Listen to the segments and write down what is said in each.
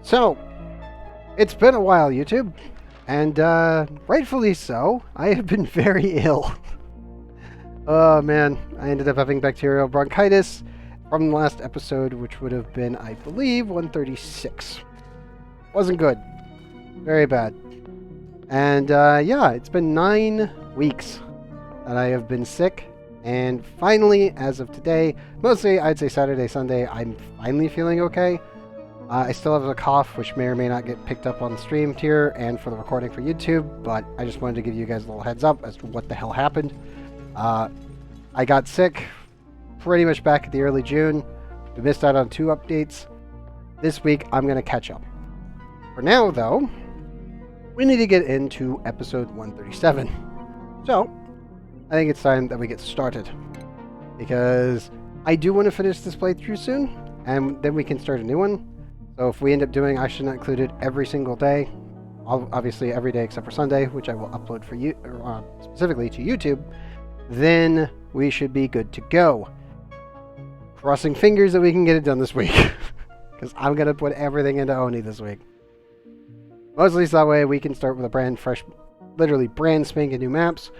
So, it's been a while, YouTube, and rightfully so. I have been very ill. Oh man, I ended up having bacterial bronchitis from the last episode, which would have been, I believe, 136. Wasn't good. Very bad. And yeah, it's been 9 weeks that I have been sick. And finally, as of today, mostly I'd say Saturday, Sunday, I'm finally feeling okay. I still have a cough, which may or may not get picked up on the stream here and for the recording for YouTube, but I just wanted to give you guys a little heads up as to what the hell happened. I got sick pretty much back at the early June. We missed out on 2 updates. This week, I'm going to catch up. For now, though, we need to get into episode 137. So, I think it's time that we get started. Because I do want to finish this playthrough soon, and then we can start a new one. So if we end up doing Action Not Included every single day, obviously every day except for Sunday, which I will upload for you, specifically to YouTube, then we should be good to go. Crossing fingers that we can get it done this week. Because I'm going to put everything into ONI this week. Mostly so that way we can start with a brand fresh, literally brand spanking new maps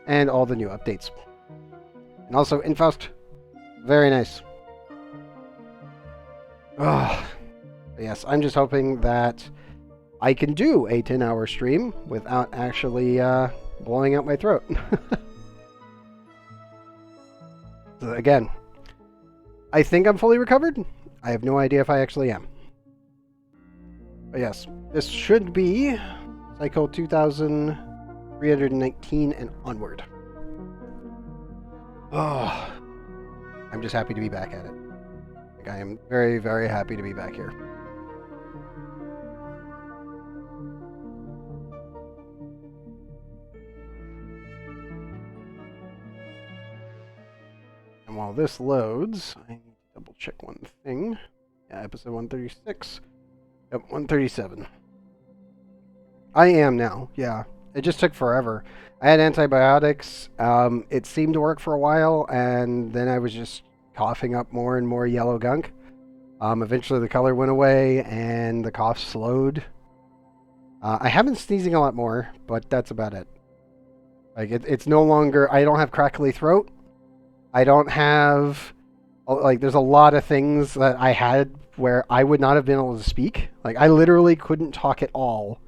and all the new updates. And also Infaust, very nice. Oh, yes, I'm just hoping that I can do a 10-hour stream without actually blowing out my throat. So again, I think I'm fully recovered. I have no idea if I actually am. But yes, this should be cycle 2319 and onward. Oh, I'm just happy to be back at it. Like, I am very, very happy to be back here. And while this loads, I need to double check one thing. Yeah, episode 136. Yep, 137. I am now, yeah. It just took forever. I had antibiotics. It seemed to work for a while, and then I was just coughing up more and more yellow gunk. Eventually the color went away, and the cough slowed. I have been sneezing a lot more, but that's about it. Like, it's no longer... I don't have crackly throat. I don't have... Like, there's a lot of things that I had where I would not have been able to speak. Like, I literally couldn't talk at all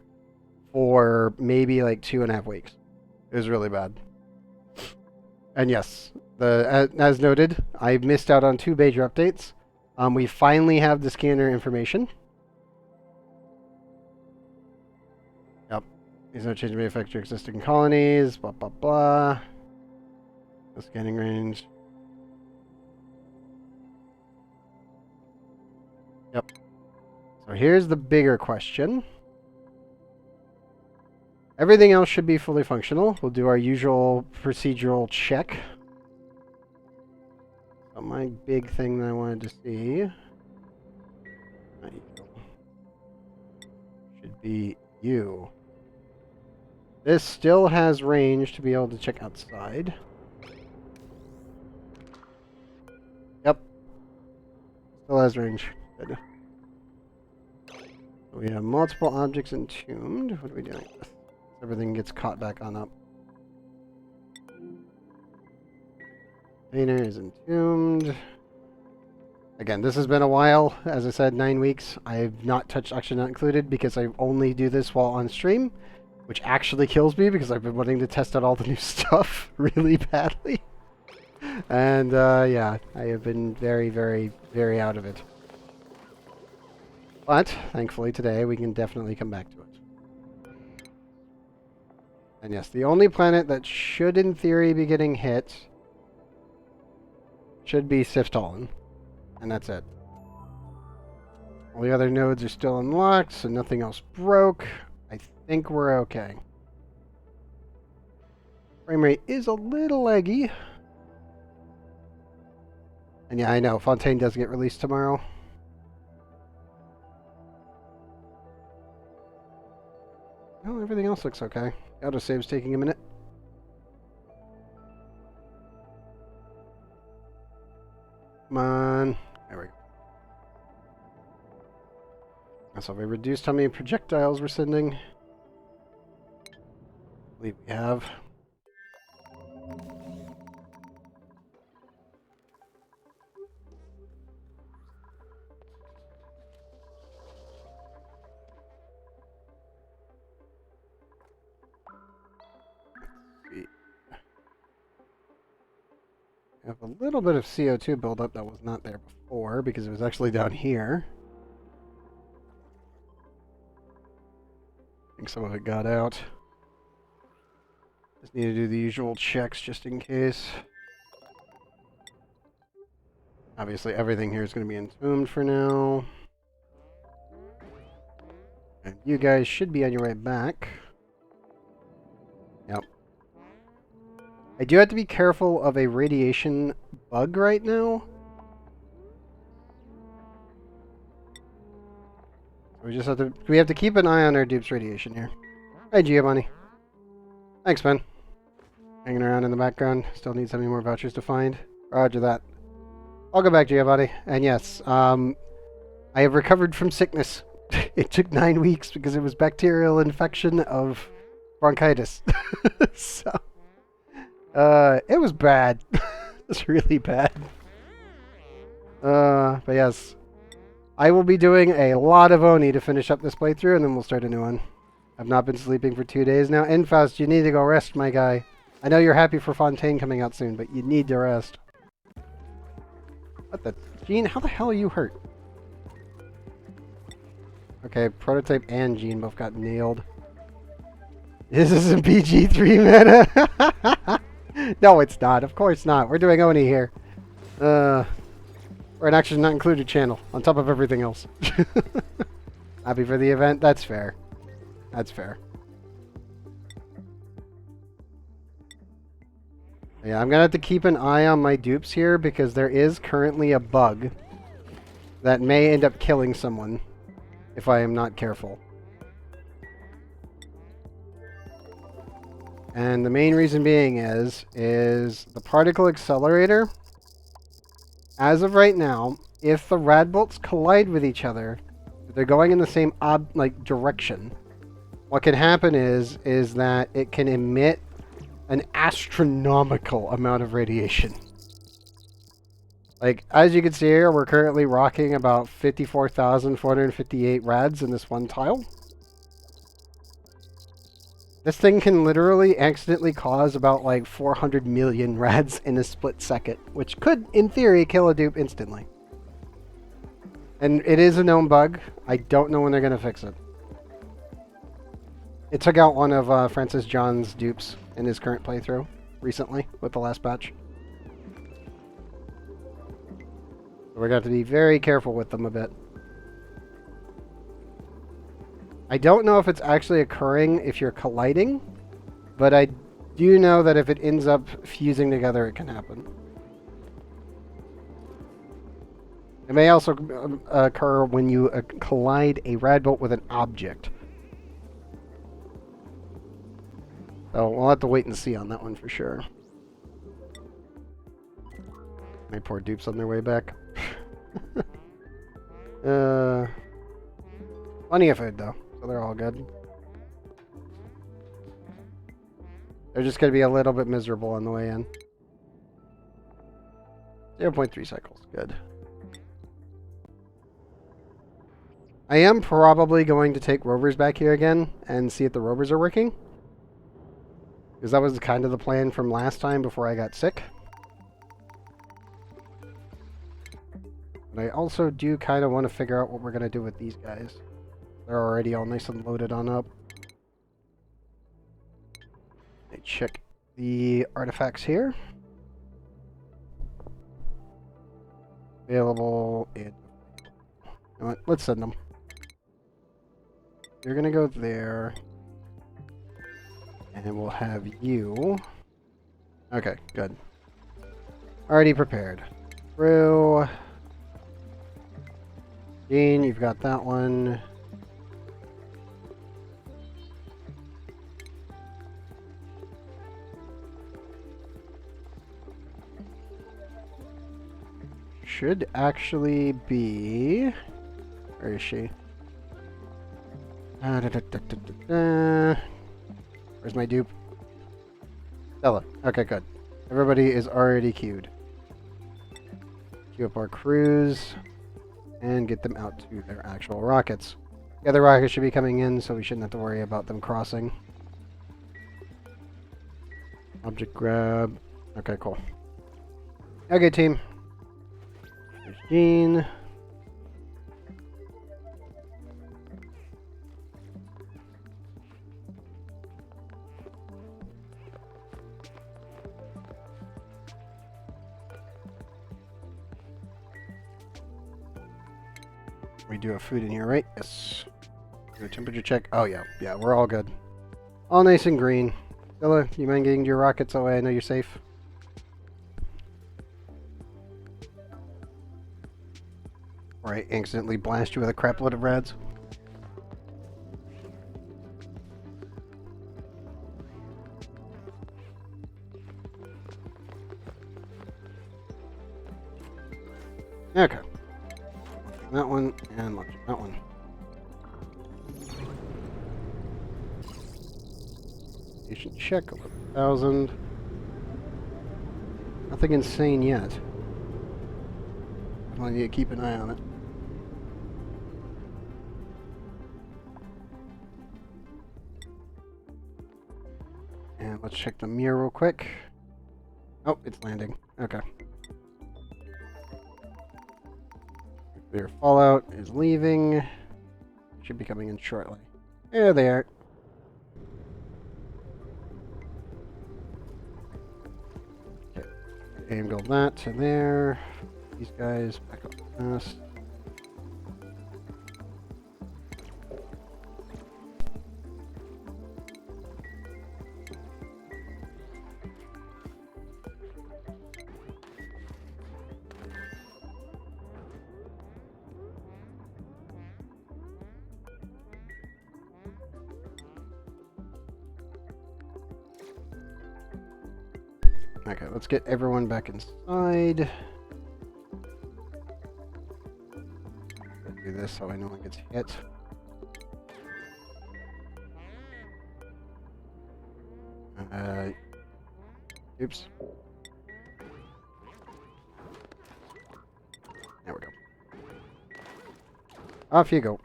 for maybe like 2.5 weeks. It was really bad. And yes, as noted, I missed out on 2 major updates. We finally have the scanner information. Yep. These no change may affect your existing colonies, blah, blah, blah. The scanning range. Yep. So here's the bigger question. Everything else should be fully functional. We'll do our usual procedural check. So my big thing that I wanted to see should be you. This still has range to be able to check outside. Yep. Still has range. Good. We have multiple objects entombed. What are we doing with? Everything gets caught back on up. Container is entombed. Again, this has been a while. As I said, 9 weeks. I've not touched Action Not Included because I only do this while on stream, which actually kills me because I've been wanting to test out all the new stuff really badly. And yeah, I have been very, very, very out of it. But, thankfully today, we can definitely come back to it. And yes, the only planet that should, in theory, be getting hit should be Siftalin. And that's it. All the other nodes are still unlocked, so nothing else broke. I think we're okay. Frame rate is a little laggy. And yeah, I know, Fontaine does get released tomorrow. Well, everything else looks okay. Autosave's taking a minute. Come on. There we go. So have we reduced how many projectiles we're sending? I believe we have. We have a little bit of CO2 buildup that was not there before because it was actually down here. I think some of it got out. Just need to do the usual checks just in case. Obviously everything here is going to be entombed for now. And you guys should be on your way back. Yep. I do have to be careful of a radiation bug right now. We just have to keep an eye on our dupe's radiation here. Hi Giovanni. Thanks, man. Hanging around in the background. Still need some more vouchers to find. Roger that. I'll go back, Giovanni. And yes, I have recovered from sickness. It took 9 weeks because it was bacterial infection of bronchitis. So, it was bad. It was really bad. But yes, I will be doing a lot of ONI to finish up this playthrough, and then we'll start a new one. I've not been sleeping for 2 days now. Infaust, you need to go rest, my guy. I know you're happy for Fontaine coming out soon, but you need to rest. What the... Gene, how the hell are you hurt? Okay, Prototype and Gene both got nailed. This isn't PG-3 meta. No, it's not. Of course not. We're doing ONI here. We're an Action Not Included channel, on top of everything else. Happy for the event? That's fair. That's fair. Yeah, I'm going to have to keep an eye on my dupes here because there is currently a bug that may end up killing someone if I am not careful. And the main reason being is the particle accelerator, as of right now, if the rad bolts collide with each other, they're going in the same direction. What can happen is that it can emit an astronomical amount of radiation. Like, as you can see here, we're currently rocking about 54,458 rads in this one tile. This thing can literally accidentally cause about like 400 million rads in a split second, which could, in theory, kill a dupe instantly. And it is a known bug. I don't know when they're going to fix it. It took out one of Francis John's dupes in his current playthrough recently with the last patch. So we're going to have to be very careful with them a bit. I don't know if it's actually occurring if you're colliding, but I do know that if it ends up fusing together, it can happen. It may also occur when you collide a rad bolt with an object. So we'll have to wait and see on that one for sure. My poor dupes on their way back. Plenty of food though, so they're all good. They're just going to be a little bit miserable on the way in. 0.3 cycles, good. I am probably going to take rovers back here again and see if the rovers are working. Because that was kind of the plan from last time before I got sick. But I also do kind of want to figure out what we're going to do with these guys. They're already all nice and loaded on up. I check the artifacts here. Available. And you know what? Let's send them. You're going to go there. And we'll have you. Okay, good. Already prepared. Through. Dean, you've got that one. Should actually be... Where is she? Where's my dupe? Stella. Okay, good. Everybody is already queued. Queue up our crews and get them out to their actual rockets. The other rockets should be coming in, so we shouldn't have to worry about them crossing. Object grab. Okay, cool. Okay, team. There's Gene. We do have food in here, right? Yes. Do a temperature check. Oh, yeah. Yeah, we're all good. All nice and green. Stella, you mind getting your rockets away? I know you're safe. Or I accidentally blast you with a crap load of rads. Okay. That one, and launch that one. Station check, 11,000. Nothing insane yet. I need to keep an eye on it. And let's check the mirror real quick. Oh, it's landing. Okay. Nuclear fallout is leaving. Should be coming in shortly. There they are. Okay. Angle that to there. These guys back up fast. Okay, let's get everyone back inside. Do this so I know one gets hit. Oops. There we go. Off you go.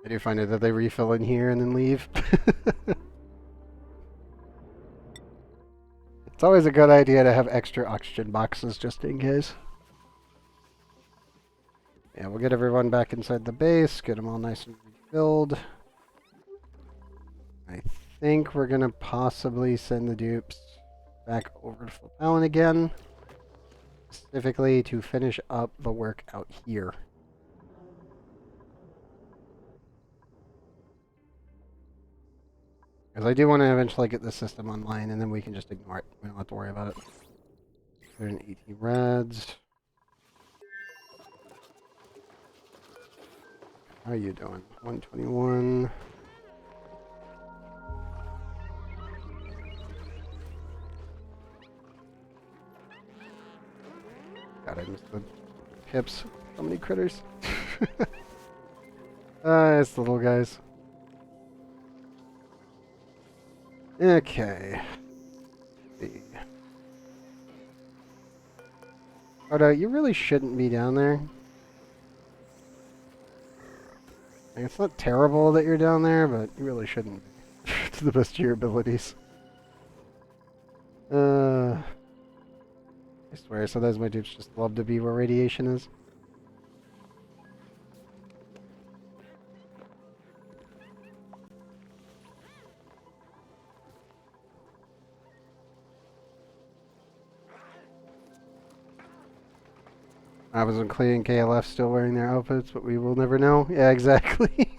I do find it that they refill in here and then leave. It's always a good idea to have extra oxygen boxes just in case. Yeah, we'll get everyone back inside the base, get them all nice and refilled. I think we're going to possibly send the dupes back over to Flipallen again, specifically to finish up the work out here. Because I do want to eventually get this system online, and then we can just ignore it. We don't have to worry about it. There's an 18 reds. How are you doing? 121. God, I missed the hips. So many critters. It's the little guys. Okay. Ardo, you really shouldn't be down there. Like, it's not terrible that you're down there, but you really shouldn't be. To the best of your abilities. I swear, sometimes my dupes just love to be where radiation is. I was Clay and KLF still wearing their outfits, but we will never know. Yeah, exactly.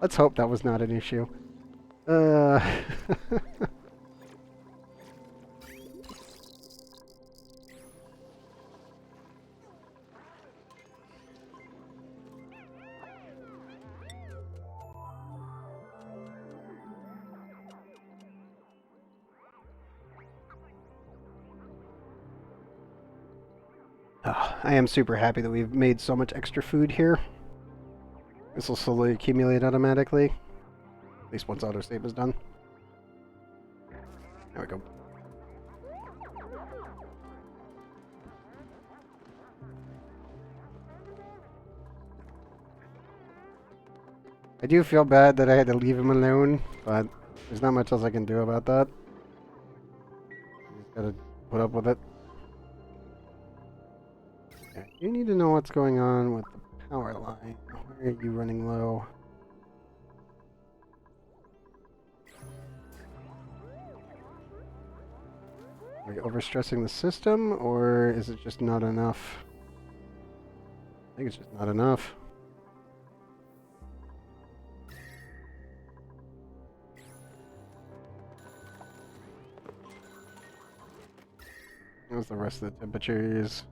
Let's hope that was not an issue. I am super happy that we've made so much extra food here. This will slowly accumulate automatically. At least once autosave is done. There we go. I do feel bad that I had to leave him alone, but there's not much else I can do about that. Just gotta put up with it. Okay, you need to know what's going on with the power line. Where are you running low? Are you overstressing the system, or is it just not enough? I think it's just not enough. How's the rest of the temperatures?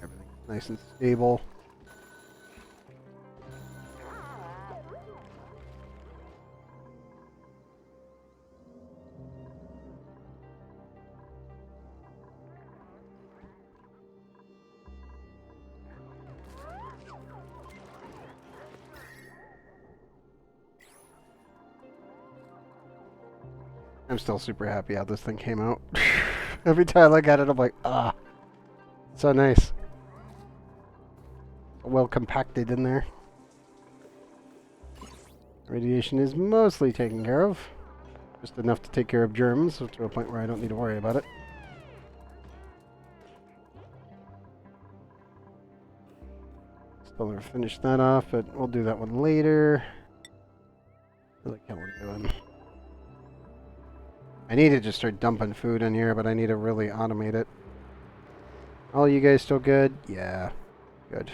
Everything's nice and stable. I'm still super happy how this thing came out. Every time I look at it, I'm like, ah, so nice. Well compacted in there. Radiation is mostly taken care of. Just enough to take care of germs, so to a point where I don't need to worry about it. Still never finished that off, but we'll do that one later. How's the killing doing? I need to just start dumping food in here, but I need to really automate it. All you guys still good? Yeah, good.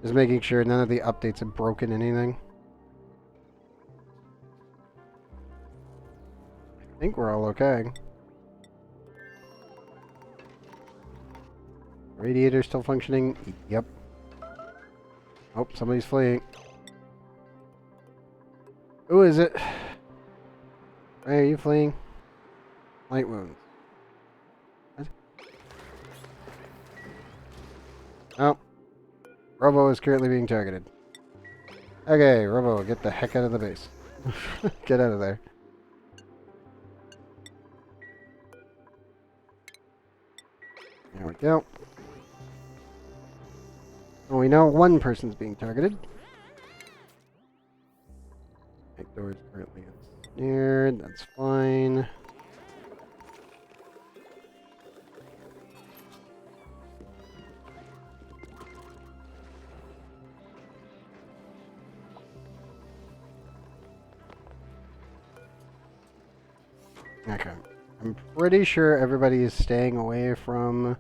Just making sure none of the updates have broken anything. I think we're all okay. Radiator still functioning? Yep. Oh, somebody's fleeing. Who is it? Why are you fleeing? Light wounds. What? Oh. Robo is currently being targeted. Okay, Robo, get the heck out of the base. Get out of there. There we go. Well, we know one person's being targeted. Back door is currently ensnared. That's fine. Okay. I'm pretty sure everybody is staying away from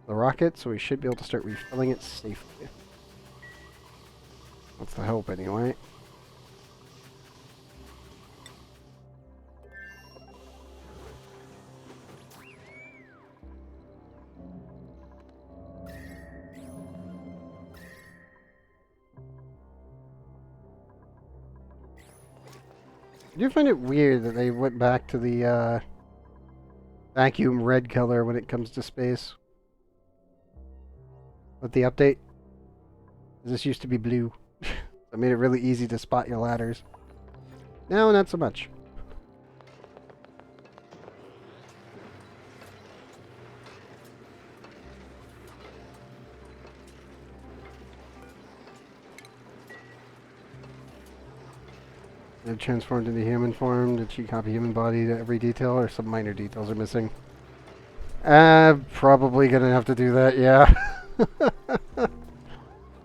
the rocket, so we should be able to start refilling it safely. That's the hope, anyway. I do find it weird that they went back to the vacuum red color when it comes to space. With the update. This used to be blue. It made it really easy to spot your ladders. Now, not so much. It transformed into human form. Did she copy human body to every detail, or some minor details are missing? Probably gonna have to do that, yeah.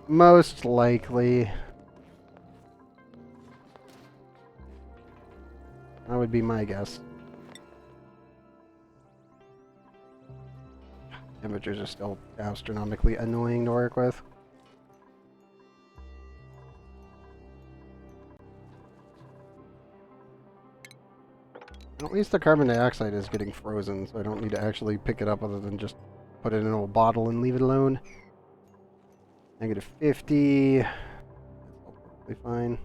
Most likely. That would be my guess. Temperatures are still astronomically annoying to work with. At least the carbon dioxide is getting frozen, so I don't need to actually pick it up other than just put it in a bottle and leave it alone. -50. That's all perfectly fine.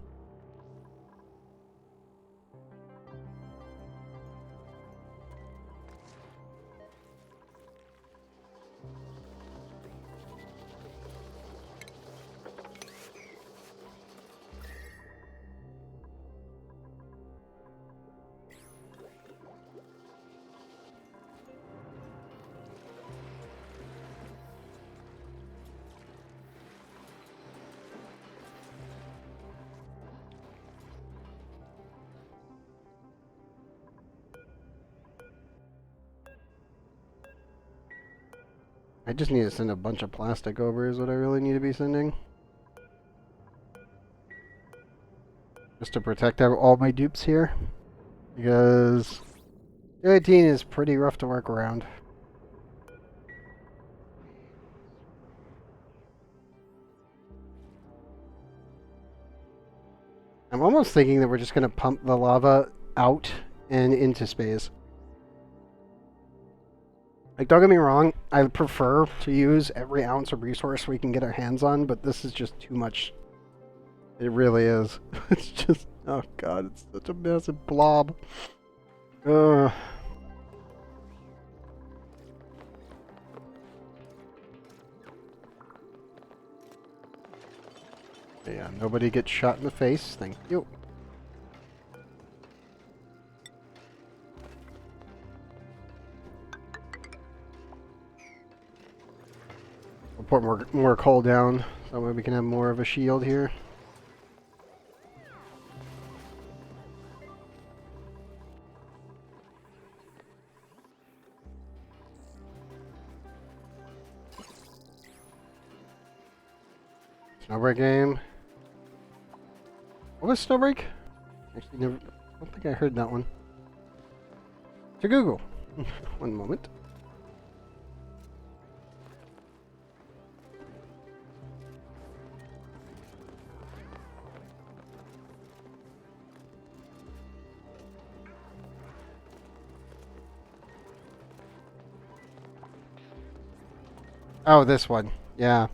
I just need to send a bunch of plastic over is what I really need to be sending. Just to protect all my dupes here. Because 18 is pretty rough to work around. I'm almost thinking that we're just going to pump the lava out and into space. Like, don't get me wrong, I prefer to use every ounce of resource we can get our hands on, but this is just too much. It really is. It's just, oh god, it's such a massive blob. Yeah, nobody gets shot in the face, thank you. We'll put more coal down, so that way we can have more of a shield here. Snowbreak game. What was Snowbreak? Actually, never. I don't think I heard that one. To Google. One moment. Oh, this one. Yeah.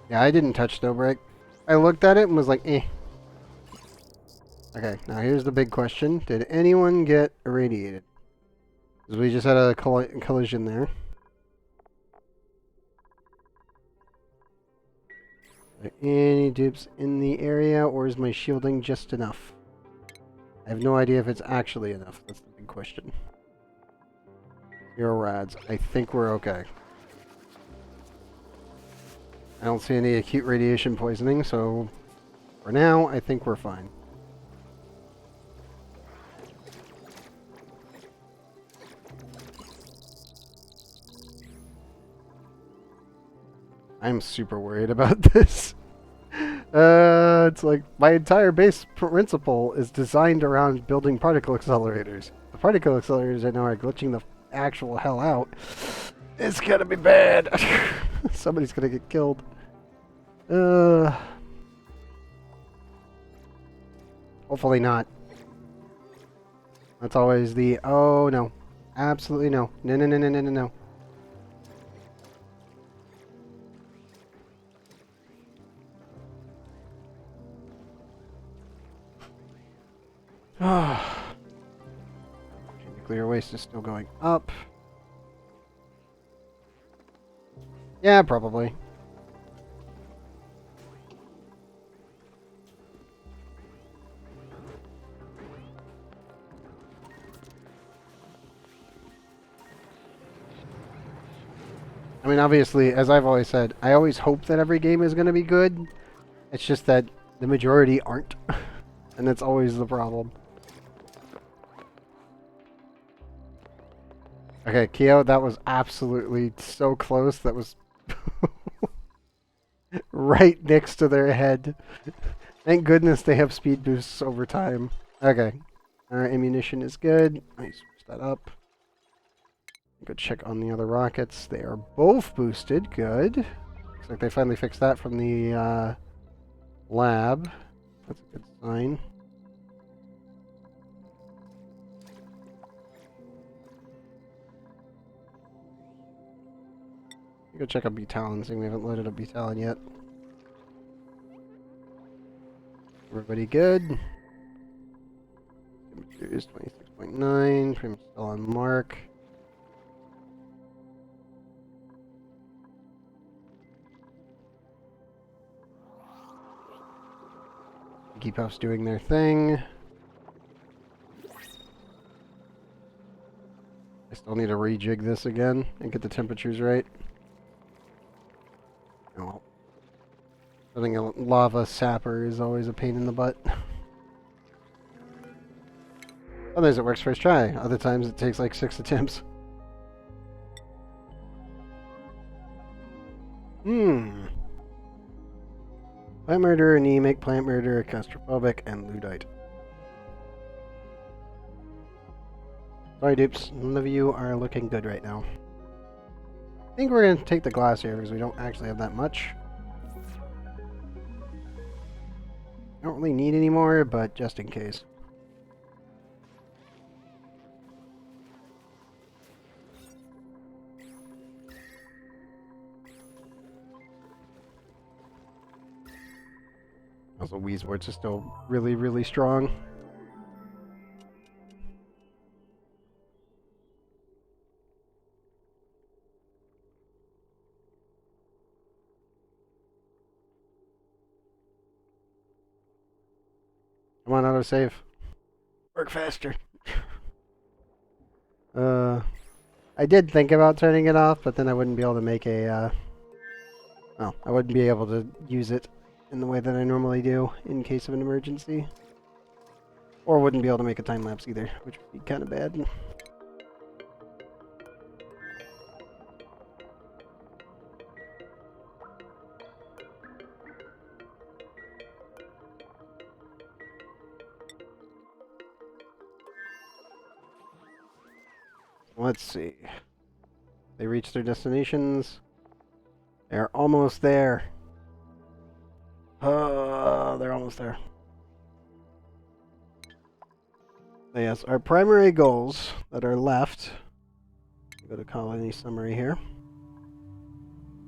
Yeah, I didn't touch Snowbreak. I looked at it and was like, eh. Okay, now here's the big question. Did anyone get irradiated? Because we just had a collision there. Are there any dupes in the area, or is my shielding just enough? I have no idea if it's actually enough. That's the big question. Zero rads. I think we're okay. I don't see any acute radiation poisoning, so for now, I think we're fine. I'm super worried about this. It's like my entire base principle is designed around building particle accelerators. The particle accelerators I know are glitching the actual hell out. It's gonna be bad. Somebody's gonna get killed. Hopefully not. That's always the, oh no. Absolutely no. No, no, no, no, no, no, no. Nuclear waste is still going up. Yeah, probably. I mean, obviously, as I've always said, I always hope that every game is going to be good. It's just that the majority aren't. And that's always the problem. Okay, Keo, that was absolutely so close. That was right next to their head. Thank goodness they have speed boosts over time. Okay. Our ammunition is good. I switch that up. Go check on the other rockets. They are both boosted. Good. Looks like they finally fixed that from the lab. That's a good sign. Go check out B-Talon, seeing we haven't loaded up B-Talon yet. Everybody good? Temperature is 26.9, pretty much still on mark. Keep us doing their thing. I still need to rejig this again and get the temperatures right. Oh. Having a lava sapper is always a pain in the butt. Sometimes it works first try. Other times it takes like 6 attempts. Plant murderer, anemic, plant murderer, claustrophobic, and Luddite. Sorry, dupes. None of you are looking good right now. I think we're going to take the glass here because we don't actually have that much. Don't really need any more, but just in case. Also, Weezeworts is still really, really strong. Come on, autosave. Work faster. I did think about turning it off, but then I wouldn't be able to make a, well, I wouldn't be able to use it in the way that I normally do in case of an emergency. Or wouldn't be able to make a time lapse either, which would be kind of bad. Let's see. They reached their destinations. They're almost there. They're almost there. So yes, our primary goals that are left. Go to colony summary here.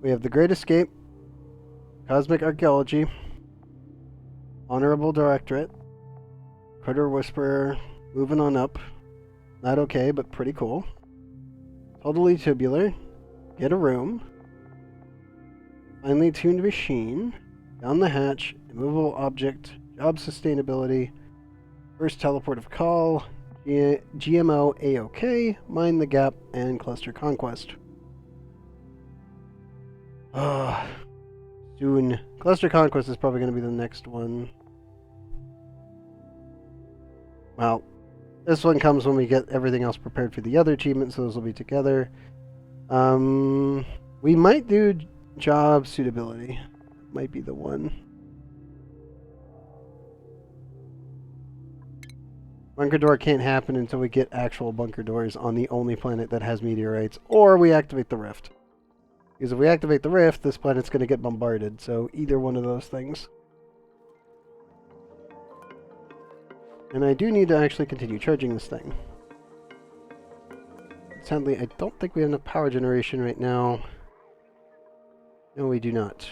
We have the Great Escape, Cosmic Archaeology, Honorable Directorate, Critter Whisperer, moving on up. Not okay, but pretty cool. Totally Tubular, Get a Room, Finely Tuned Machine, Down the Hatch, Immovable Object, Job Sustainability, First Teleport of Call, GMO A-OK, Mind the Gap, and Cluster Conquest. Soon. Cluster Conquest is probably going to be the next one. Well, this one comes when we get everything else prepared for the other achievements, so those will be together. We might do Job Suitability. Might be the one. Bunker door can't happen until we get actual bunker doors on the only planet that has meteorites, or we activate the rift. Because if we activate the rift, this planet's going to get bombarded, so either one of those things. And I do need to actually continue charging this thing. Sadly, I don't think we have enough power generation right now. No, we do not.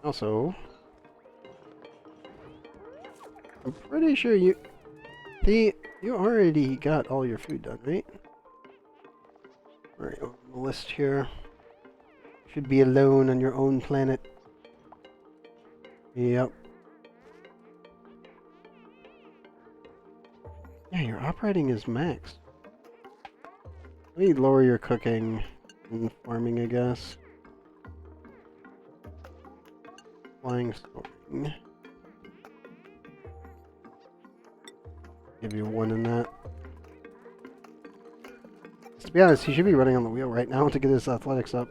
Also, I'm pretty sure you already got all your food done, right? Alright, on the list here. Should be alone on your own planet. Yep. Yeah, your operating is max. Let me lower your cooking and farming, I guess. Flying storing. Give you 1 in that. To be honest, he should be running on the wheel right now to get his athletics up.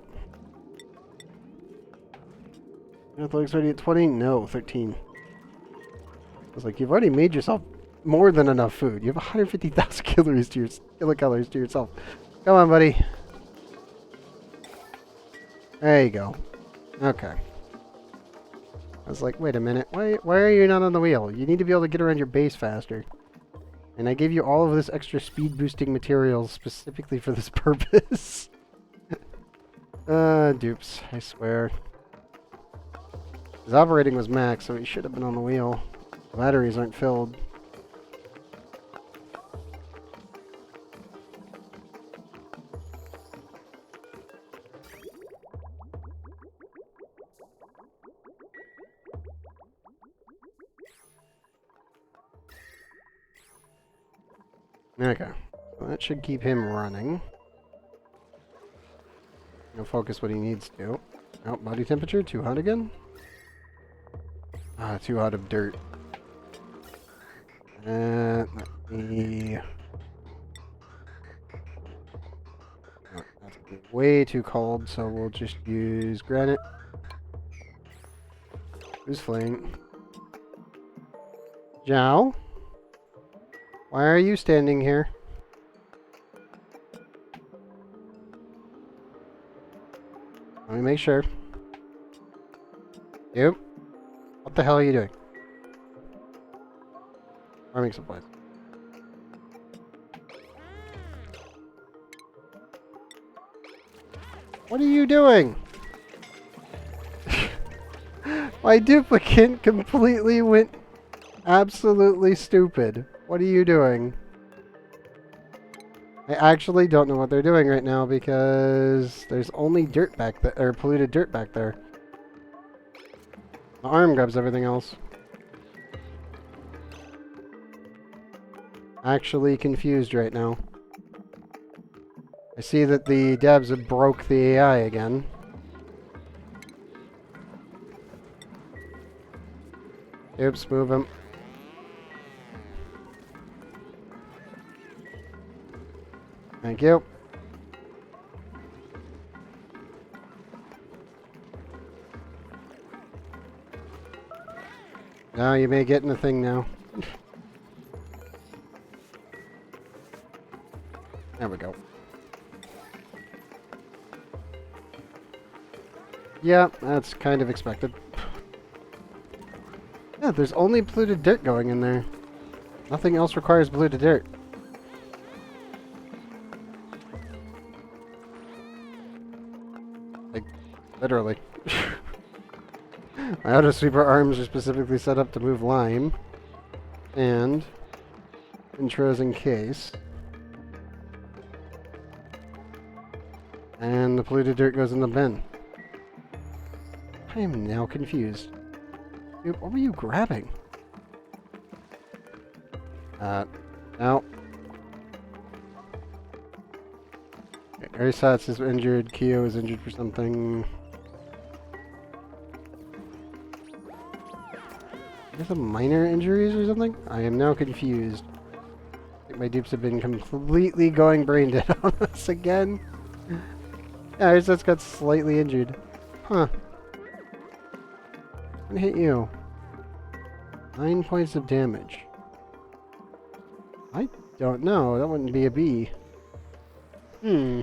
Your athletics already at 20? No, 13. I was like, you've already made yourself more than enough food. You have 150,000 kilocalories to yourself. Come on, buddy. There you go. Okay. I was like, wait a minute. Why are you not on the wheel? You need to be able to get around your base faster. And I gave you all of this extra speed boosting material specifically for this purpose. Dupes, I swear. His operating was max, so he should have been on the wheel. The batteries aren't filled. Okay, so that should keep him running. He'll focus what he needs to. Oh, body temperature, too hot again? Too hot of dirt. Let me... Oh, that's gonna be way too cold, so we'll just use granite. Who's fleeing? Zhao? Why are you standing here? Let me make sure. You? What the hell are you doing? Farming supplies. What are you doing? My duplicate completely went absolutely stupid. What are you doing? I actually don't know what they're doing right now because there's only dirt back there, or polluted dirt back there. My arm grabs everything else. Actually confused right now. I see that the devs have broke the AI again. Oops, move him. Thank you. Now you may get in the thing now. There we go. Yeah, that's kind of expected. Yeah, there's only polluted dirt going in there. Nothing else requires polluted dirt. Like, literally. My auto sweeper arms are specifically set up to move lime. And intros in case. And the polluted dirt goes in the bin. I am now confused. Dude, what were you grabbing? No. Okay, Arisats is injured, Kyo is injured for something. There's some minor injuries or something? I am now confused. I think my dupes have been completely going brain dead on us again. Yeah, Arisats got slightly injured. Huh. I'm gonna hit you. 9 points of damage. I don't know. That wouldn't be a B. No,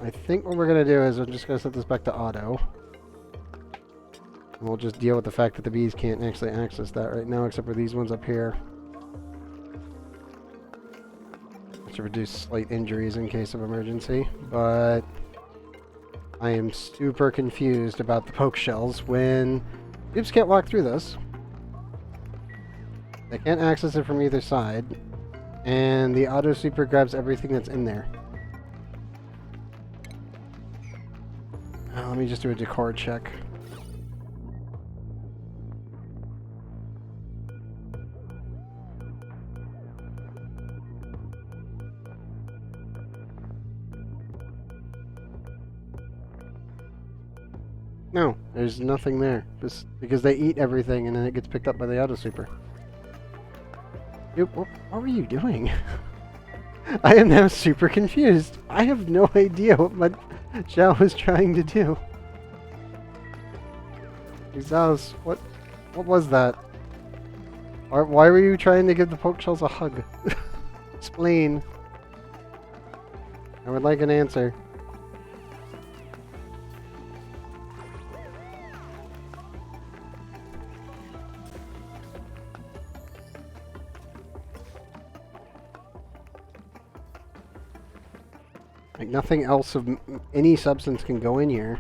I think what we're gonna do is we're just gonna set this back to auto. And we'll just deal with the fact that the bees can't actually access that right now, except for these ones up here. To reduce slight injuries in case of emergency, but I am super confused about the poke shells when dupes can't walk through this. They can't access it from either side, and the auto sweeper grabs everything that's in there. Let me just do a decor check. No, there's nothing there. Just because they eat everything and then it gets picked up by the auto sweeper. Dude, what were you doing? I am now super confused. I have no idea what my Zhao was trying to do. Zhao's, what was that? Why were you trying to give the poke shells a hug? Explain. I would like an answer. Like, nothing else of any substance can go in here.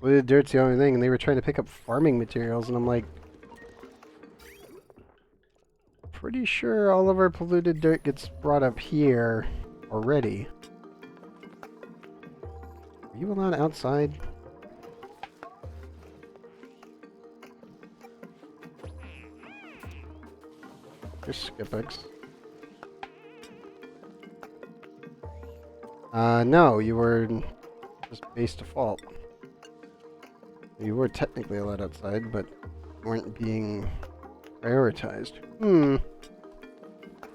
Polluted dirt's the only thing, and they were trying to pick up farming materials, and I'm like... pretty sure all of our polluted dirt gets brought up here already. Are you allowed outside? There's Skipix. No, you were just base default. You were technically allowed outside, but weren't being prioritized.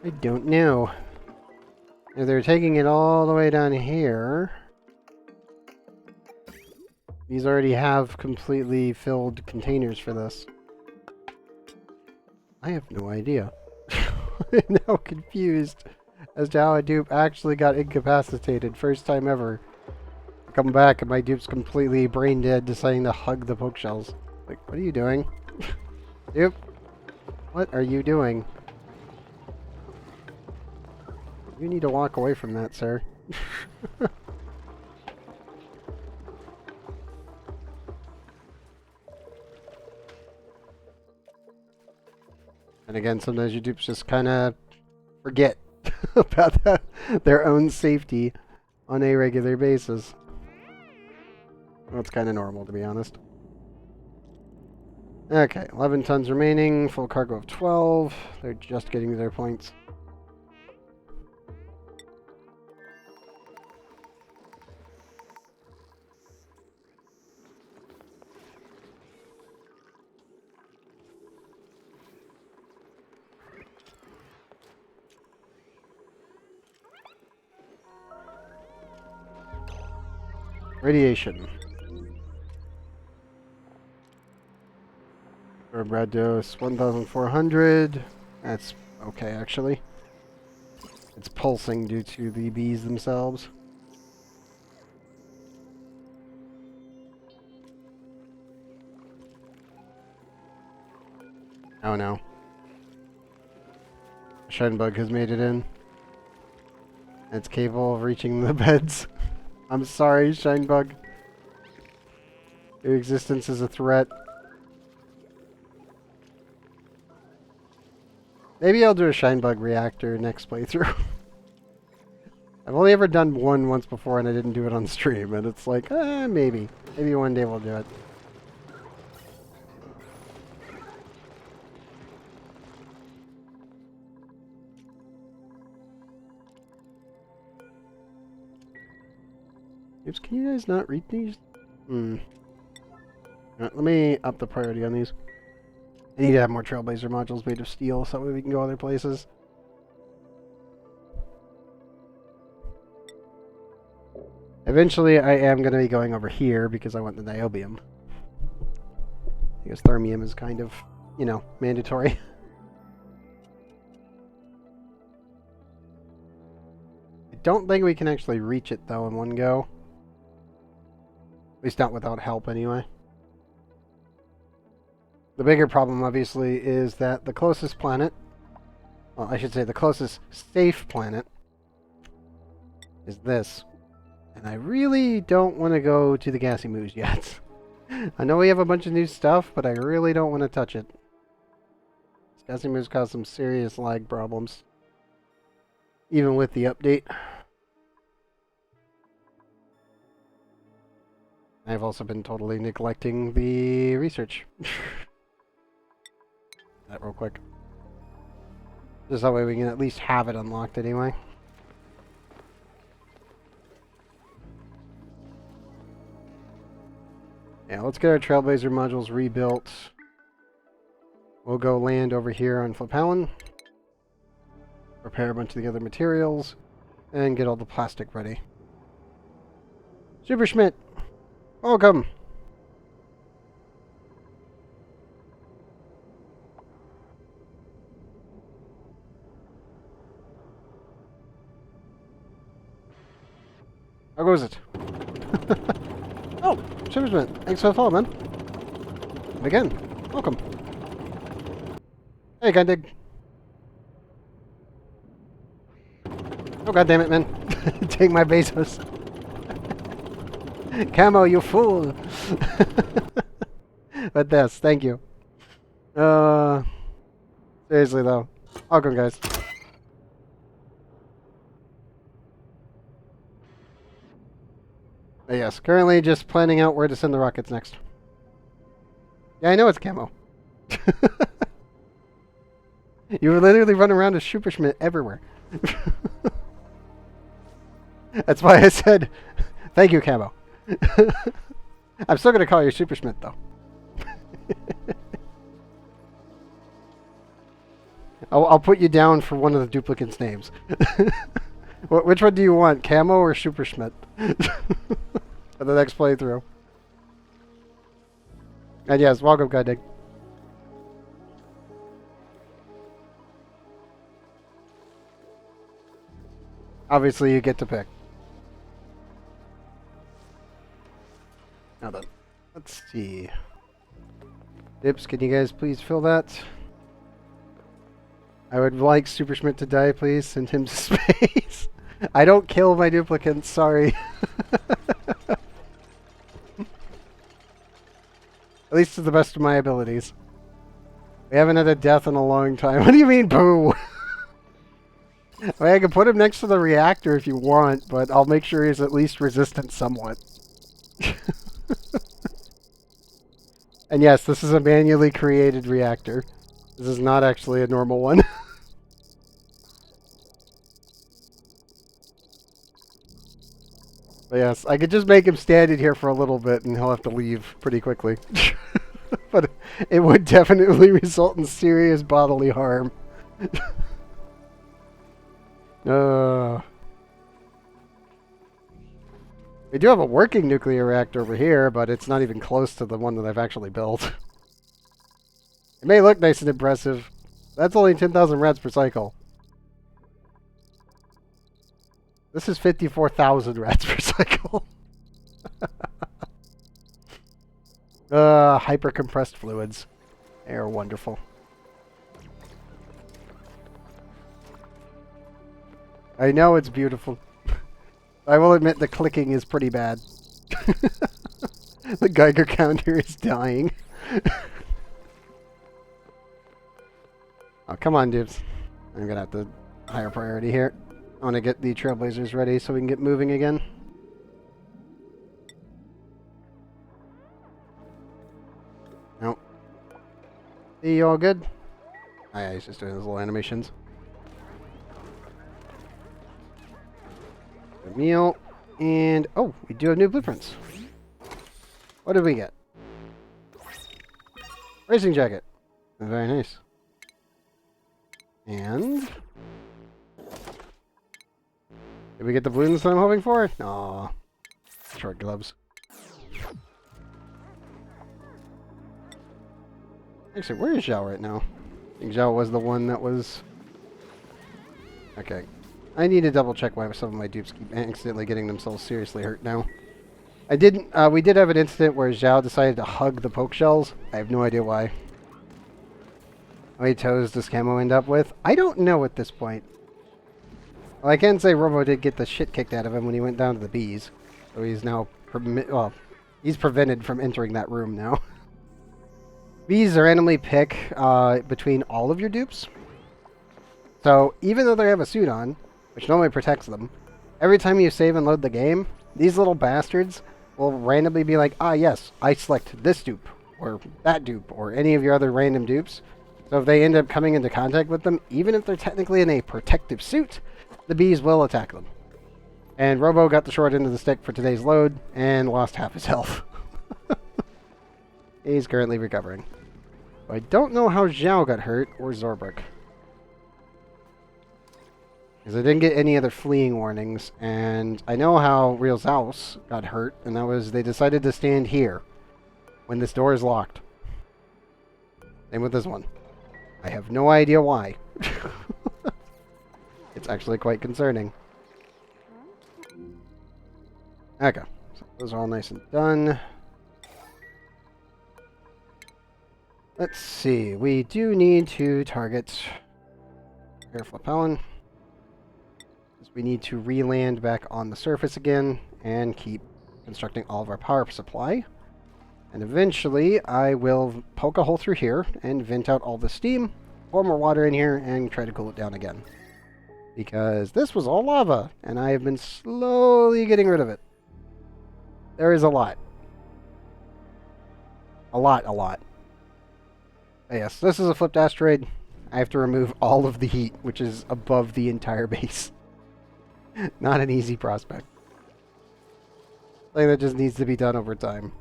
I don't know. If they're taking it all the way down here. These already have completely filled containers for this. I have no idea. I'm now confused as to how a dupe actually got incapacitated. First time ever. I come back and my dupe's completely brain dead, deciding to hug the poke shells. Like, what are you doing? Dupe? What are you doing? You need to walk away from that, sir. And again, sometimes your dupes just kind of forget about their own safety on a regular basis. Well, it's kind of normal, to be honest. Okay, 11 tons remaining, full cargo of 12. They're just getting their points. Radiation. For Brad dose 1,400. That's okay, actually. It's pulsing due to the bees themselves. Oh no. Shinebug has made it in. It's capable of reaching the beds. I'm sorry, Shinebug. Your existence is a threat. Maybe I'll do a Shinebug reactor next playthrough. I've only ever done one once before and I didn't do it on stream, and it's like, maybe. Maybe one day we'll do it. Oops, can you guys not read these? Alright, let me up the priority on these. I need to have more Trailblazer modules made of steel so that way we can go other places. Eventually, I am going to be going over here because I want the niobium. Because thermium is kind of, you know, mandatory. I don't think we can actually reach it, though, in one go. At least not without help, anyway. The bigger problem, obviously, is that the closest planet... Well, I should say the closest safe planet is this. And I really don't want to go to the Gassy Moose yet. I know we have a bunch of new stuff, but I really don't want to touch it. This Gassy Moose caused some serious lag problems. Even with the update. I've also been totally neglecting the research. That real quick. Just that way we can at least have it unlocked anyway. Yeah, let's get our Trailblazer modules rebuilt. We'll go land over here on Flipallen. Prepare a bunch of the other materials. And get all the plastic ready. Super Schmidt! Welcome! How goes it? Oh, Supersmith, thanks for the follow, man. And again, welcome. Hey, Gundig. Oh, god damn it, man. Take my Bezos. Camo, you fool! But yes, thank you. Seriously though. Welcome, guys. But yes, currently just planning out where to send the rockets next. Yeah, I know it's camo. You literally run around a Superschmidt everywhere. That's why I said, thank you, Camo. I'm still going to call you Super Schmidt, though. I'll put you down for one of the duplicates' names. Which one do you want, Camo or Super Schmidt? For the next playthrough. And yes, welcome, Gundig. Obviously, you get to pick. Now then, let's see. Dips, can you guys please fill that? I would like Super Schmidt to die, please. Send him to space. I don't kill my duplicants, sorry. At least to the best of my abilities. We haven't had a death in a long time. What do you mean, boo? I can put him next to the reactor if you want, but I'll make sure he's at least resistant somewhat. And yes, this is a manually created reactor. This is not actually a normal one. But yes, I could just make him stand in here for a little bit and he'll have to leave pretty quickly. But it would definitely result in serious bodily harm. We do have a working nuclear reactor over here, but it's not even close to the one that I've actually built. It may look nice and impressive. That's only 10,000 rats per cycle. This is 54,000 rats per cycle. Hyper-compressed fluids. They are wonderful. I know it's beautiful. I will admit the clicking is pretty bad. The Geiger counter is dying. Oh, come on, dudes. I'm gonna have to higher priority here. I want to get the Trailblazers ready so we can get moving again. Nope. See you all good? Oh, yeah, he's just doing his little animations. A meal. And, oh, we do have new blueprints. What did we get? Racing jacket. Very nice. And... did we get the balloons that I'm hoping for? Aw. Short gloves. Actually, where is Zhao right now? I think Zhao was the one that was... okay. I need to double check why some of my dupes keep accidentally getting themselves seriously hurt now. I didn't, we did have an incident where Zhao decided to hug the poke shells. I have no idea why. How many toes does Camo end up with? I don't know at this point. Well, I can say Robo did get the shit kicked out of him when he went down to the bees. So he's now, well, he's prevented from entering that room now. Bees randomly pick between all of your dupes. So even though they have a suit on, which normally protects them, every time you save and load the game, these little bastards will randomly be like, ah yes, I select this dupe, or that dupe, or any of your other random dupes. So if they end up coming into contact with them, even if they're technically in a protective suit, the bees will attack them. And Robo got the short end of the stick for today's load, and lost half his health. He's currently recovering. I don't know how Zhao got hurt, or Zorbek. Because I didn't get any other fleeing warnings, and I know how Real Zaus got hurt, and that was they decided to stand here when this door is locked. Same with this one. I have no idea why. It's actually quite concerning. Okay, so those are all nice and done. Let's see, we do need to target Airflapalin. We need to re-land back on the surface again and keep constructing all of our power supply. And eventually I will poke a hole through here and vent out all the steam, pour more water in here, and try to cool it down again. Because this was all lava, and I have been slowly getting rid of it. There is a lot. A lot. Yes, this is a flipped asteroid. I have to remove all of the heat, which is above the entire base. Not an easy prospect. Something that just needs to be done over time.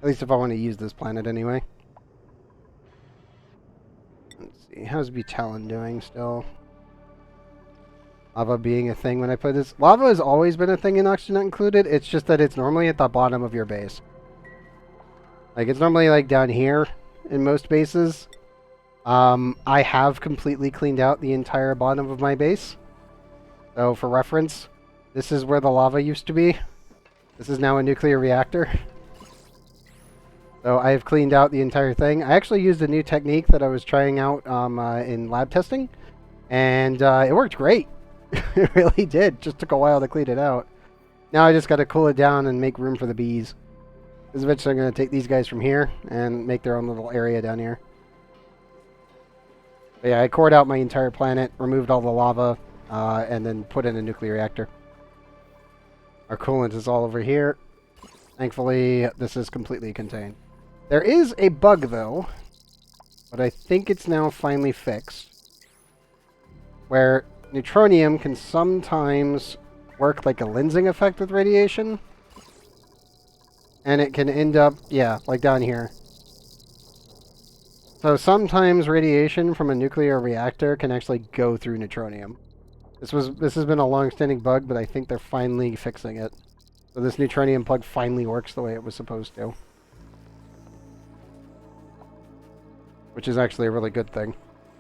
At least if I want to use this planet anyway. Let's see. How's Butalin doing still? Lava being a thing when I put this. Lava has always been a thing in Oxygen Not Included. It's just that it's normally at the bottom of your base. Like, it's normally like down here in most bases. I have completely cleaned out the entire bottom of my base. So, for reference, this is where the lava used to be. This is now a nuclear reactor. So I have cleaned out the entire thing. I actually used a new technique that I was trying out in lab testing, and it worked great. It really did. Just took a while to clean it out. Now I just got to cool it down and make room for the bees. Because eventually I'm going to take these guys from here and make their own little area down here. But yeah, I cored out my entire planet, removed all the lava, and then put in a nuclear reactor. Our coolant is all over here. Thankfully, this is completely contained. There is a bug, though, but I think it's now finally fixed, where neutronium can sometimes work like a lensing effect with radiation, and it can end up, yeah, like down here. So sometimes radiation from a nuclear reactor can actually go through neutronium. This has been a long-standing bug, but I think they're finally fixing it. So this neutronium plug finally works the way it was supposed to. Which is actually a really good thing.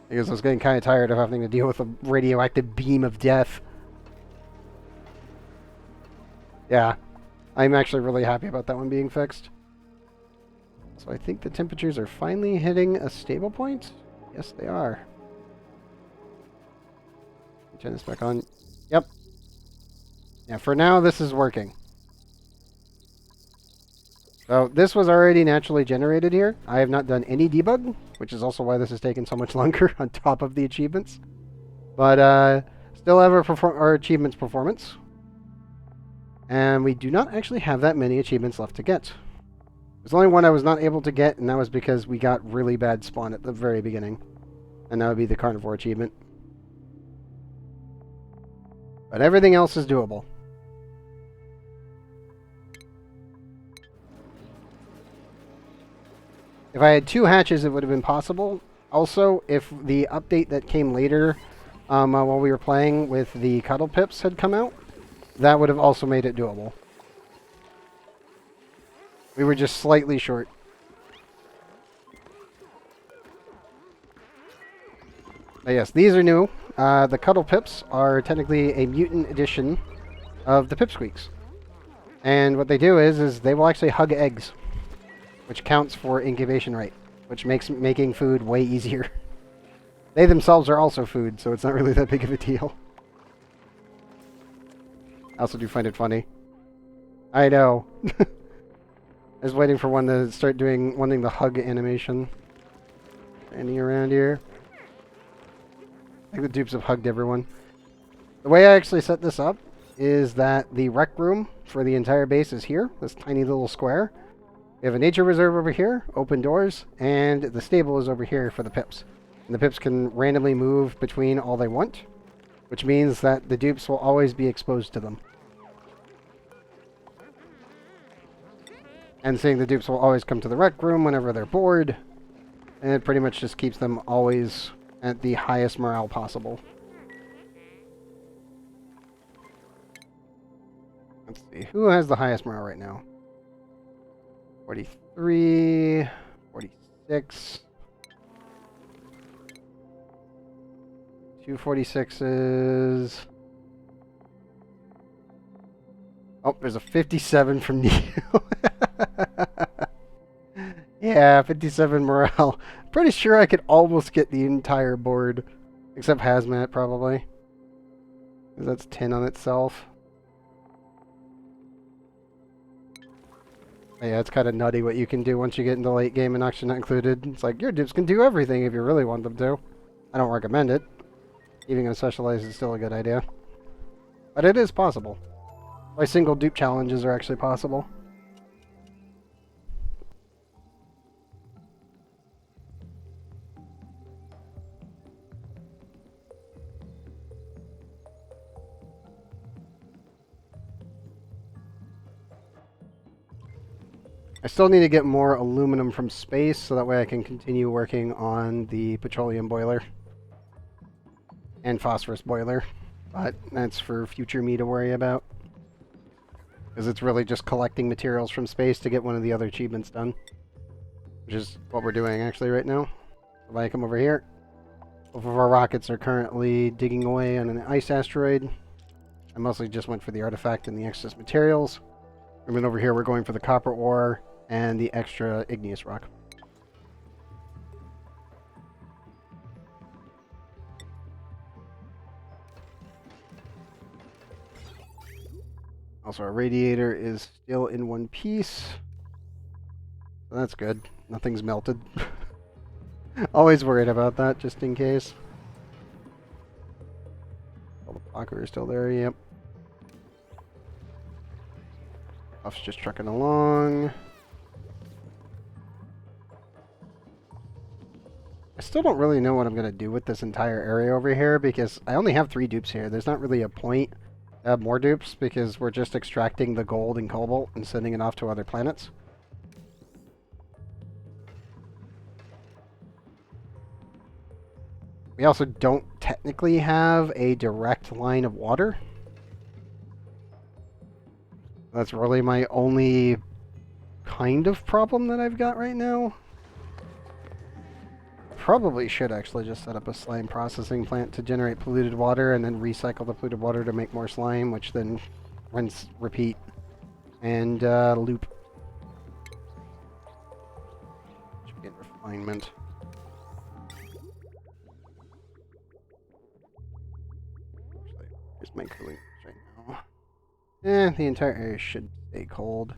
Because I was getting kind of tired of having to deal with a radioactive beam of death. Yeah. I'm actually really happy about that one being fixed. So I think the temperatures are finally hitting a stable point. Yes, they are. Turn this back on. Yep. Yeah, for now this is working. So this was already naturally generated here. I have not done any debug, which is also why this has taken so much longer on top of the achievements. But still have our achievements performance. And we do not actually have that many achievements left to get. There's only one I was not able to get, and that was because we got really bad spawn at the very beginning. And that would be the carnivore achievement. But everything else is doable. If I had 2 hatches, it would have been possible. Also, if the update that came later while we were playing with the Cuddle Pips had come out, that would have also made it doable. We were just slightly short. But yes, these are new. The Cuddle Pips are technically a mutant edition of the Pipsqueaks. And what they do is they will actually hug eggs, which counts for incubation rate, which makes making food way easier. They themselves are also food, so it's not really that big of a deal. I also do find it funny. I know. I was waiting for one to start wanting the hug animation. Any around here? I think the dupes have hugged everyone. The way I actually set this up is that the rec room for the entire base is here, this tiny little square. We have a nature reserve over here, open doors, and the stable is over here for the pips. And the pips can randomly move between all they want, which means that the dupes will always be exposed to them. And seeing the dupes will always come to the rec room whenever they're bored, and it pretty much just keeps them always at the highest morale possible. Let's see, who has the highest morale right now? 43, 46, 246s. Oh, there's a 57 from Neo. Yeah, 57 morale. Pretty sure I could almost get the entire board, except Hazmat probably. 'Cause that's 10 on itself. Yeah, it's kind of nutty what you can do once you get into late game and Oxygen Not Included. It's like, your dupes can do everything if you really want them to. I don't recommend it. Keeping them specialized is still a good idea. But it is possible. My single dupe challenges are actually possible. I still need to get more aluminum from space so that way I can continue working on the petroleum boiler and phosphorus boiler. But that's for future me to worry about. Because it's really just collecting materials from space to get one of the other achievements done. Which is what we're doing actually right now. If I come over here, both of our rockets are currently digging away on an ice asteroid. I mostly just went for the artifact and the excess materials. And then over here we're going for the copper ore and the extra igneous rock. Also, our radiator is still in one piece. So that's good. Nothing's melted. Always worried about that, just in case. All the blocker is still there, yep. Puff's just trucking along. I still don't really know what I'm going to do with this entire area over here, because I only have 3 dupes here. There's not really a point to have more dupes, because we're just extracting the gold and cobalt and sending it off to other planets. We also don't technically have a direct line of water. That's really my only kind of problem that I've got right now. Probably should actually just set up a slime processing plant to generate polluted water and then recycle the polluted water to make more slime, which then rinse, repeat, and loop. Should be in refinement. Here's my cooling right now. The entire area should stay cold.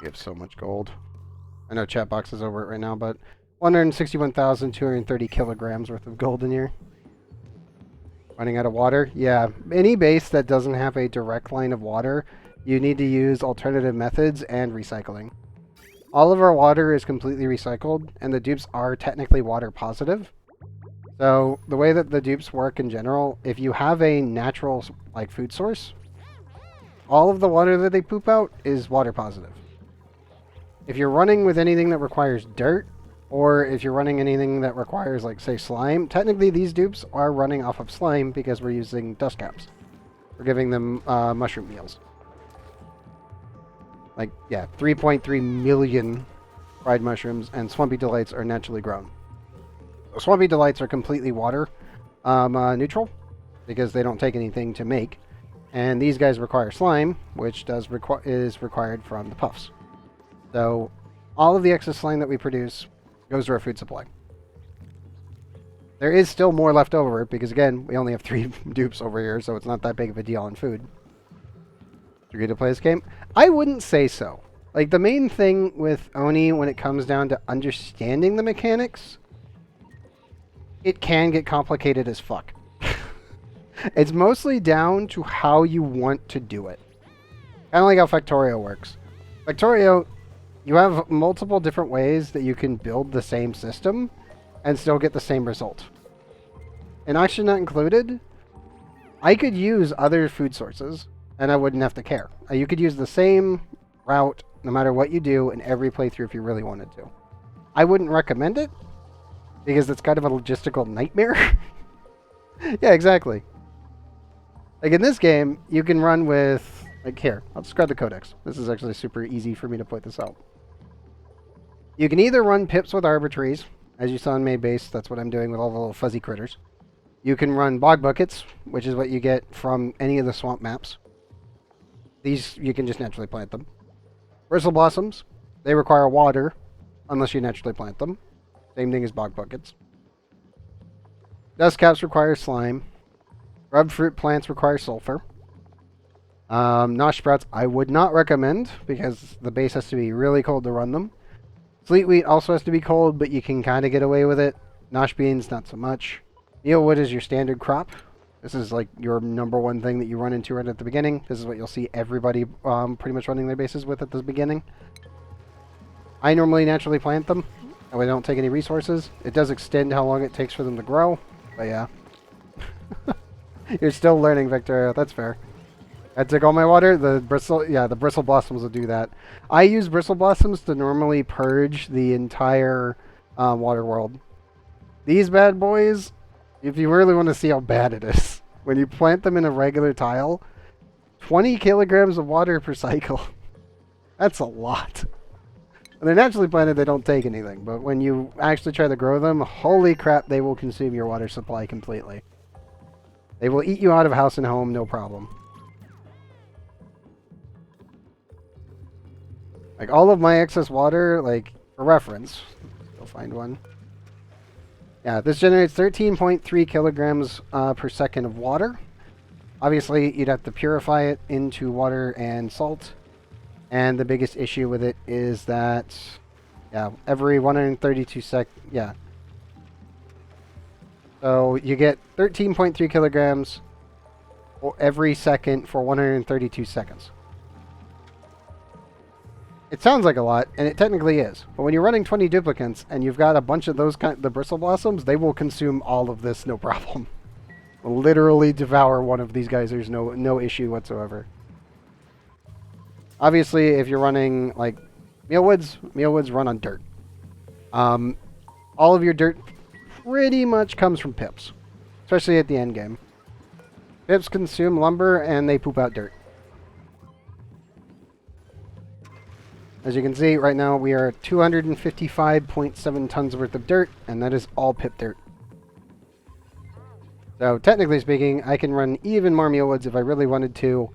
We have so much gold. I know chat box is over it right now, but 161,230 kilograms worth of gold in here. Running out of water? Yeah. Any base that doesn't have a direct line of water, you need to use alternative methods and recycling. All of our water is completely recycled, and the dupes are technically water positive. So the way that the dupes work in general, if you have a natural like food source, all of the water that they poop out is water positive. If you're running with anything that requires dirt, or if you're running anything that requires, like, say, slime, technically these dupes are running off of slime because we're using dust caps. We're giving them mushroom meals. Like, yeah, 3.3 million fried mushrooms, and Swampy Delights are naturally grown. So Swampy Delights are completely water neutral, because they don't take anything to make. And these guys require slime, which is required from the puffs. So all of the excess slime that we produce goes to our food supply. There is still more left over because, again, we only have 3 dupes over here, so it's not that big of a deal on food. You ready to play this game? I wouldn't say so. Like, the main thing with ONI when it comes down to understanding the mechanics, it can get complicated as fuck. It's mostly down to how you want to do it. Kind of like how Factorio works. Factorio, you have multiple different ways that you can build the same system and still get the same result. And Oxygen Not Included, I could use other food sources and I wouldn't have to care. You could use the same route no matter what you do in every playthrough if you really wanted to. I wouldn't recommend it because it's kind of a logistical nightmare. Yeah, exactly. Like in this game, you can run with, like here, I'll describe the codex. This is actually super easy for me to point this out. You can either run pips with arbitraries, as you saw in main base, that's what I'm doing with all the little fuzzy critters. You can run bog buckets, which is what you get from any of the swamp maps. These, you can just naturally plant them. Bristle blossoms, they require water, unless you naturally plant them. Same thing as bog buckets. Dust caps require slime. Grub fruit plants require sulfur. Nosh sprouts I would not recommend because the base has to be really cold to run them. Sleet wheat also has to be cold, but you can kind of get away with it. Nosh beans, not so much. Mealwood is your standard crop. This is like your #1 thing that you run into right at the beginning. This is what you'll see everybody pretty much running their bases with at the beginning. I normally naturally plant them, and we don't take any resources. It does extend how long it takes for them to grow, but yeah. You're still learning, Victoria. That's fair. I took all my water. The bristle blossoms will do that. I use bristle blossoms to normally purge the entire water world. These bad boys, if you really want to see how bad it is, when you plant them in a regular tile, 20 kilograms of water per cycle. That's a lot. When they're naturally planted, they don't take anything. But when you actually try to grow them, holy crap, they will consume your water supply completely. They will eat you out of house and home, no problem. Like, all of my excess water, like, for reference, go find one. Yeah, this generates 13.3 kilograms per second of water. Obviously, you'd have to purify it into water and salt. And the biggest issue with it is that, yeah, every 132 yeah. So you get 13.3 kilograms every second for 132 seconds. It sounds like a lot, and it technically is. But when you're running 20 duplicates and you've got a bunch of those the bristle blossoms, they will consume all of this, no problem. Will literally devour one of these guys. There's no issue whatsoever. Obviously, if you're running like mealwoods run on dirt. All of your dirt pretty much comes from pips, especially at the end game. Pips consume lumber and they poop out dirt. As you can see, right now we are at 255.7 tons worth of dirt, and that is all pip dirt. So technically speaking, I can run even more mealwoods if I really wanted to,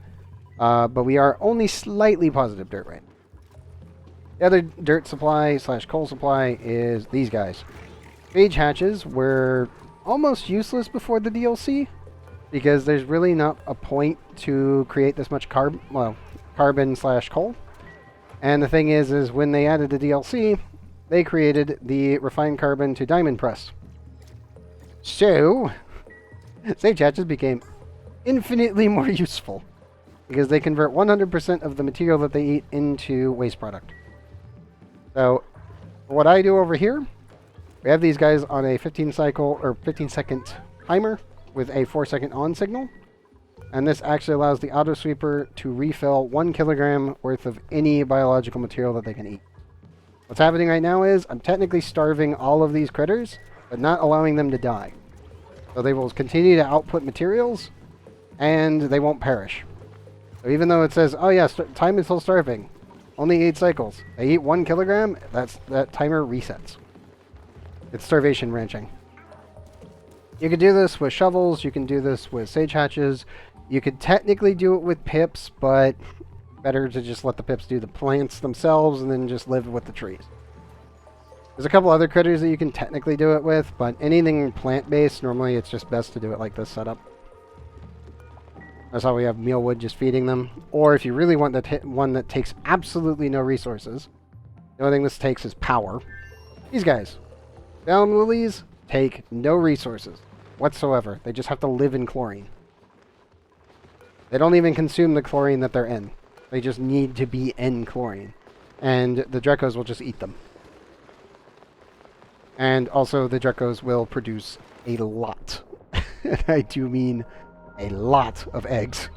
but we are only slightly positive dirt right now. The other dirt supply / coal supply is these guys. Phage hatches were almost useless before the DLC, because there's really not a point to create this much carbon / coal. And the thing is when they added the DLC, they created the refined carbon to diamond press. So, Sage hatches became infinitely more useful, because they convert 100% of the material that they eat into waste product. So, what I do over here, we have these guys on a 15 second timer with a 4-second on signal. And this actually allows the auto sweeper to refill 1 kilogram worth of any biological material that they can eat. What's happening right now is I'm technically starving all of these critters, but not allowing them to die. So they will continue to output materials, and they won't perish. So even though it says, oh yeah, time is still starving, only 8 cycles. They eat 1 kilogram, that timer resets. It's starvation ranching. You can do this with shovels, you can do this with sage hatches, you could technically do it with pips, but better to just let the pips do the plants themselves and then just live with the trees. There's a couple other critters that you can technically do it with, but anything plant-based, normally it's just best to do it like this setup. That's how we have mealwood just feeding them. Or if you really want one that takes absolutely no resources, the only thing this takes is power. These guys. Down lilies take no resources whatsoever. They just have to live in chlorine. They don't even consume the chlorine that they're in. They just need to be in chlorine. And the Drekos will just eat them. And also the Drekos will produce a lot. And I do mean a lot of eggs.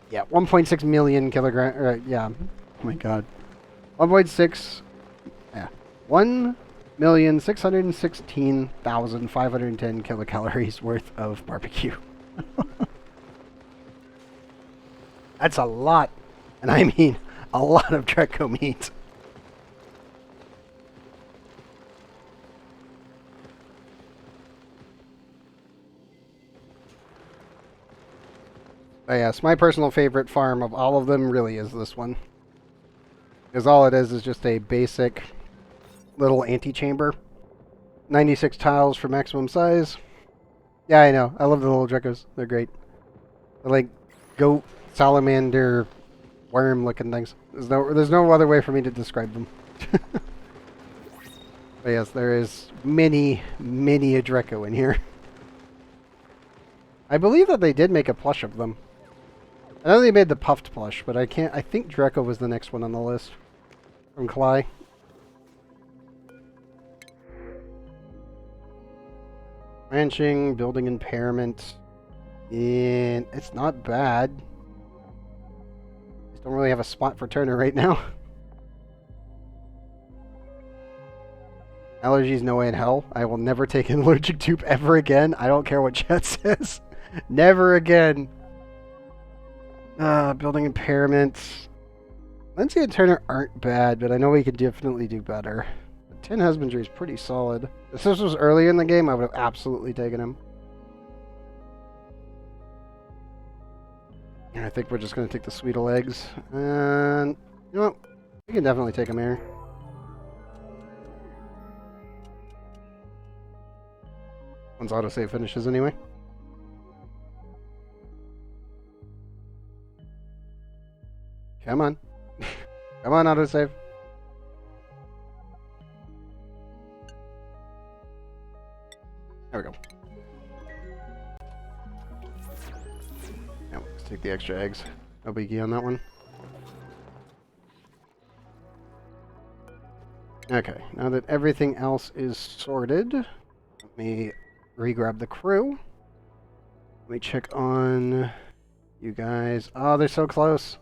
Yeah, 1.6 million kilogram. Yeah, oh my god. 1.6. Yeah. 1,616,510 kilocalories worth of barbecue. That's a lot. And I mean a lot of Dreko meat. But yes, my personal favorite farm of all of them really is this one. Because all it is just a basic little antechamber. 96 tiles for maximum size. Yeah, I know. I love the little Drekos. They're great. They're like goat, salamander, worm looking things. There's no other way for me to describe them. But yes, there is many a Dreko in here. I believe that they did make a plush of them. I know they made the puffed plush, but I think Dreko was the next one on the list. From Kalai. Ranching, building impairment. And it's not bad. Just don't really have a spot for Turner right now. Allergies, no way in hell. I will never take an allergic tube ever again. I don't care what Chet says. Never again. Building impairments. Lindsay and Turner aren't bad, but I know we could definitely do better. The Tin Husbandry is pretty solid. If this was earlier in the game, I would have absolutely taken him. And I think we're just going to take the Sweetle eggs. And, you know what? We can definitely take him here. Once autosave finishes anyway. Come on. Come on, autosave. There we go. Now, let's take the extra eggs. No biggie on that one. Okay, now that everything else is sorted, let me re-grab the crew. Let me check on you guys. Oh, they're so close.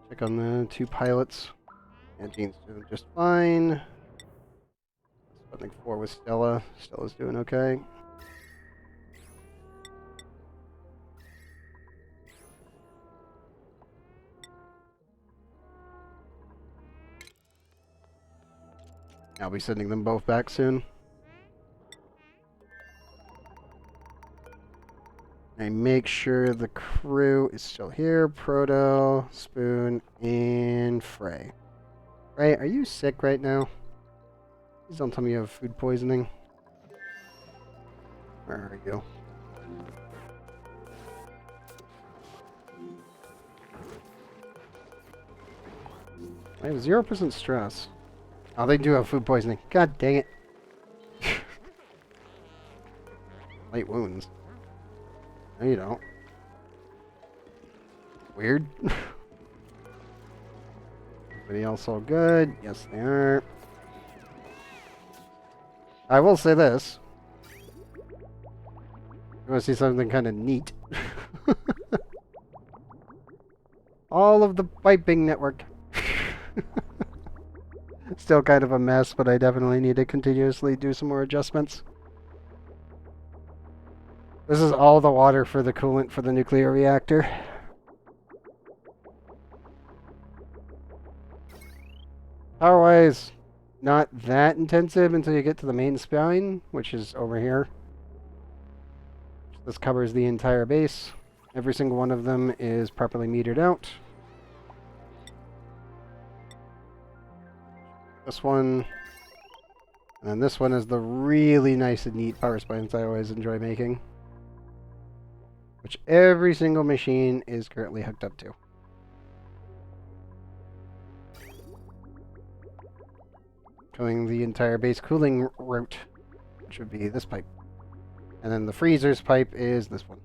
Check on the 2 pilots. And Jean's doing just fine. Sputnik 4 with Stella. Stella's doing okay. I'll be sending them both back soon. I make sure the crew is still here. Proto, Spoon, and Frey. Frey, are you sick right now? Please don't tell me you have food poisoning. Where are you? I have 0% stress. Oh, they do have food poisoning. God dang it. Light wounds. No, you don't. Weird. Everybody else all good? Yes, they are. I will say this. You want to see something kind of neat? All of the piping network. Still kind of a mess, but I definitely need to continuously do some more adjustments. This is all the water for the coolant for the nuclear reactor. Power-wise, not that intensive until you get to the main spine, which is over here. This covers the entire base. Every single one of them is properly metered out. This one, and then this one is the really nice and neat power spines I always enjoy making, which every single machine is currently hooked up to. Going the entire base cooling route, which would be this pipe. And then the freezer's pipe is this one.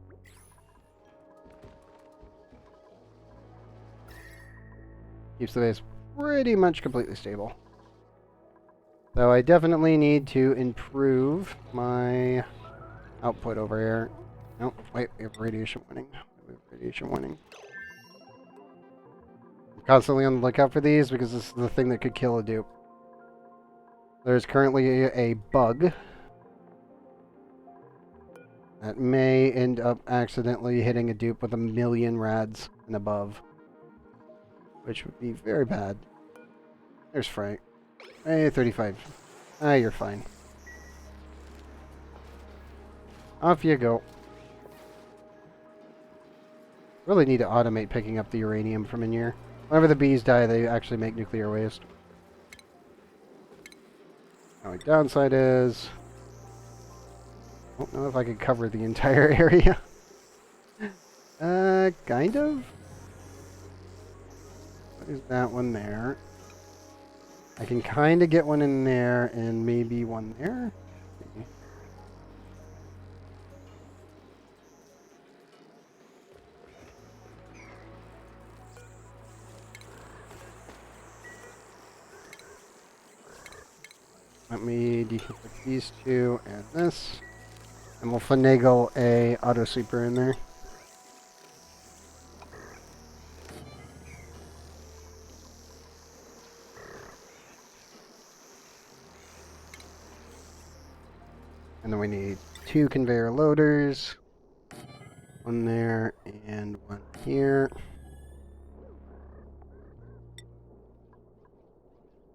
Keeps the base pretty much completely stable. So I definitely need to improve my output over here. Nope, wait, we have radiation warning. We have radiation warning. I'm constantly on the lookout for these because this is the thing that could kill a dupe. There's currently a bug that may end up accidentally hitting a dupe with 1,000,000 rads and above, which would be very bad. There's Frank. Hey, 35. Ah, you're fine. Off you go. Really need to automate picking up the uranium from in here. Whenever the bees die, they actually make nuclear waste. Now, my downside is... I don't know if I could cover the entire area. Kind of? What is that one there? I can kind of get one in there and maybe one there. Okay. Let me deconflict these two and this. And we'll finagle a auto sweeper in there. And then we need 2 conveyor loaders. One there and one here.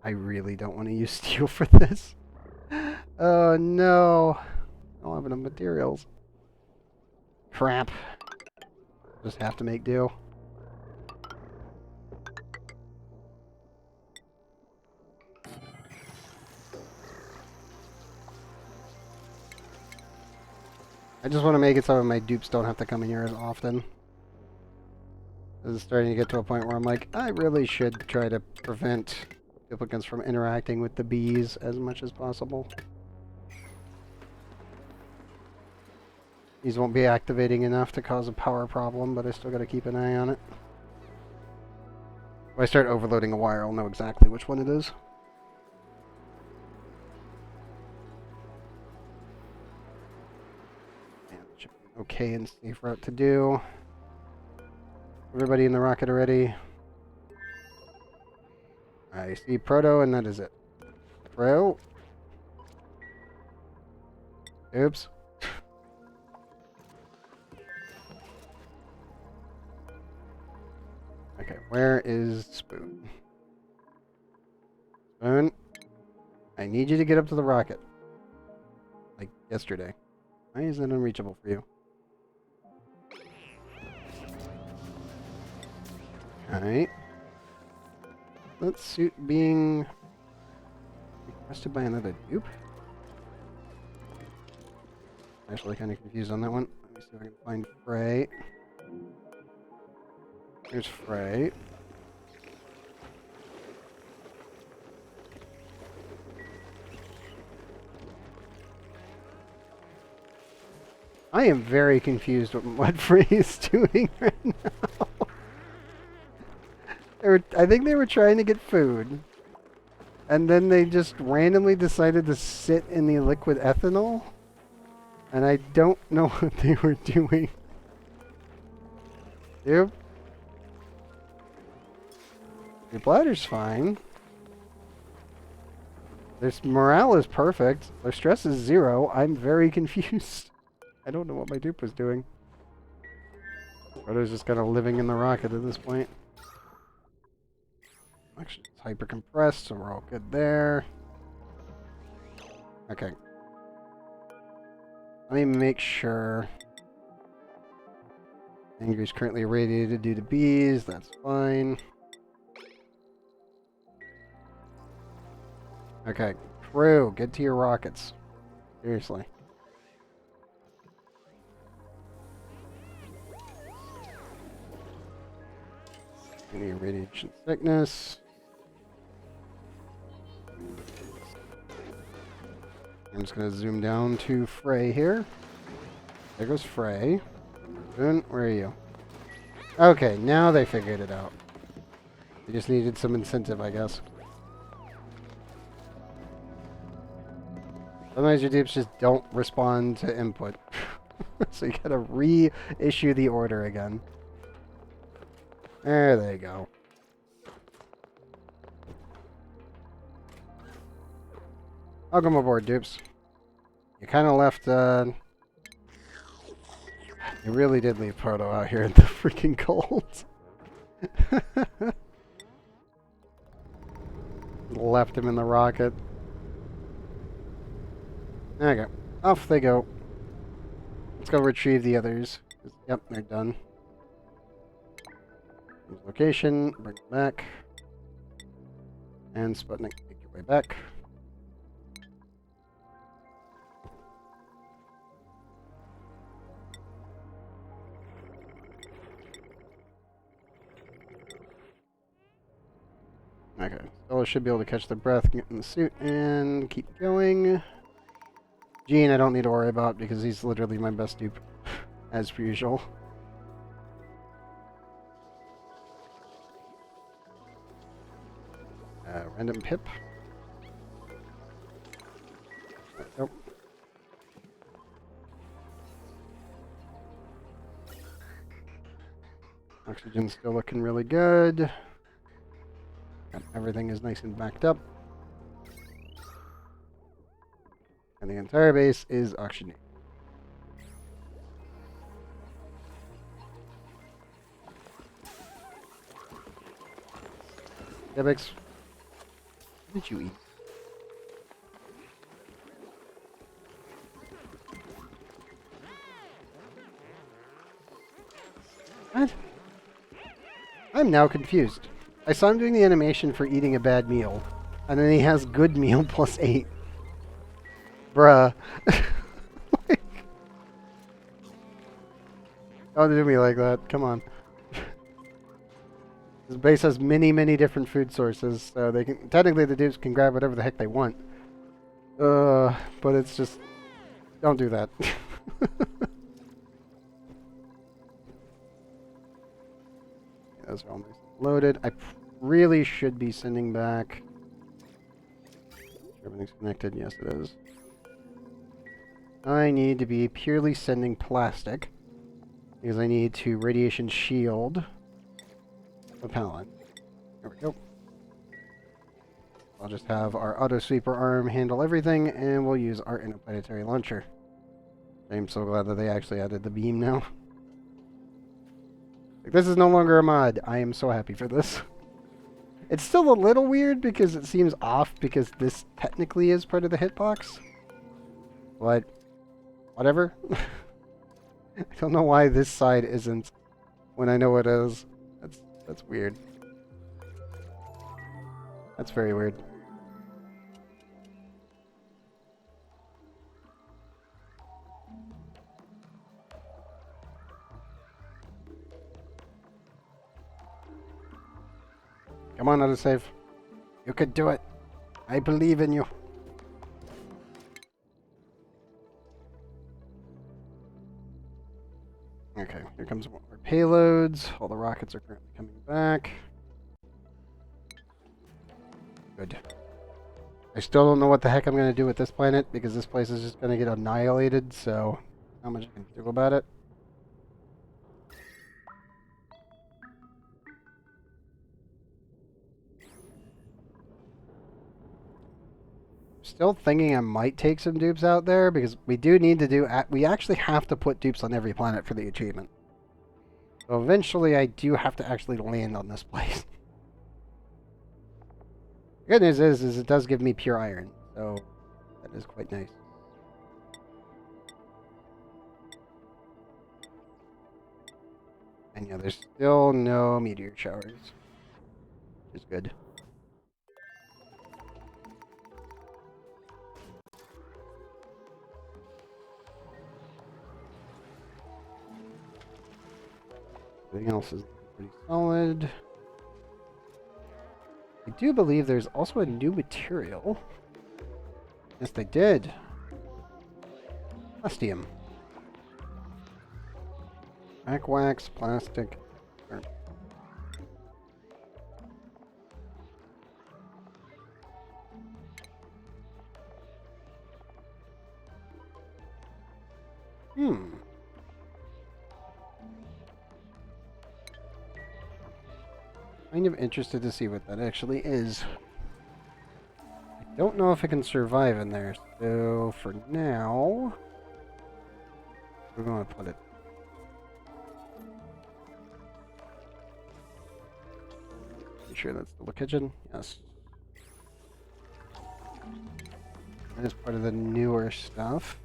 I really don't want to use steel for this. Oh no. I don't have enough materials. Crap. Just have to make do. I just want to make it so my dupes don't have to come in here as often. This is starting to get to a point where I'm like, I really should try to prevent duplicants from interacting with the bees as much as possible. These won't be activating enough to cause a power problem, but I still gotta keep an eye on it. If I start overloading a wire, I'll know exactly which one it is. And it should be okay and safe route to do. Everybody in the rocket already? I see Proto, and that is it. Pro. Oops. Okay, where is Spoon? Spoon, I need you to get up to the rocket. Like yesterday. Why is that unreachable for you? Alright. That suit being requested by another dupe? Actually kind of confused on that one. Let me see if I can find Frey. Here's Frey. I am very confused with what Frey is doing right now. I think they were trying to get food. And then they just randomly decided to sit in the liquid ethanol. And I don't know what they were doing. Yep. Your bladder's fine. Their morale is perfect. Their stress is 0. I'm very confused. I don't know what my dupe was doing. Brothers just kind of living in the rocket at this point. Actually, it's hyper compressed, so we're all good there. Okay. Let me make sure. Angry's currently irradiated due to bees. That's fine. Okay. Crew, get to your rockets. Seriously. Any radiation sickness. I'm just going to zoom down to Frey here. There goes Frey. Boone, where are you? Okay, now they figured it out. They just needed some incentive, I guess. Sometimes your dupes just don't respond to input. So you gotta reissue the order again. There they go. Welcome aboard, dupes. You kind of left, you really did leave Proto out here in the freaking cold. Left him in the rocket. Okay, off they go. Let's go retrieve the others. Yep, they're done. Location, bring it back. And Sputnik, make your way back. Okay, Stella should be able to catch their breath, get in the suit, and keep going. Gene, I don't need to worry about because he's literally my best dupe, as per usual. Random Pip. Oxygen's still looking really good. Everything is nice and backed up. And the entire base is oxygenated. Debix, what did you eat? What? I'm now confused. I saw him doing the animation for eating a bad meal, and then he has good meal plus 8. Bruh. Like, don't do me like that. Come on. This base has many, many different food sources, so they can technically the dupes can grab whatever the heck they want. But it's just don't do that. Those are all nice and loaded. I really should be sending back. Everything's connected. Yes, it is. I need to be purely sending plastic because I need to radiation shield the pallet. There we go. I'll just have our auto sweeper arm handle everything, and we'll use our interplanetary launcher. I'm so glad that they actually added the beam now. Like, this is no longer a mod. I am so happy for this. It's still a little weird because it seems off because this technically is part of the hitbox. But whatever. I don't know why this side isn't when I know it is. That's weird. That's very weird. Come on, autosave. You could do it. I believe in you. Okay, here comes one more payloads. All the rockets are currently coming back. Good. I still don't know what the heck I'm going to do with this planet because this place is just going to get annihilated, so not much I can do about it. Still thinking I might take some dupes out there because we do need to do. We actually have to put dupes on every planet for the achievement. So eventually, I do have to actually land on this place. The good news is it does give me pure iron, so that is quite nice. And yeah, there's still no meteor showers, which is good. Everything else is pretty solid. I do believe there's also a new material. Yes, they did. Plastium. Back wax, plastic. Kind of interested to see what that actually is. I don't know if I can survive in there, so for now, we're going to put it. Make sure that's the kitchen. Yes. That is part of the newer stuff.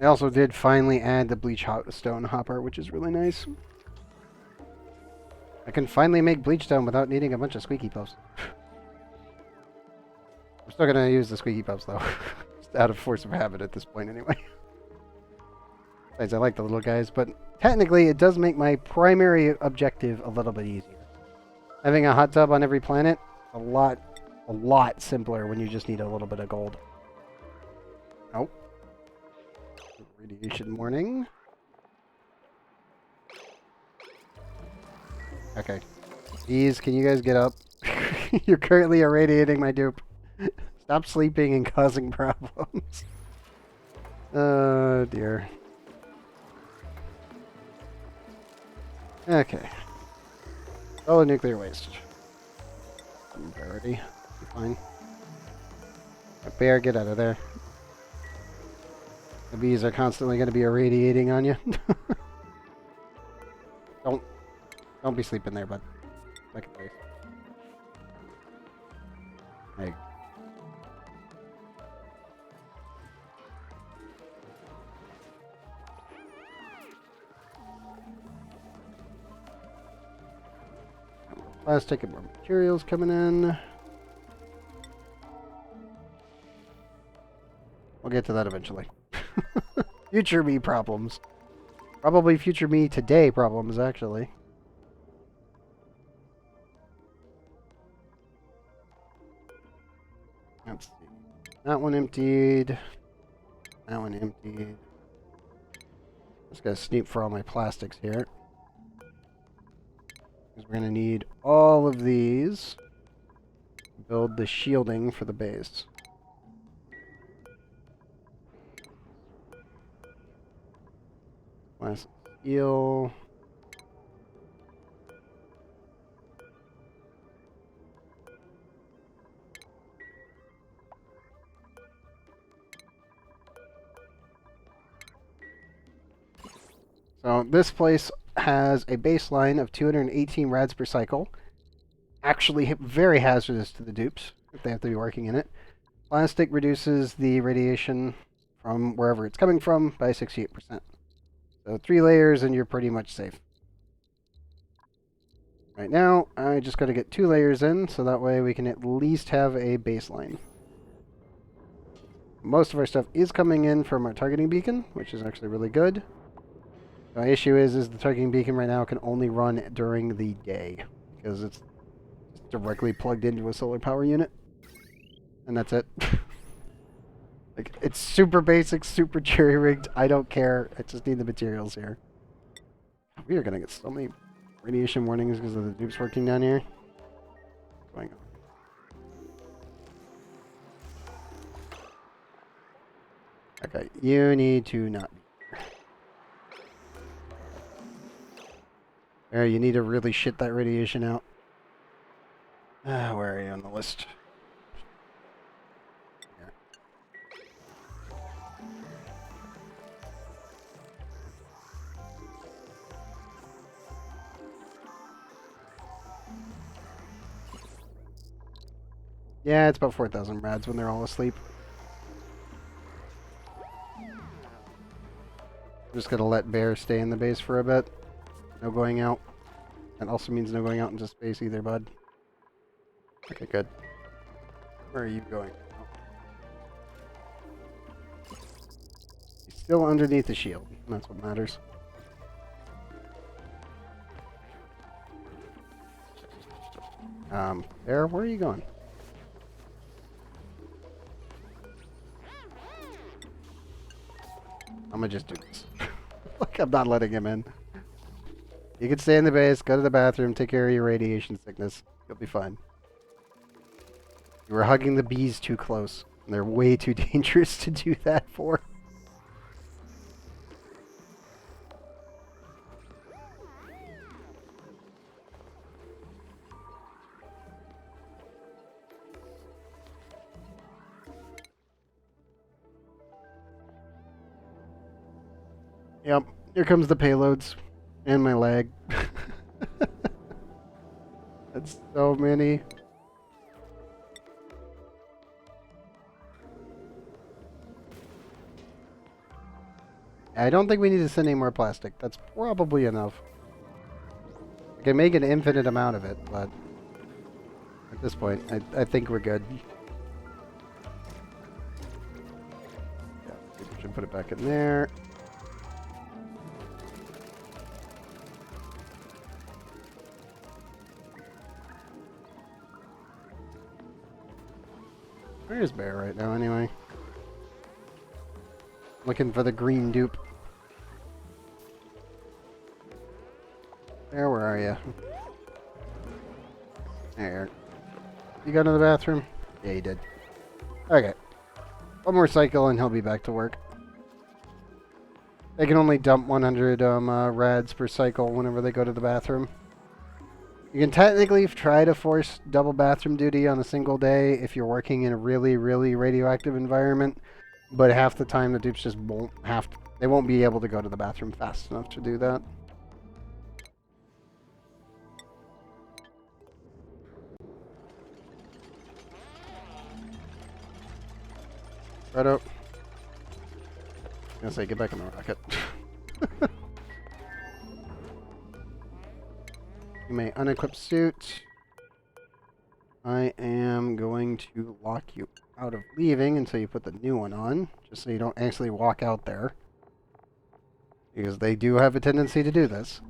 I also did finally add the bleach stone hopper, which is really nice. I can finally make bleach stone without needing a bunch of squeaky puffs. I'm still gonna use the squeaky puffs though. Just out of force of habit at this point anyway. Besides, I like the little guys, but technically it does make my primary objective a little bit easier. Having a hot tub on every planet, a lot a lot simpler when you just need a little bit of gold. Oh. Radiation warning. Okay. These, can you guys get up? You're currently irradiating my dupe. Stop sleeping and causing problems. Oh dear. Okay. Solid nuclear waste. Priority. Fine. Bear, get out of there. The bees are constantly going to be irradiating on you. Don't be sleeping there, bud. Second base. Hey. Plastic and more materials coming in. We'll get to that eventually. Future me problems. Probably future me today problems, actually. Let's see. That one emptied. That one emptied. Just gotta snoop for all my plastics here. Because we're gonna need all of these to build the shielding for the base. Plastic steel. So this place has a baseline of 218 rads per cycle. Actually very hazardous to the dupes if they have to be working in it. Plastic reduces the radiation from wherever it's coming from by 68%. So 3 layers and you're pretty much safe. Right now, I just got to get 2 layers in, so that way we can at least have a baseline. Most of our stuff is coming in from our targeting beacon, which is actually really good. The issue is the targeting beacon right now can only run during the day, because it's directly plugged into a solar power unit. And that's it. Like, it's super basic, super cherry-rigged. I don't care. I just need the materials here. We are going to get so many radiation warnings because of the dupes working down here. What's going on? Okay, you need to not be here. There, you need to really shit that radiation out. Where are you on the list? Yeah, it's about 4,000 rads when they're all asleep. I'm just gonna let Bear stay in the base for a bit. No going out. That also means no going out into space either, bud. Okay, good. Where are you going? Oh. He's still underneath the shield. And that's what matters. Bear, where are you going? I'm gonna just do this. Like, I'm not letting him in. You can stay in the base, go to the bathroom, take care of your radiation sickness. You'll be fine. You were hugging the bees too close. And they're way too dangerous to do that for. Yep, here comes the payloads. And my lag. That's so many. I don't think we need to send any more plastic. That's probably enough. I can make an infinite amount of it, but at this point, I think we're good. Yeah, we should put it back in there. Where is Bear right now, anyway? Looking for the green dupe. Bear, where are you? There. You go to the bathroom? Yeah, he did. Okay. One more cycle and he'll be back to work. They can only dump 100 rads per cycle whenever they go to the bathroom. You can technically try to force double bathroom duty on a single day if you're working in a really, really radioactive environment, but half the time the dupes just won't have to, they won't be able to go to the bathroom fast enough to do that. Right up. I was gonna say, get back in the rocket. You may unequip suit. I am going to lock you out of leaving until you put the new one on, just so you don't actually walk out there. Because they do have a tendency to do this.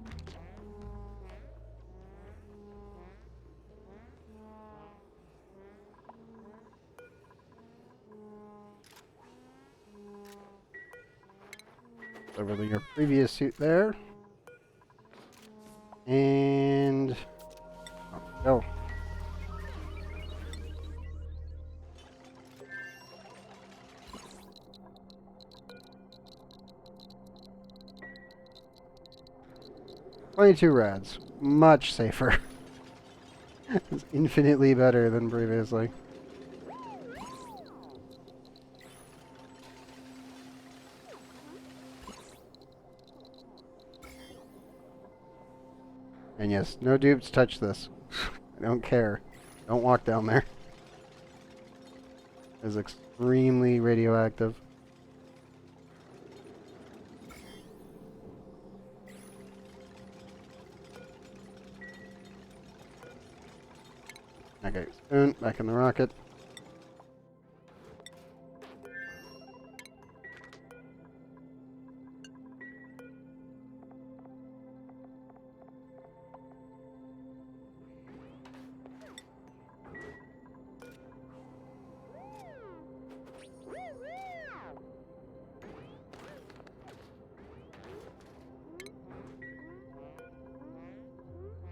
Over your previous suit there. And... oh. 22 rads. Much safer. It's infinitely better than previously. And yes, no dupes touch this. I don't care. Don't walk down there. It's extremely radioactive. Okay, spoon, back in the rocket.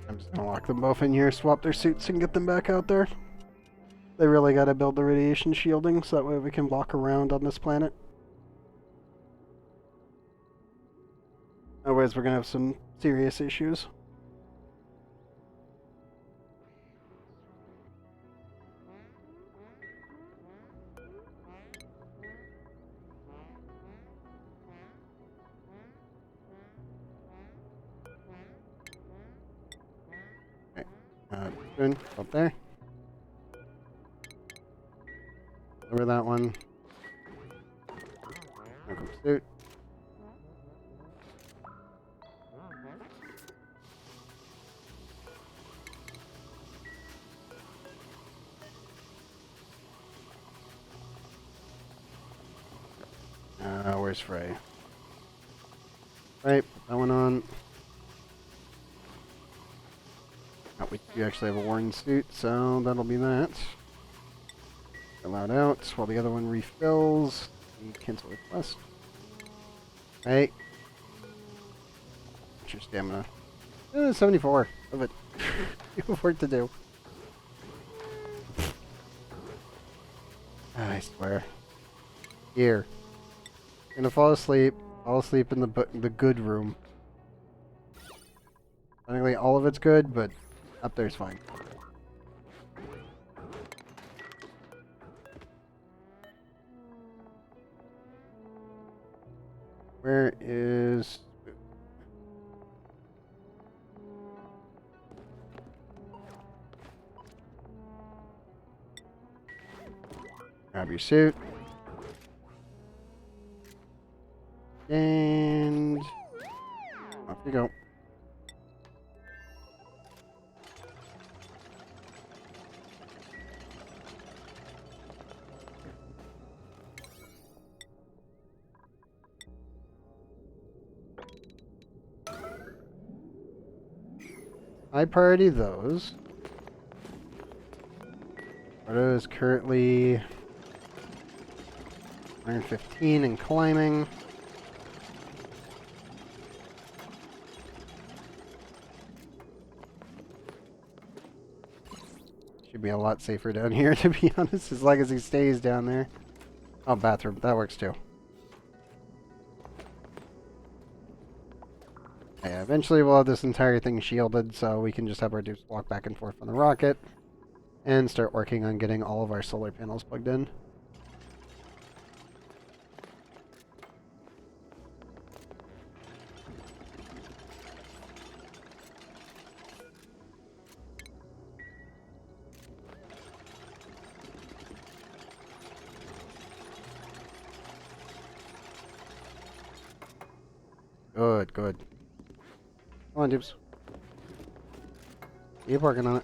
I'm just gonna lock them both in here, swap their suits, and get them back out there. They really gotta build the radiation shielding so that way we can walk around on this planet. Otherwise, we're gonna have some serious issues. Spoon, up there. Over that one. Suit. Where's Frey? Right, put that one on. Oh, we actually have a worn suit, so that'll be that. Allowed out while the other one refills. Cancel request. Hey. What's your stamina? 74. Love it. You have work to do. I swear. Here. You're gonna fall asleep. Fall asleep in the good room. Technically all of it's good, but up there's fine. Where is... grab your suit. And... off you go. I priority those. Ardo is currently 115 and climbing. Should be a lot safer down here, to be honest, as long as he stays down there. Oh, bathroom. That works too. Yeah, eventually we'll have this entire thing shielded, so we can just have our dudes walk back and forth on the rocket and start working on getting all of our solar panels plugged in. Good, good. Come on, dupes. Keep working on it.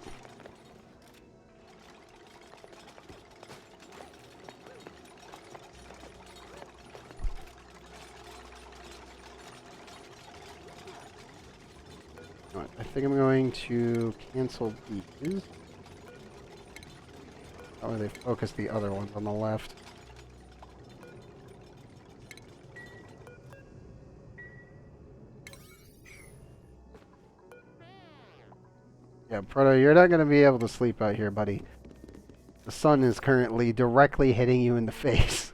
Alright, I think I'm going to cancel these. That way they focus the other ones on the left. Yeah, Proto, you're not going to be able to sleep out here, buddy. The sun is currently directly hitting you in the face.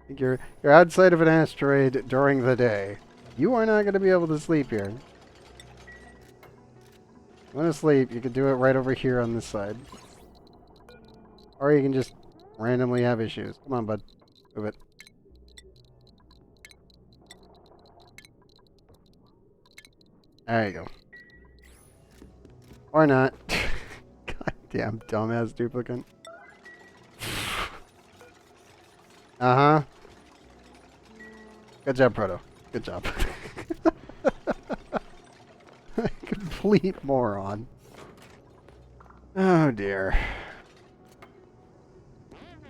You're outside of an asteroid during the day. You are not going to be able to sleep here. If you want to sleep, you can do it right over here on this side. Or you can just randomly have issues. Come on, bud. Move it. There you go. Or not. Goddamn dumbass duplicant. Uh-huh. Good job, Proto. Good job. Complete moron. Oh dear.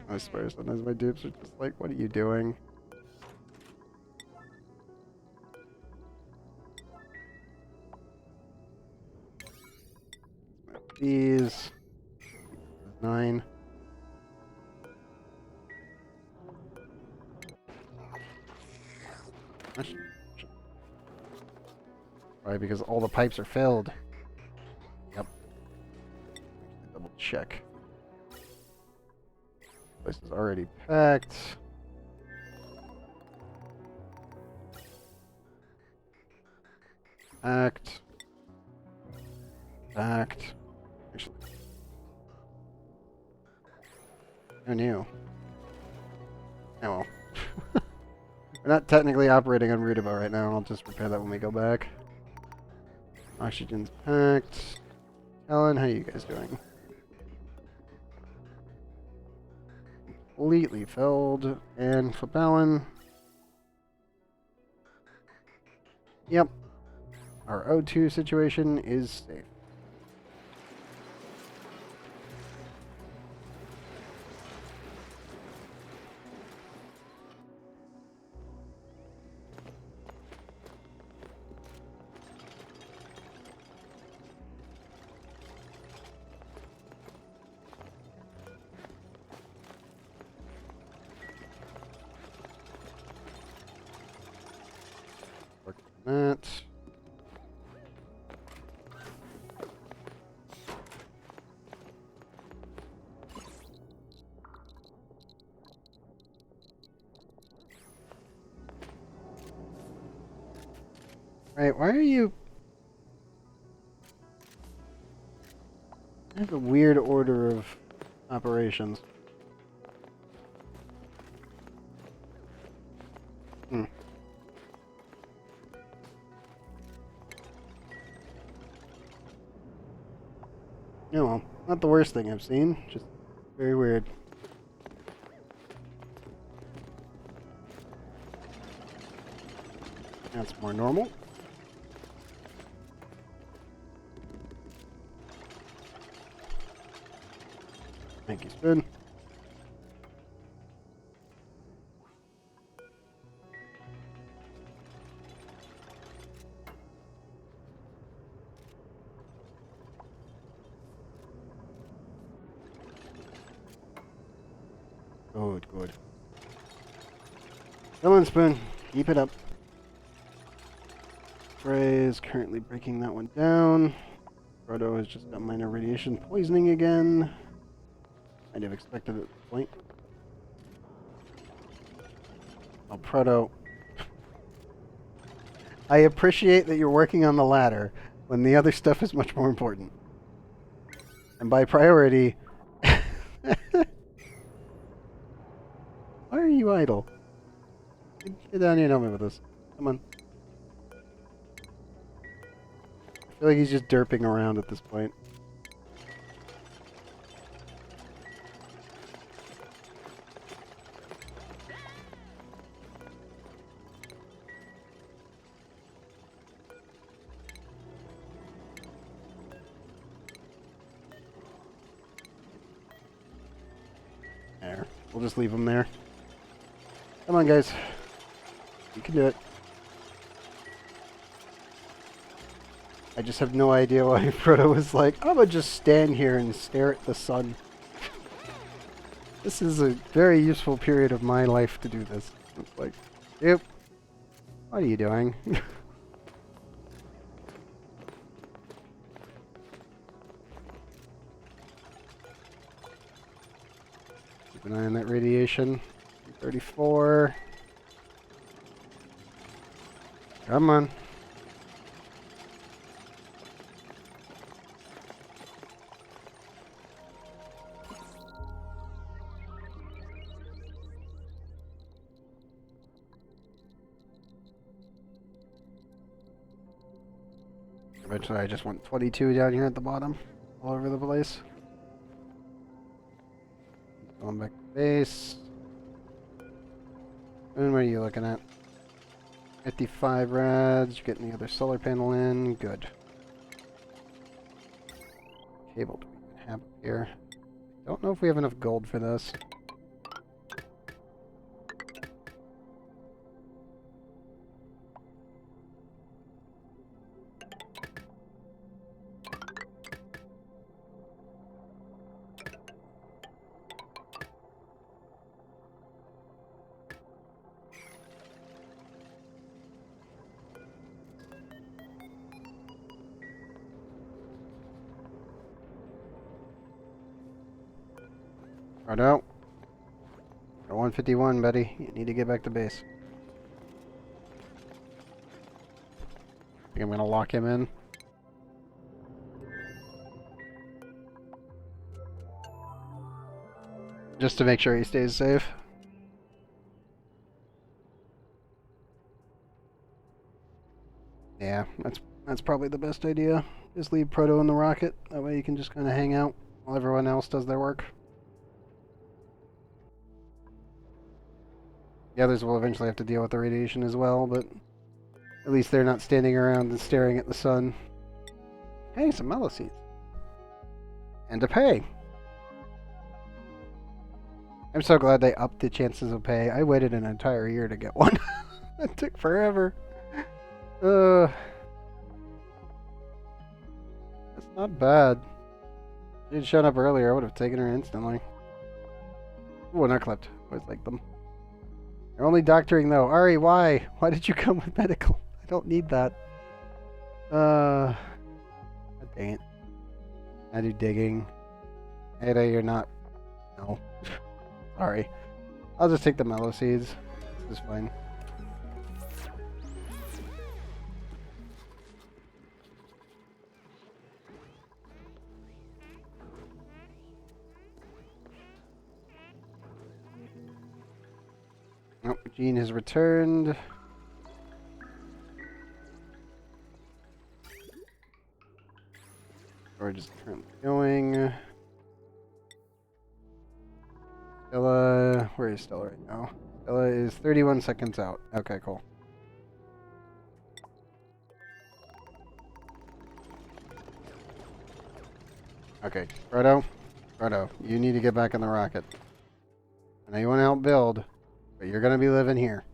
I swear sometimes my dupes are just like, what are you doing? These 9. Right, because all the pipes are filled. Yep. Double check. Place is already packed. Packed. Packed. Actually. Who knew? Oh well. We're not technically operating on Rudabo right now. I'll just repair that when we go back. Oxygen's packed. Helen, how you guys doing? Completely filled. And Fabellin. Yep. Our O2 situation is safe. Work on that. Right, why are you... I have a weird order of operations. Hmm. Yeah, well, not the worst thing I've seen, just very weird. That's more normal. Thank you, Spoon. Good, good. Come on, Spoon. Keep it up. Ray is currently breaking that one down. Proto has just got minor radiation poisoning again. I'd have expected it at this point. Oh, Proto. I appreciate that you're working on the ladder when the other stuff is much more important. And by priority... Why are you idle? Get down here and help me with this. Come on. I feel like he's just derping around at this point. There. We'll just leave him there. Come on, guys. You can do it. I just have no idea why Proto was like, I'm gonna just stand here and stare at the sun. This is a very useful period of my life to do this. It's like, yep. What are you doing? Keep an eye on that radiation. 34. Come on. Eventually I just want 22 down here at the bottom. All over the place. Going back to base. And what are you looking at? 55 rads. You're getting the other solar panel in. Good. Cable do we even have up here? Don't know if we have enough gold for this. Right out. 151, buddy. You need to get back to base. I think I'm gonna lock him in. Just to make sure he stays safe. Yeah, that's probably the best idea. Just leave Proto in the rocket. That way you can just kind of hang out while everyone else does their work. The others will eventually have to deal with the radiation as well, but at least they're not standing around and staring at the sun. Hey, some mellow seeds. And a pay. I'm so glad they upped the chances of pay. I waited an entire year to get one. That took forever. That's not bad. If she had shown up earlier, I would have taken her instantly. Ooh, not clipped. Always like them. They're only doctoring though. Ari, why? Why did you come with medical? I don't need that. God dang it. I do digging. Ada, you're not. No. Sorry. I'll just take the mellow seeds. This is fine. Oh, Gene has returned. Storage is currently going. Stella, where is Stella right now? Stella is 31 seconds out. Okay, cool. Okay, Frodo, you need to get back in the rocket. I know you want to help build, but you're going to be living here.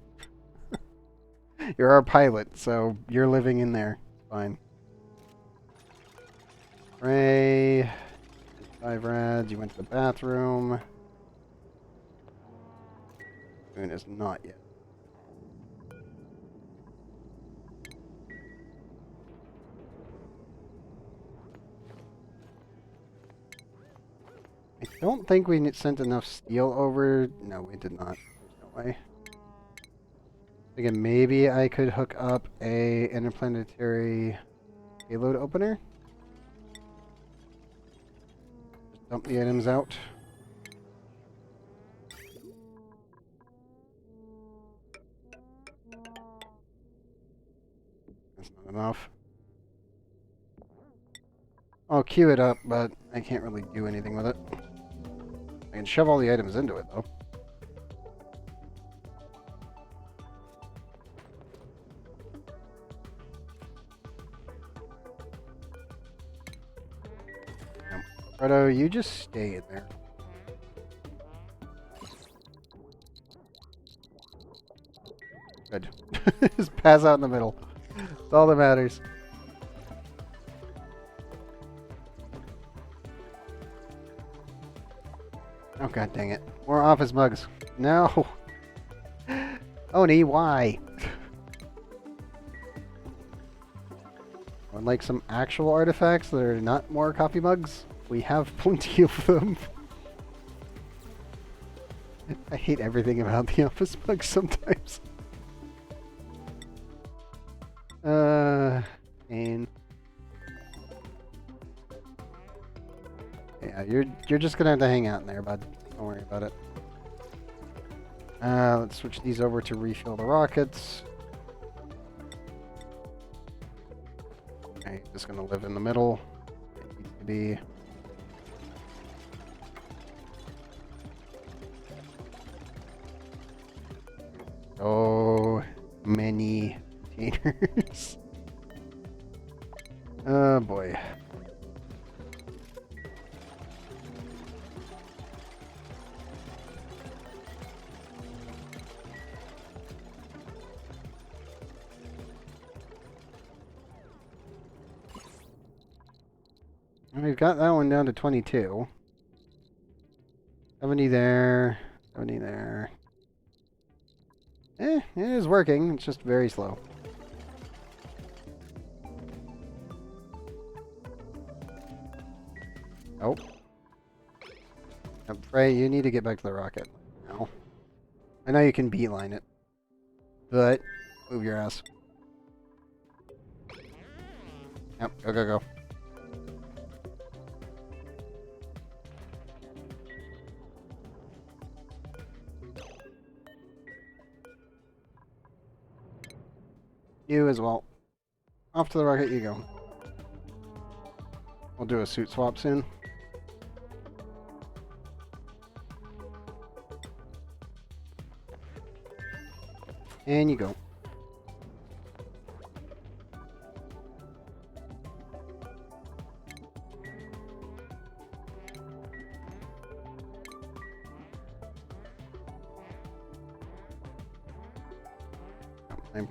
You're our pilot, so you're living in there. Fine. Ray, 5 rads, you went to the bathroom. spoon is not yet. I don't think we sent enough steel over. No, we did not. There's no way. Again, maybe I could hook up a interplanetary payload opener. Just dump the items out. That's not enough. I'll queue it up, but I can't really do anything with it. I can shove all the items into it, though. Fredo, you just stay in there. Good. Just pass out in the middle. That's all that matters. Oh god dang it. More office mugs. No! ONI, why? Would like some actual artifacts that are not more coffee mugs? We have plenty of them. I hate everything about the office mugs sometimes. And yeah, you're just gonna have to hang out in there, bud. Don't worry about it. Let's switch these over to refill the rockets. Okay, just gonna live in the middle. It needs to be. So many containers. Oh boy. And we've got that one down to 22. 70 there. 70 there. It is working. It's just very slow. Oh. Frey, you need to get back to the rocket now. I know you can beeline it, but move your ass. Yep, go, go, go. You as well. Off to the rocket you go. We'll do a suit swap soon. And you go.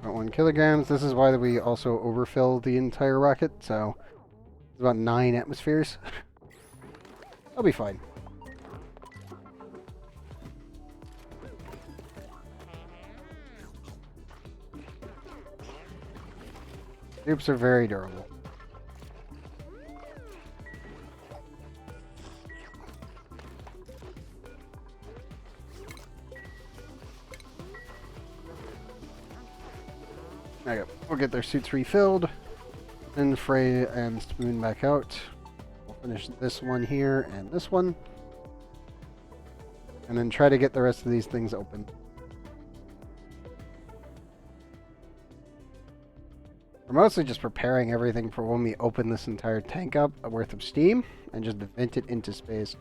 .1 kilograms. This is why we also overfill the entire rocket, so it's about 9 atmospheres. I'll be fine. Troops are very durable. Okay, we'll get their suits refilled, then Frey and Spoon back out. We'll finish this one here and this one, and then try to get the rest of these things open. We're mostly just preparing everything for when we open this entire tank up worth of steam and just vent it into space.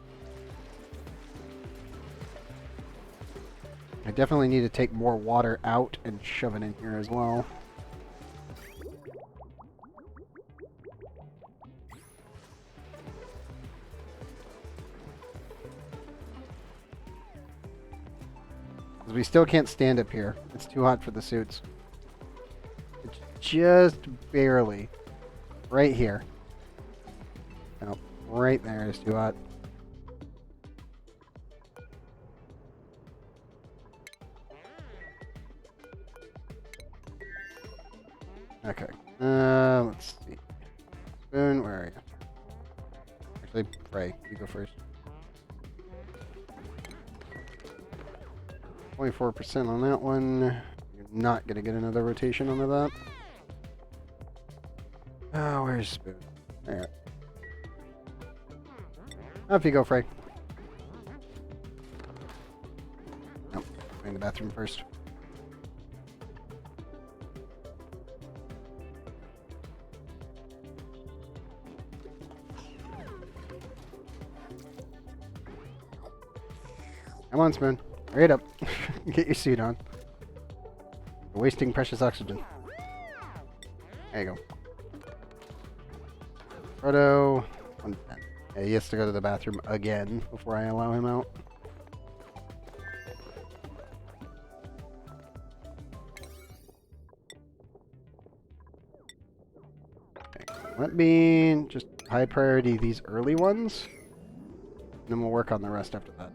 I definitely need to take more water out and shove it in here as well. Because we still can't stand up here. It's too hot for the suits. It's just barely. Right here. No, right there is too hot. Okay. Let's see. Spoon, where are you? Actually, Ray, you go first. 24% on that one. You're not gonna get another rotation onto that. Oh, where's Spoon? There. Off you go, Frey. Nope. Go in the bathroom first. Come on, Spoon. Right up. Get your suit on. You're wasting precious oxygen. There you go. Frodo. Yeah, he has to go to the bathroom again before I allow him out. Okay. Let me just high priority these early ones. And then we'll work on the rest after that.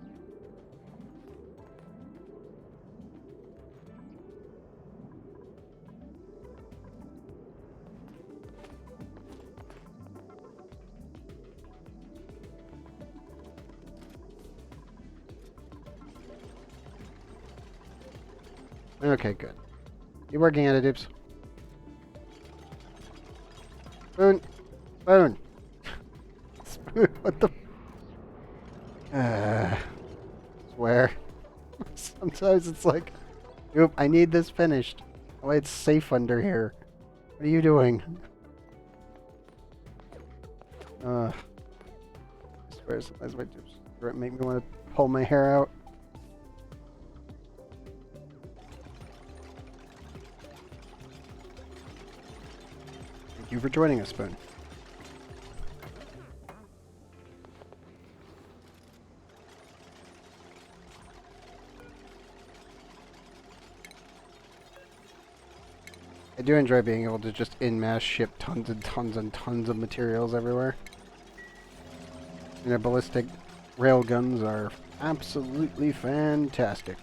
Okay, good. Keep working at it, Dupes. Spoon! Spoon! Spoon, what the... Swear. Sometimes it's like, Oop, I need this finished. Oh, it's safe under here. What are you doing? I swear sometimes my Dupes make me want to pull my hair out. Thank you for joining us, Spoon. I do enjoy being able to just en masse ship tons and tons and tons of materials everywhere. And their ballistic railguns are absolutely fantastic.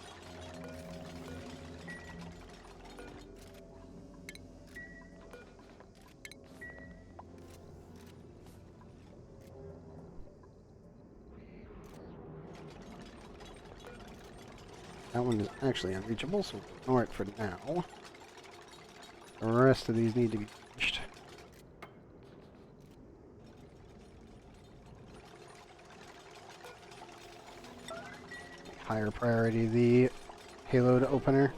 That one is actually unreachable, so we'll ignore it for now. The rest of these need to be finished. Higher priority, the payload opener.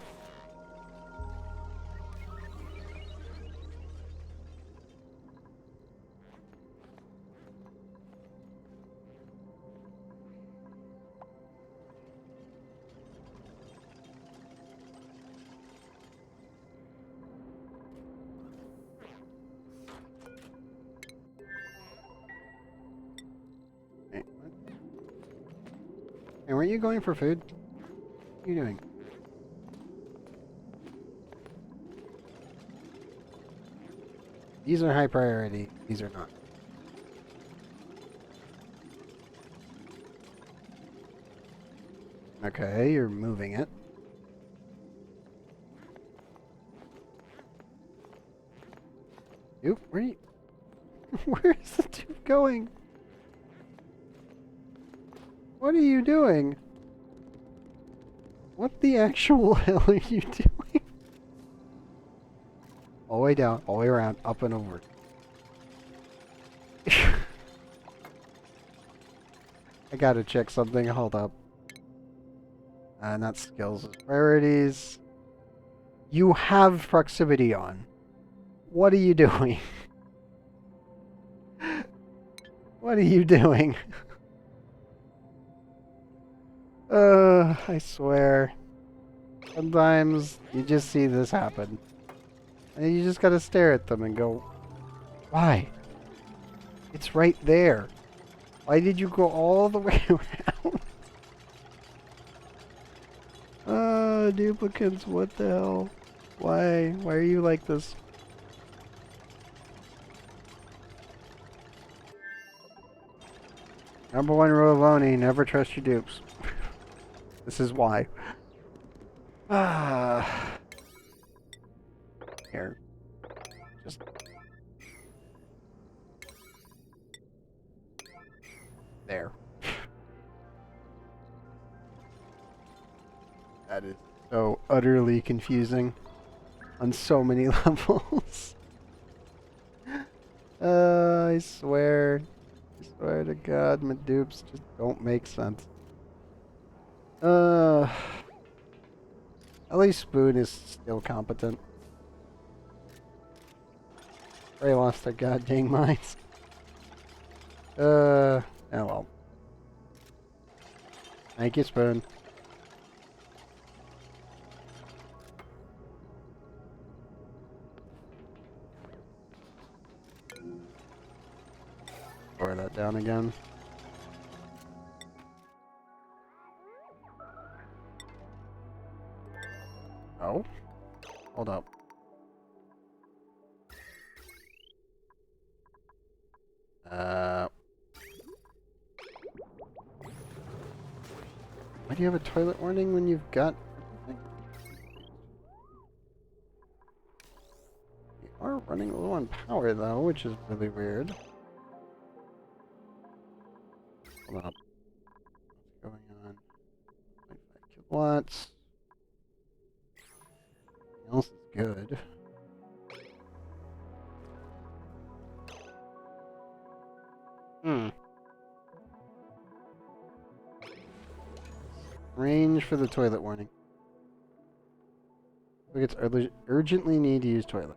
And were you going for food? What are you doing? These are high priority. These are not. Okay, you're moving it. Oop, where are you? Where is the tube going? What are you doing? What the actual hell are you doing? All the way down, all the way around, up and over. I gotta check something, hold up. Not skills, priorities. You have proximity on. What are you doing? What are you doing? I swear. Sometimes you just see this happen. And you just gotta stare at them and go, why? It's right there. Why did you go all the way around? Duplicates, what the hell? Why? Why are you like this? Number one rule of ONI, never trust your dupes. This is why. Here. There. That is so utterly confusing on so many levels. I swear. I swear to God, my dupes just don't make sense. At least Spoon is still competent. They lost their goddamn minds. Oh well. Thank you, Spoon. Lower that down again. Oh? Hold up. Why do you have a toilet warning when you've got everything? We are running low on power though, which is really weird. Hold up. What's going on? 0.5 kilowatts. Everything else is good. Range for the toilet warning. Look, it's urgently need to use toilet.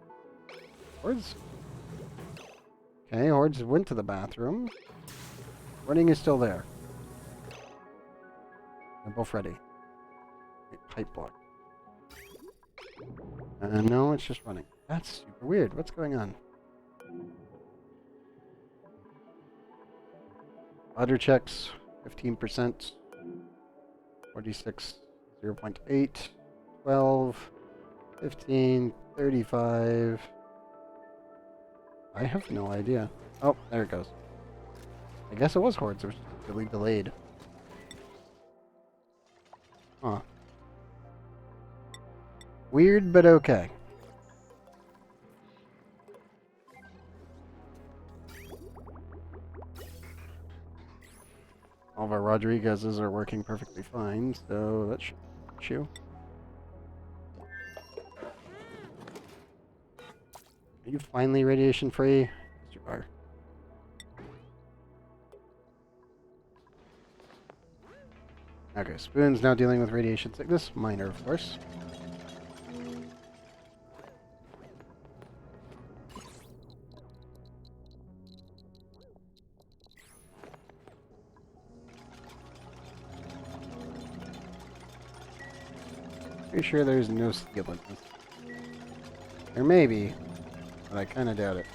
Hordes? Okay, Hordes went to the bathroom. Warning is still there. They're both ready. Wait, pipe block. No, it's just running. That's super weird. What's going on? Water checks, 15%. 46, 0.8, 12, 15, 35. I have no idea. Oh, there it goes. I guess it was Hordes. It was really delayed. Huh. Weird, but okay. All of our Rodriguez's are working perfectly fine, so that should be an issue. Are you finally radiation free? Yes, you are. Okay, Spoon's now dealing with radiation sickness. Minor, of course. Pretty sure there's no skill in this. There may be, but I kind of doubt it.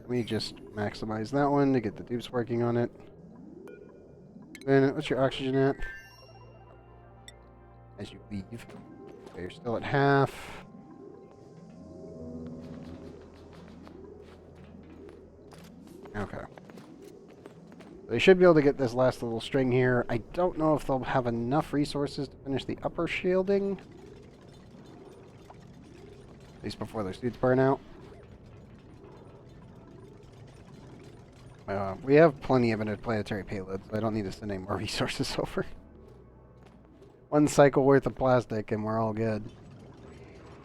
Let me just maximize that one to get the dupes working on it. Then, what's your oxygen at? As you leave. Okay, you're still at half. Okay. They should be able to get this last little string here. I don't know if they'll have enough resources to finish the upper shielding. At least before their suits burn out. We have plenty of interplanetary payloads, so I don't need to send any more resources over. One cycle worth of plastic and we're all good.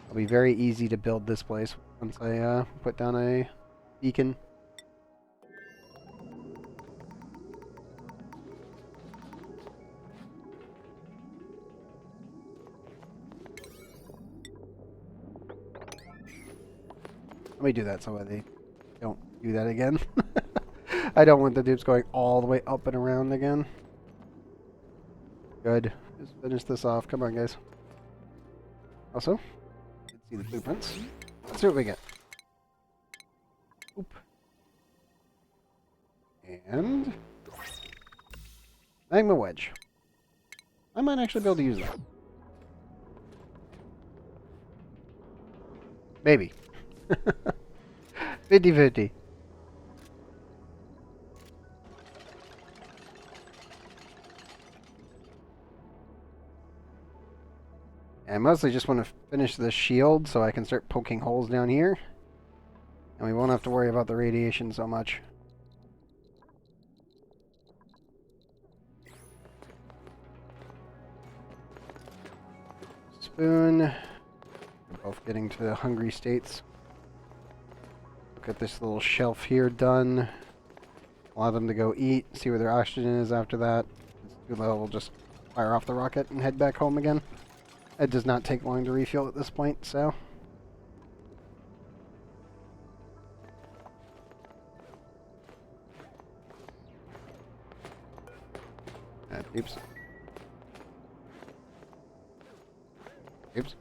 It'll be very easy to build this place once I put down a beacon. Let me do that so they don't do that again. I don't want the dupes going all the way up and around again. Good. Just finish this off. Come on, guys. Also, let's see the blueprints. Let's see what we get. Oop. And magma wedge. I might actually be able to use that. Maybe. 50-50. I mostly just want to finish this shield so I can start poking holes down here. And we won't have to worry about the radiation so much. Spoon. We're both getting to the hungry states. Get this little shelf here done. Allow them to go eat, see where their oxygen is after that. We'll just fire off the rocket and head back home again. It does not take long to refuel at this point, so... Oops. Oops.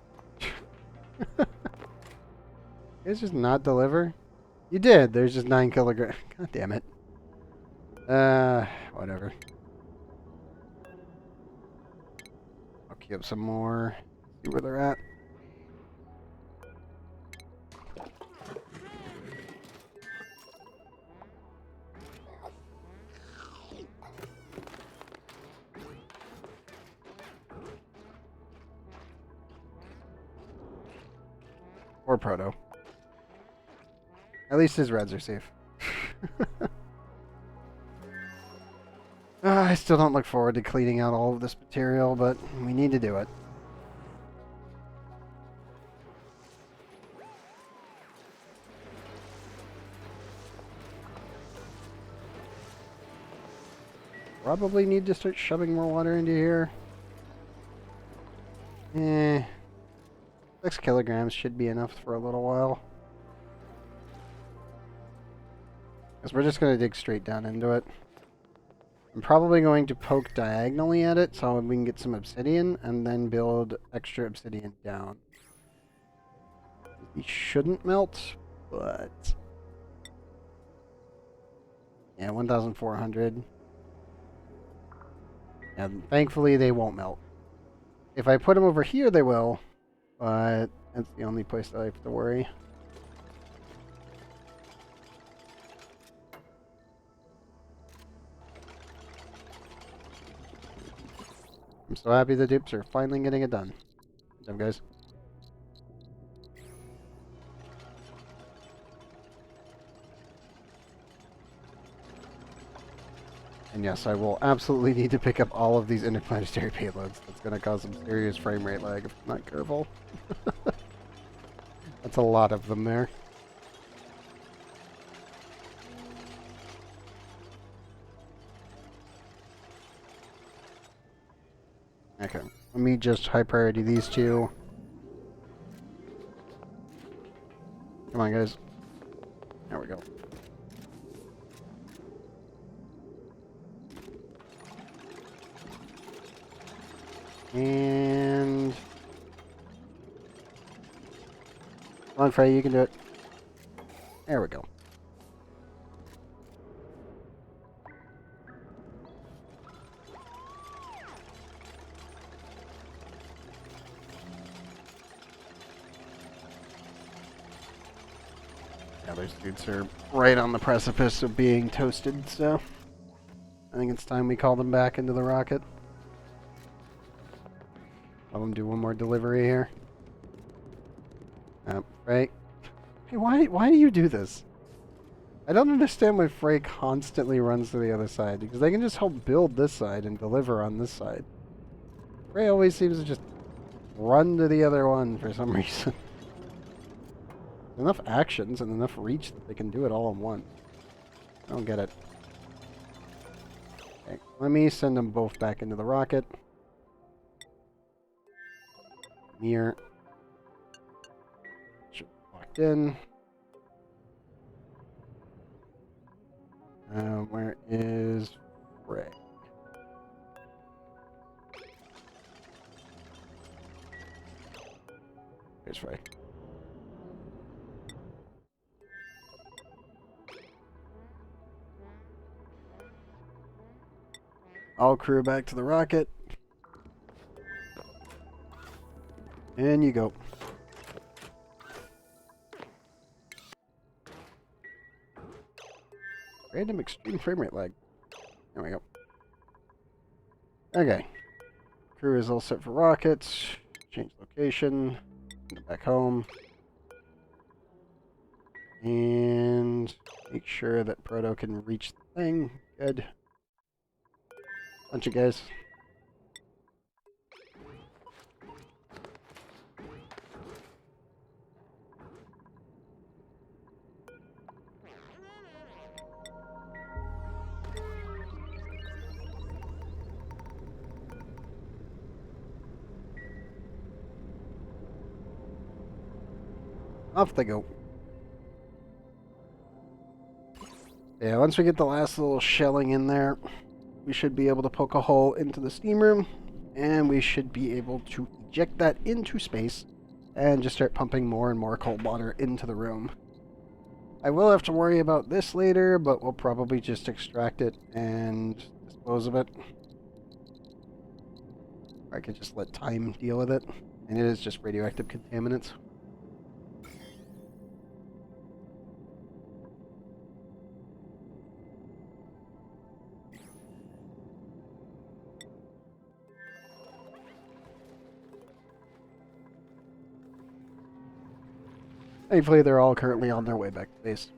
It's just not deliver? You did. There's just 9 kilograms. God damn it. Whatever. I'll queue up some more. See where they're at. Or Proto. At least his reds are safe. I still don't look forward to cleaning out all of this material, but we need to do it. Probably need to start shoving more water into here. 6 kilograms should be enough for a little while. Because we're just going to dig straight down into it. I'm probably going to poke diagonally at it so we can get some obsidian and then build extra obsidian down. He shouldn't melt, but... yeah, 1,400. And thankfully they won't melt. If I put them over here, they will. But that's the only place that I have to worry. I'm so happy the dupes are finally getting it done. Good job, guys. And yes, I will absolutely need to pick up all of these interplanetary payloads. That's going to cause some serious frame rate lag if I'm not careful. That's a lot of them there. Okay, let me just high priority these two. Come on, guys. There we go. And... come on, Frey, you can do it. There we go. Yeah, those dudes are right on the precipice of being toasted, so... I think it's time we call them back into the rocket. Let them do one more delivery here. Right? Hey, why do you do this? I don't understand why Frey constantly runs to the other side, because they can just help build this side and deliver on this side. Frey always seems to just run to the other one for some reason. Enough actions and enough reach that they can do it all in one. I don't get it. Okay, let me send them both back into the rocket. Here. Should be locked in. Where is Frey? Here's Frey. All crew back to the rocket. And you go. Random extreme frame rate lag. There we go. Okay. Crew is all set for rockets. change location, send it back home, and make sure that Proto can reach the thing. Good. Bunch of guys. Off they go. Yeah, once we get the last little shelling in there, we should be able to poke a hole into the steam room, and we should be able to eject that into space and just start pumping more and more cold water into the room. I will have to worry about this later, but we'll probably just extract it and dispose of it. Or I could just let time deal with it, and it is just radioactive contaminants. Thankfully, they're all currently on their way back to base.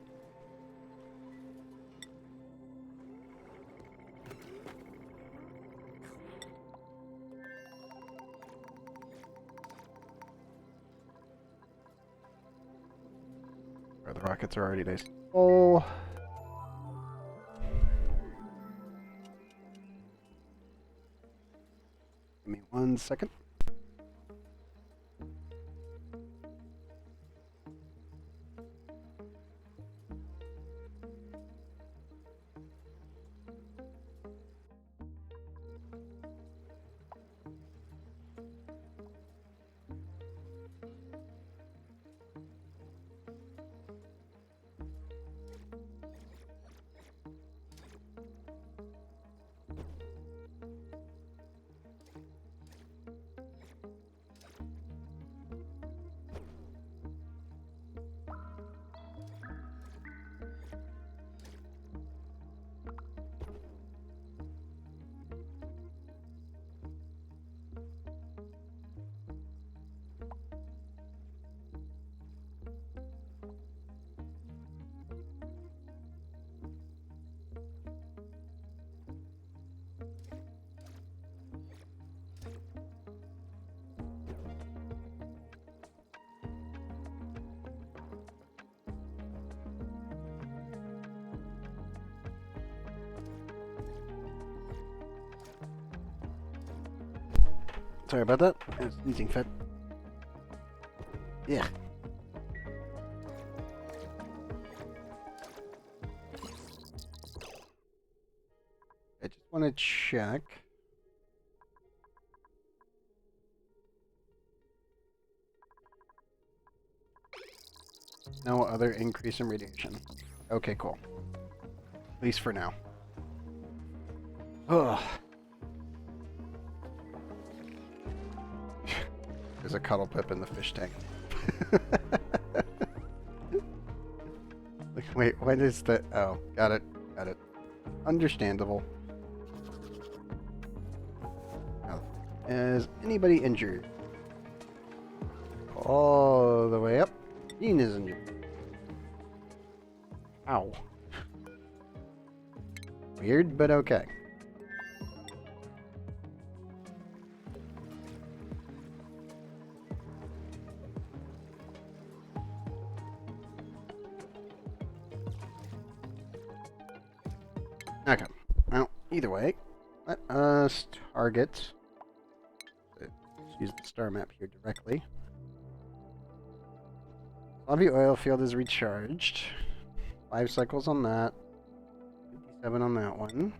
The rockets are already nice and full. Give me 1 second. Sorry about that. I was sneezing fit. Yeah. I just want to check. No other increase in radiation. Okay, cool. At least for now. Ugh. There's a cuddle pip in the fish tank. Wait, what is that? Oh, got it. Got it. Understandable. Now, is anybody injured? All the way up. Dean is injured. Ow. Weird, but okay. Okay. Well, either way, let us target. Let's use the star map here directly. Lobby oil field is recharged. 5 cycles on that. 57 on that one.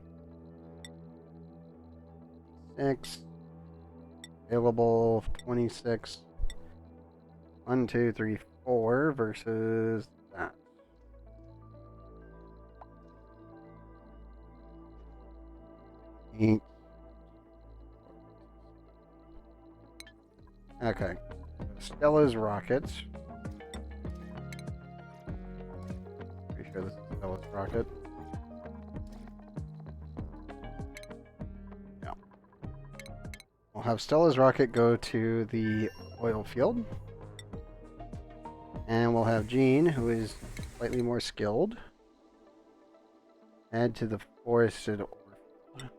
6. Available 26. 1, 2, 3, 4 versus that. Okay. Stella's rocket. Pretty sure this is Stella's rocket. Yeah. We'll have Stella's rocket go to the oil field. And we'll have Jean, who is slightly more skilled, head to the forested orphan.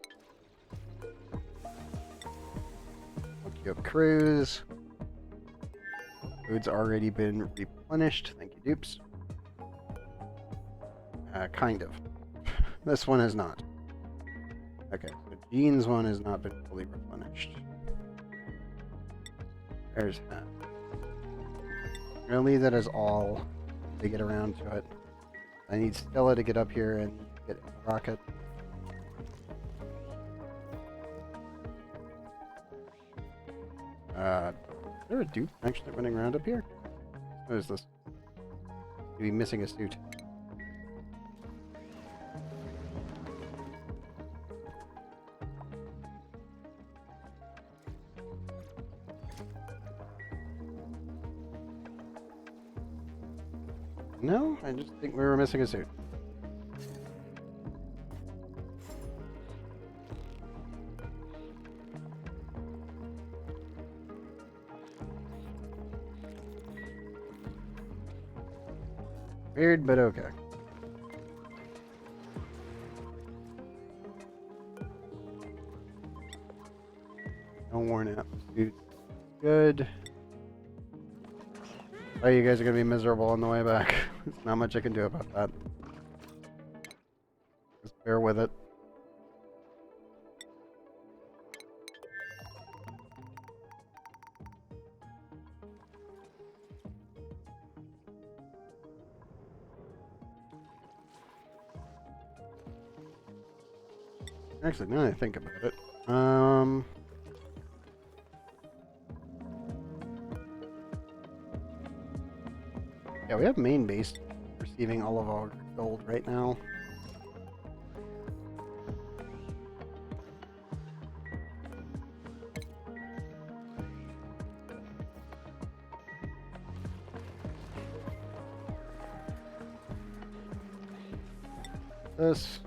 Tokyo Cruise. Food's already been replenished. Thank you, dupes. Kind of. This one has not. Okay, so Jean's one has not been fully replenished. There's that. I'm gonna leave that as all to get around to it. I need Stella to get up here and get in the rocket. Is there a dupe actually running around up here? What is this? Maybe missing a suit. No, I just think we were missing a suit. Weird, but okay. No worn out suit. Good. Oh, you guys are gonna be miserable on the way back. There's not much I can do about that. Just bear with it. Actually, now that I think about it, yeah, we have main base receiving all of our gold right now. This.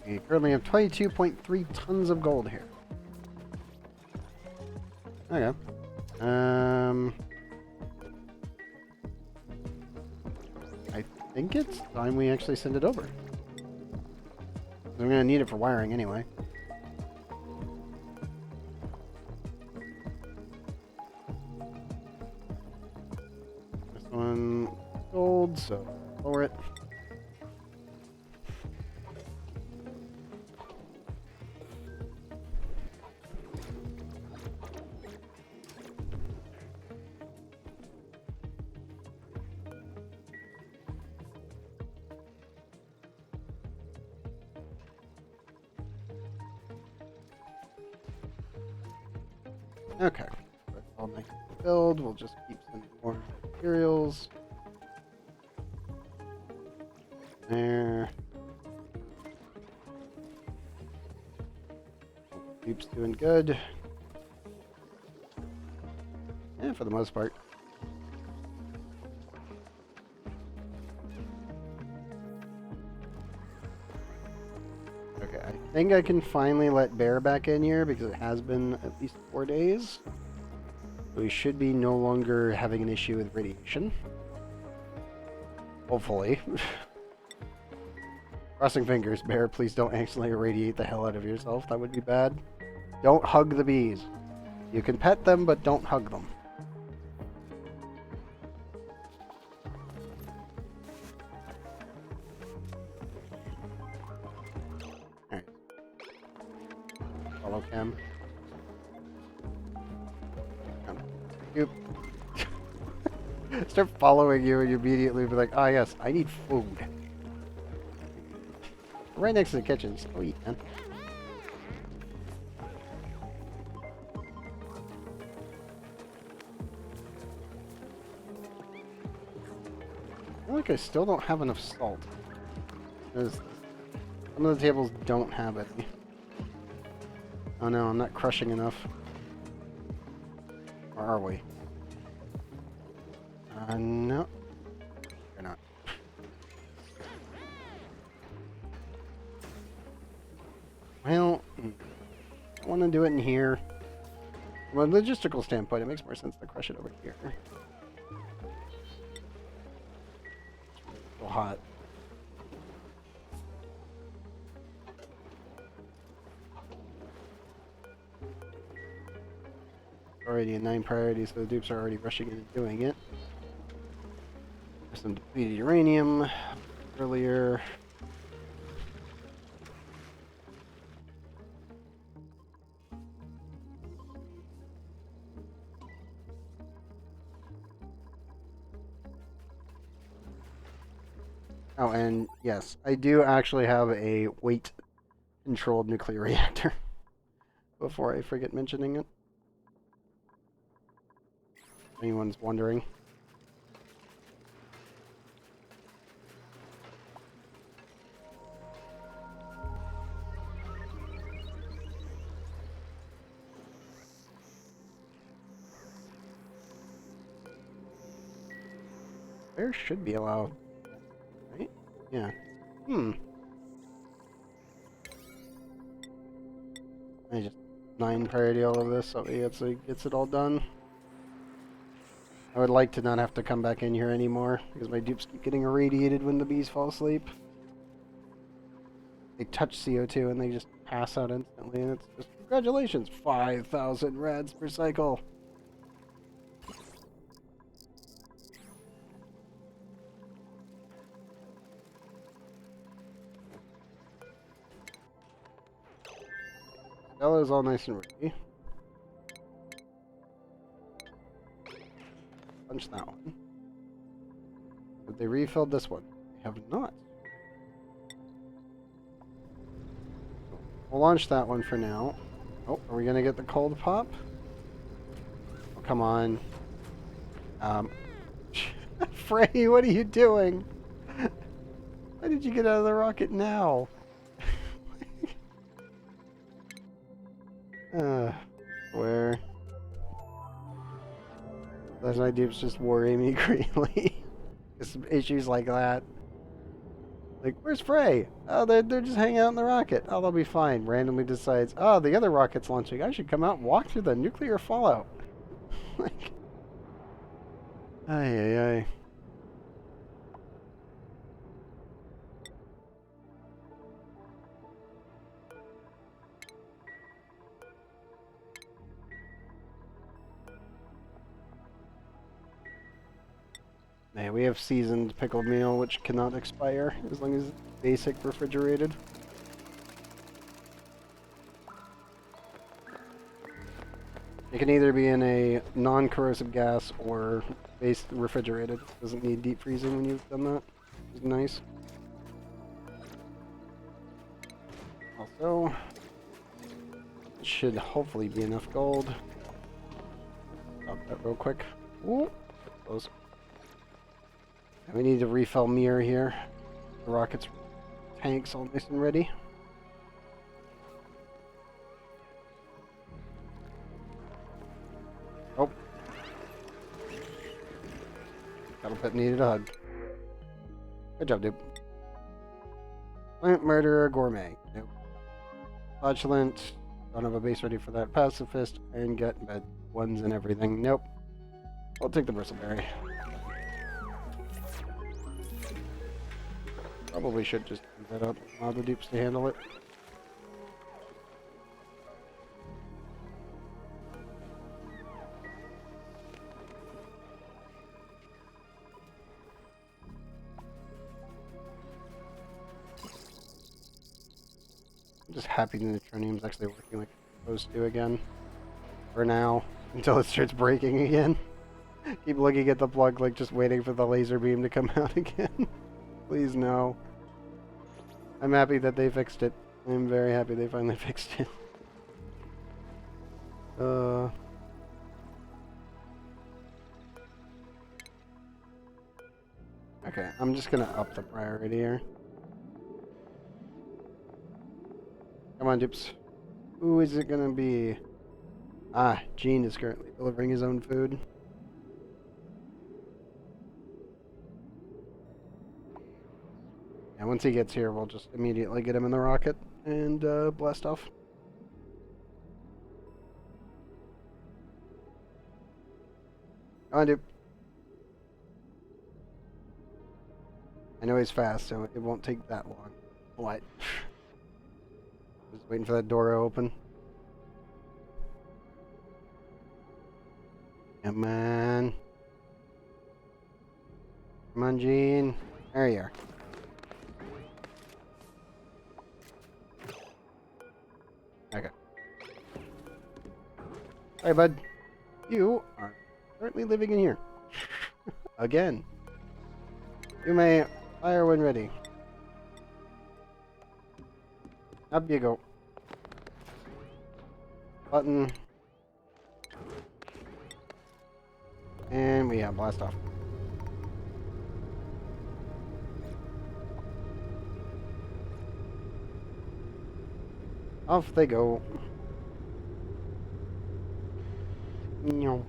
We currently have 22.3 tons of gold here. Okay. I think it's time we actually send it over. I'm gonna need it for wiring anyway. This one gold, so lower it. Okay, that's all nice and filled. We'll just keep sending more materials. There. Keeps doing good. Yeah, for the most part. Okay, I think I can finally let Bear back in here because it has been at least 4 days. We should be no longer having an issue with radiation. Hopefully. Crossing fingers, Bear. Please don't accidentally irradiate the hell out of yourself. That would be bad. Don't hug the bees. You can pet them, but don't hug them. Alright. Follow cam. Yep. Start following you and you immediately be like, ah yes, I need food. Right next to the kitchen, just go eat, man. I feel like I still don't have enough salt. Because some of the tables don't have any. Oh no, I'm not crushing enough. Or are we? No. You're not. Well, I want to do it in here. From a logistical standpoint, it makes more sense to crush it over here. It's so hot. Already in 9 priorities, so the dupes are already rushing in and doing it. There's some depleted uranium earlier. Oh, and yes, I do actually have a weight-controlled nuclear reactor. Before I forget mentioning it. If anyone's wondering. Bears should be allowed. Right? Yeah. I just 9 priority all of this so he gets it all done. I would like to not have to come back in here anymore because my dupes keep getting irradiated when the bees fall asleep. They touch CO2 and they just pass out instantly, and it's just congratulations, 5,000 rads per cycle. Stella's all nice and ready. Punch that one. Have they refilled this one? They have not. We'll launch that one for now. Oh, are we gonna get the cold pop? Oh, come on. Frey, what are you doing? Why did you get out of the rocket now? Where? Those my dupes just worry me greatly. Issues like that. Like, where's Frey? Oh, they're just hanging out in the rocket. Oh, they'll be fine. Randomly decides, oh, the other rocket's launching. I should come out and walk through the nuclear fallout. Like, ay, ay, ay. Yeah, we have seasoned pickled meal, which cannot expire as long as it's basic refrigerated. It can either be in a non-corrosive gas or base refrigerated. It doesn't need deep freezing when you've done that. It's nice. Also, it should hopefully be enough gold. Stop that real quick. Ooh, close. And we need to refill mirror here. The rocket's tanks all nice and ready. Oh. Battle pit needed a hug. Good job, dude. Plant murderer gourmet. Nope. Flatulent. Don't have a base ready for that. Pacifist. And gut bed. Ones and everything. Nope. I'll take the bristleberry. Probably should just do that up. Allow the dupes to handle it. I'm just happy the neutronium's actually working like it's supposed to again. For now. Until it starts breaking again. Keep looking at the plug like just waiting for the laser beam to come out again. Please no. I'm happy that they fixed it. I'm very happy they finally fixed it. Okay, I'm just gonna up the priority here. Come on, dupes. Who is it gonna be? Ah, Gene is currently delivering his own food. And once he gets here, we'll just immediately get him in the rocket and blast off. Come on, dude. I know he's fast, so it won't take that long. What? Just waiting for that door to open. Come on. Come on, Gene. There you are. Okay. Hey, bud. You are currently living in here. Again. You may fire when ready. Up you go. Button. And we have blast off. Off they go. No.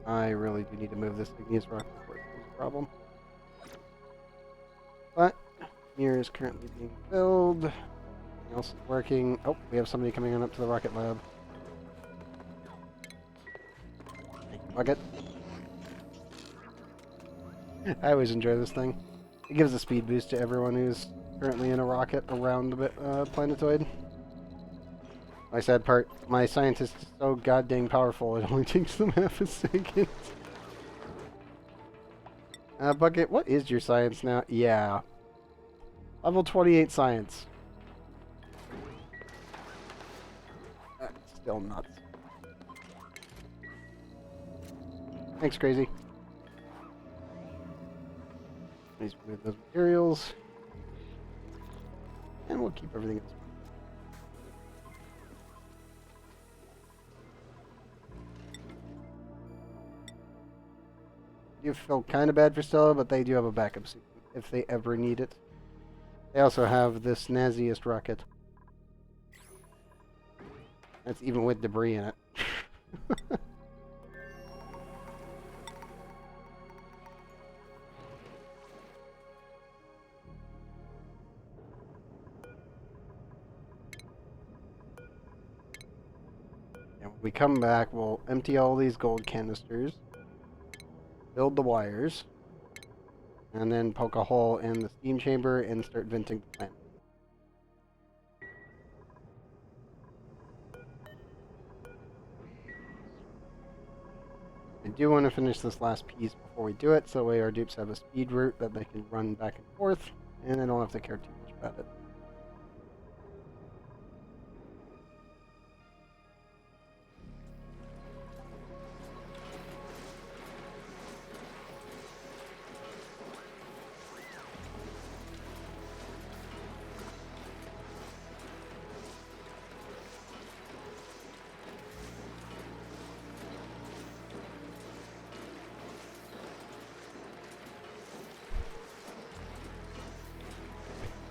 I really do need to move this igneous rock before it becomes a problem. But here is currently being filled. Everything else is working. Oh, we have somebody coming on up to the rocket lab. Bucket. I always enjoy this thing. It gives a speed boost to everyone who's currently in a rocket around the planetoid. My sad part, my scientist is so goddamn powerful, it only takes them half a second. Bucket, what is your science now? Yeah. Level 28 science. That's still nuts. Thanks, Crazy. Please remove those materials. And we'll keep everything else. You feel kind of bad for Stella, but they do have a backup suit if they ever need it. They also have the snazziest rocket. That's even with debris in it. And when we come back, we'll empty all these gold canisters, build the wires, and then poke a hole in the steam chamber and start venting the plant. I do want to finish this last piece before we do it, so that way our dupes have a speed route that they can run back and forth, and I don't have to care too much about it.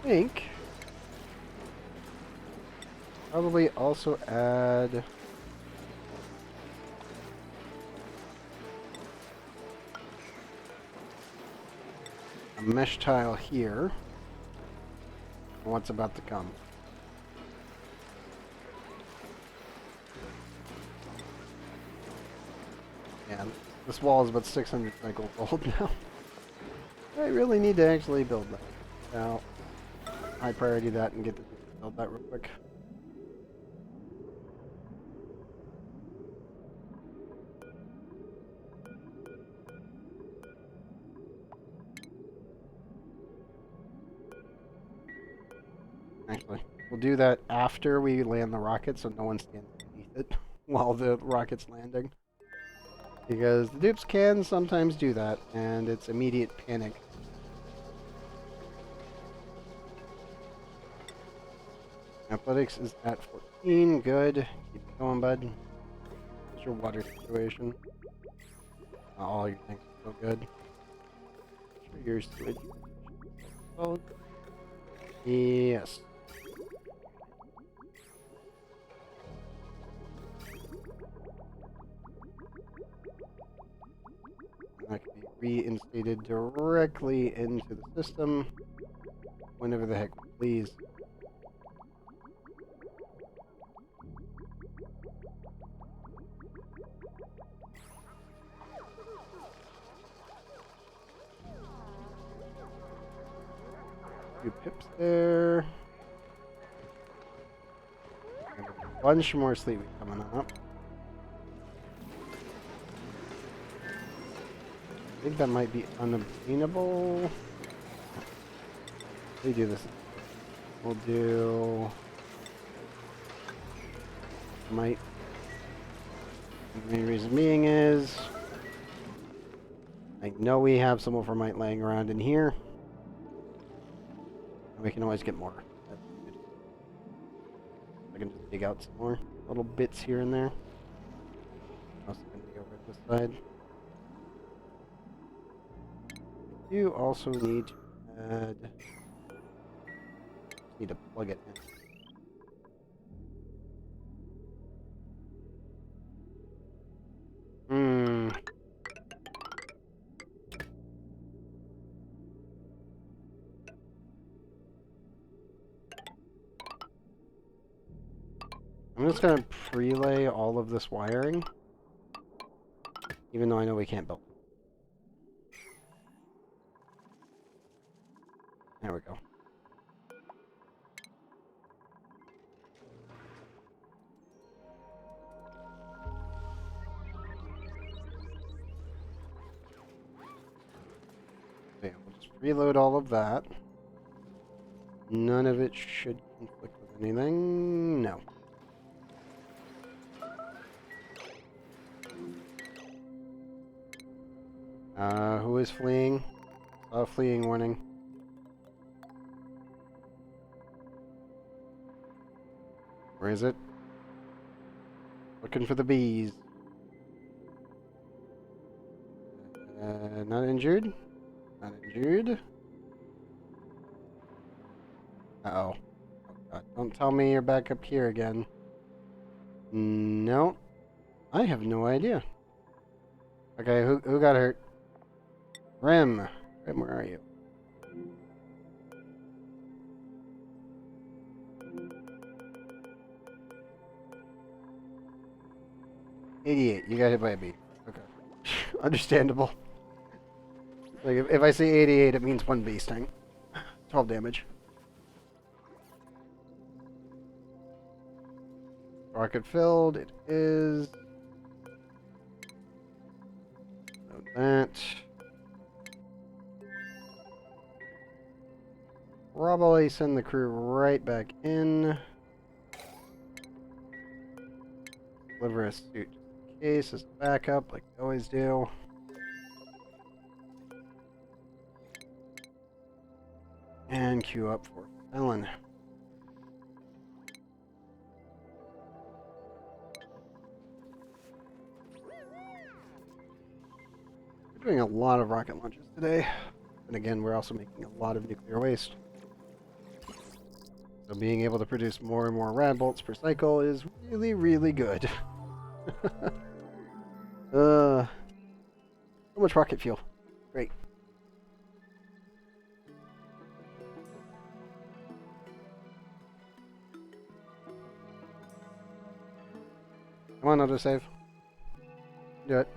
I think probably also add a mesh tile here for what's about to come. Yeah, this wall is about 600 cycles old now. I really need to actually build that. Now, high priority that and get the build that real quick. Actually, we'll do that after we land the rocket so no one stands beneath it while the rocket's landing. Because the dupes can sometimes do that, and it's immediate panic. Athletics is at 14, good. Keep it going, bud. What's your water situation? All your things are so good. Sure, your sewage. Oh, yes. reinstated directly into the system whenever the heck we please. Few pips there. And a bunch more sleepy coming up. I think that might be unobtainable. We do this. We'll do might. The main reason being is I know we have some overmight laying around in here. And we can always get more. That's good. I can just dig out some more little bits here and there. Also going to be over this side. You also need to add. Need to plug it in. I'm just gonna prelay all of this wiring, even though I know we can't build. There we go. Okay, we'll just reload all of that. None of it should conflict with anything. No. Who is fleeing? Fleeing warning. Where is it? Looking for the bees. Not injured? Not injured? Uh-oh. Oh, God. Don't tell me you're back up here again. No. I have no idea. Okay, who got hurt? Rim. Rim, where are you? '88. You got hit by a bee. Okay. Understandable. Like, if I say 88, it means one bee sting. 12 damage. Rocket filled. It is. So that. Probably send the crew right back in. Deliver a suit just in case as a backup, like we always do. And queue up for Ellen. We're doing a lot of rocket launches today. And again, we're also making a lot of nuclear waste. So being able to produce more and more rad bolts per cycle is really, really good. So much rocket fuel. Great. Come on, autosave. Do it.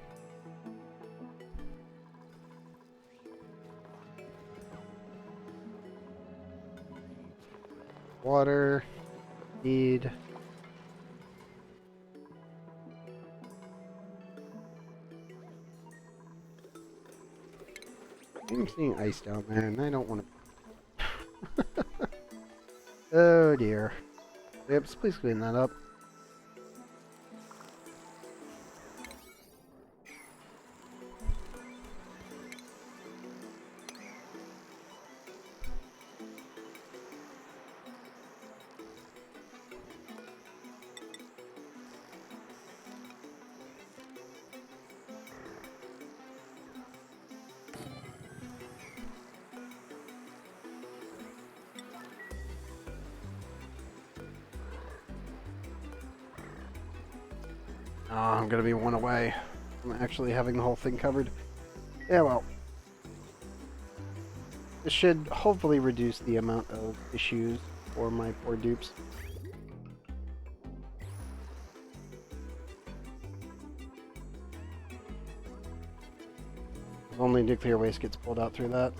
Water. Need. I'm seeing ice down there, and I don't want to. Oh dear. Oops, please clean that up. Oh, I'm gonna be one away from actually having the whole thing covered. Yeah, well, this should hopefully reduce the amount of issues for my poor dupes. If only nuclear waste gets pulled out through that.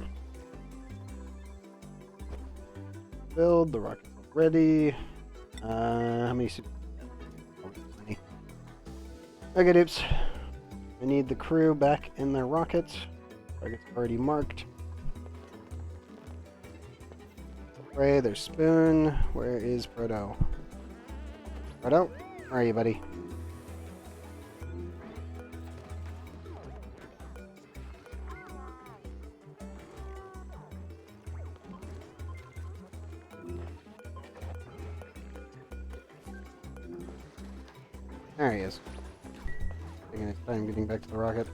Build, the rocket's ready. How many super... Okay, dupes. I need the crew back in their rockets. Target's already marked. Ray, there's Spoon. Where is Proto? Proto? Where are you, buddy? There he is. Taking his time getting back to the rocket.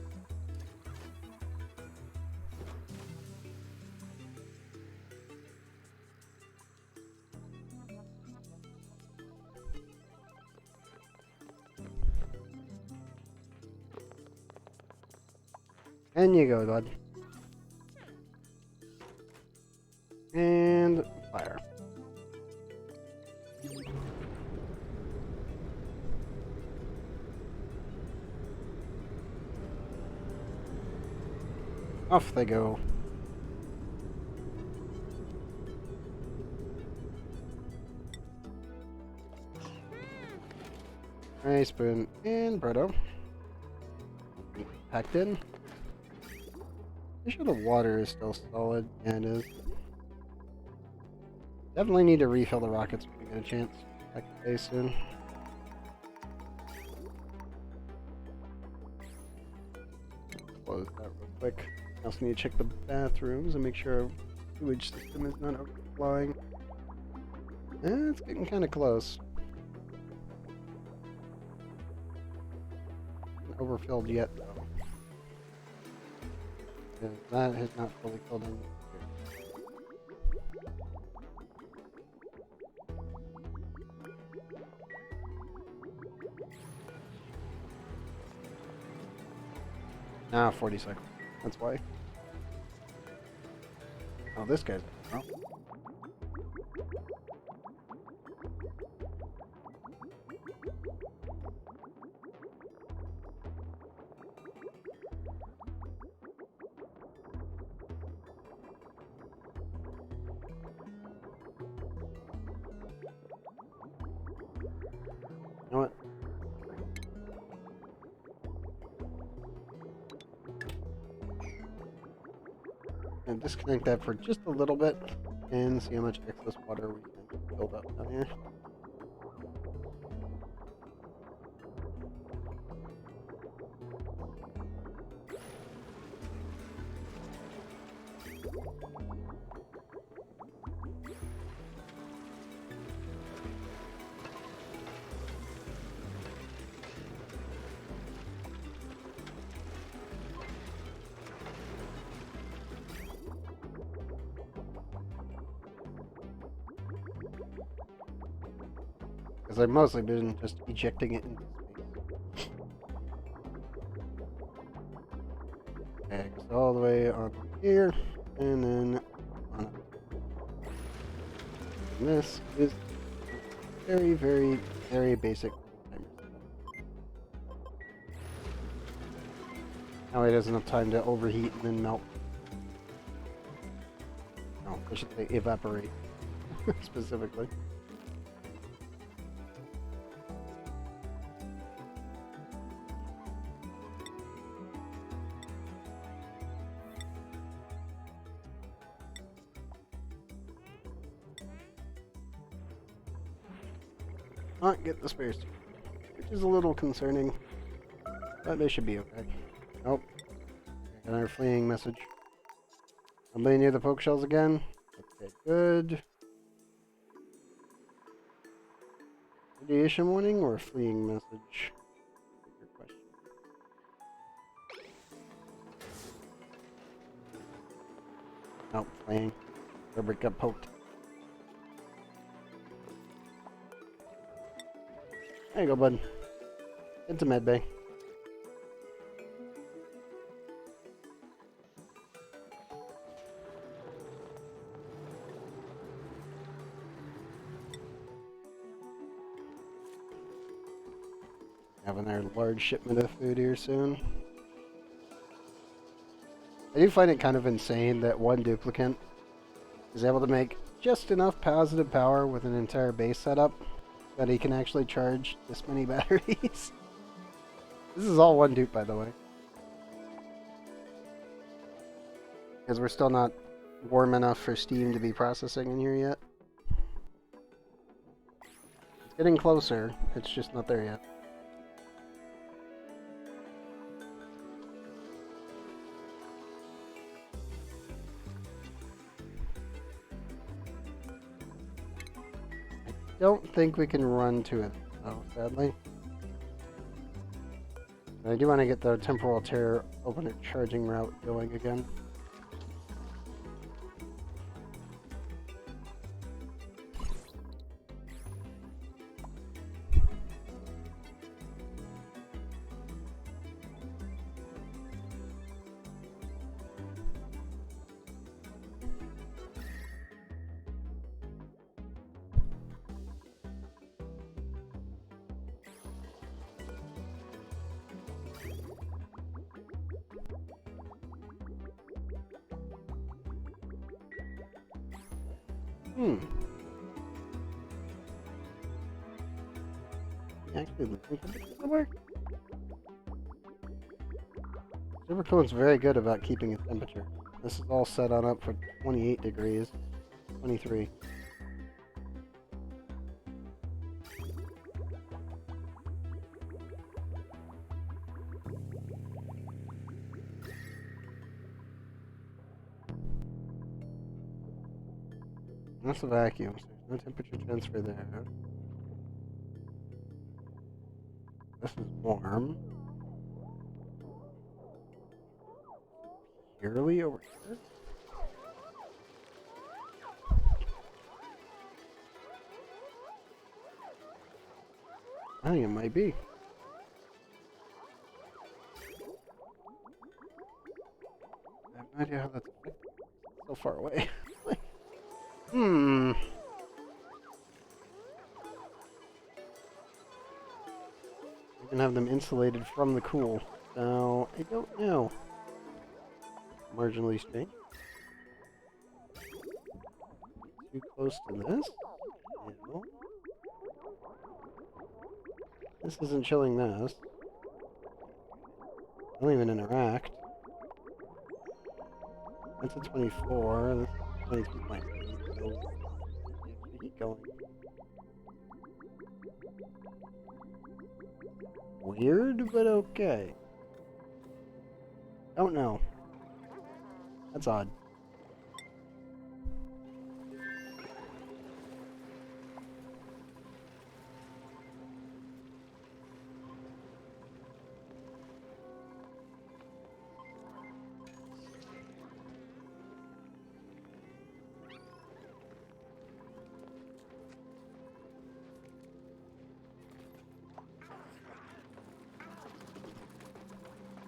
And you go, bud. And fire. Off they go. Nice, Spoon and Bredo. Packed in. Make sure the water is still solid. Yeah, it is. Definitely need to refill the rockets when we get a chance. Back to base soon. Close that real quick. I also need to check the bathrooms and make sure our sewage system is not overflowing. It's getting kind of close. Not overfilled yet, though. That has not fully filled in. Ah, 40 seconds. That's why. Oh, this guy's... Oh. You know what? And disconnect that for just a little bit and see how much excess water we can build up down here. Because I've mostly been just ejecting it into space. Okay, it goes all the way on here, and then on up. And this is very, very, very basic timer. Now it has enough time to overheat and then melt. No, I should say evaporate, specifically. Not get the spares, which is a little concerning, but they should be okay. Nope. Got another fleeing message. Somebody near the poke shells again? Okay, good. Radiation warning or fleeing message? Good question. Nope, fleeing. Rubber got poked. There you go, bud. It's a med bay. Having our large shipment of food here soon. I do find it kind of insane that one duplicant is able to make just enough positive power with an entire base setup that he can actually charge this many batteries. This is all one dupe, by the way. Because we're still not warm enough for steam to be processing in here yet. It's getting closer, it's just not there yet. I don't think we can run to it, though, sadly. But I do want to get the temporal tear open at charging route going again. Actually, work. Supercoolant's very good about keeping its temperature. This is all set on up for 28 degrees, 23. That's a vacuum, so there's no temperature transfer there. This is warm. Purely over here? I think it might be. I have no idea how that's so far away. We can have them insulated from the cool. So, I don't know. Marginally strange. Too close to this? No. This isn't chilling this. Don't even interact. That's a 24. That's 23.8. So, keep going. Weird, but okay. Don't know. That's odd.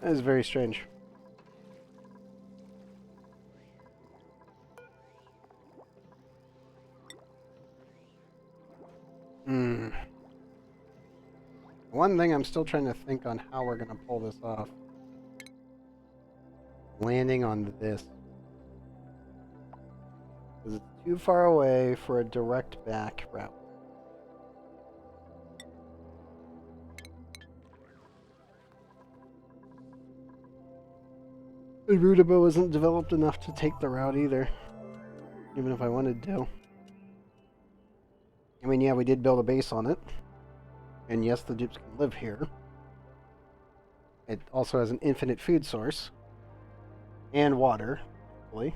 That is very strange. One thing I'm still trying to think on how we're gonna pull this off. Landing on this. Because it's too far away for a direct back route. The Rudabo isn't developed enough to take the route either. Even if I wanted to. I mean, yeah, we did build a base on it. And yes, the dupes can live here. It also has an infinite food source. And water, hopefully.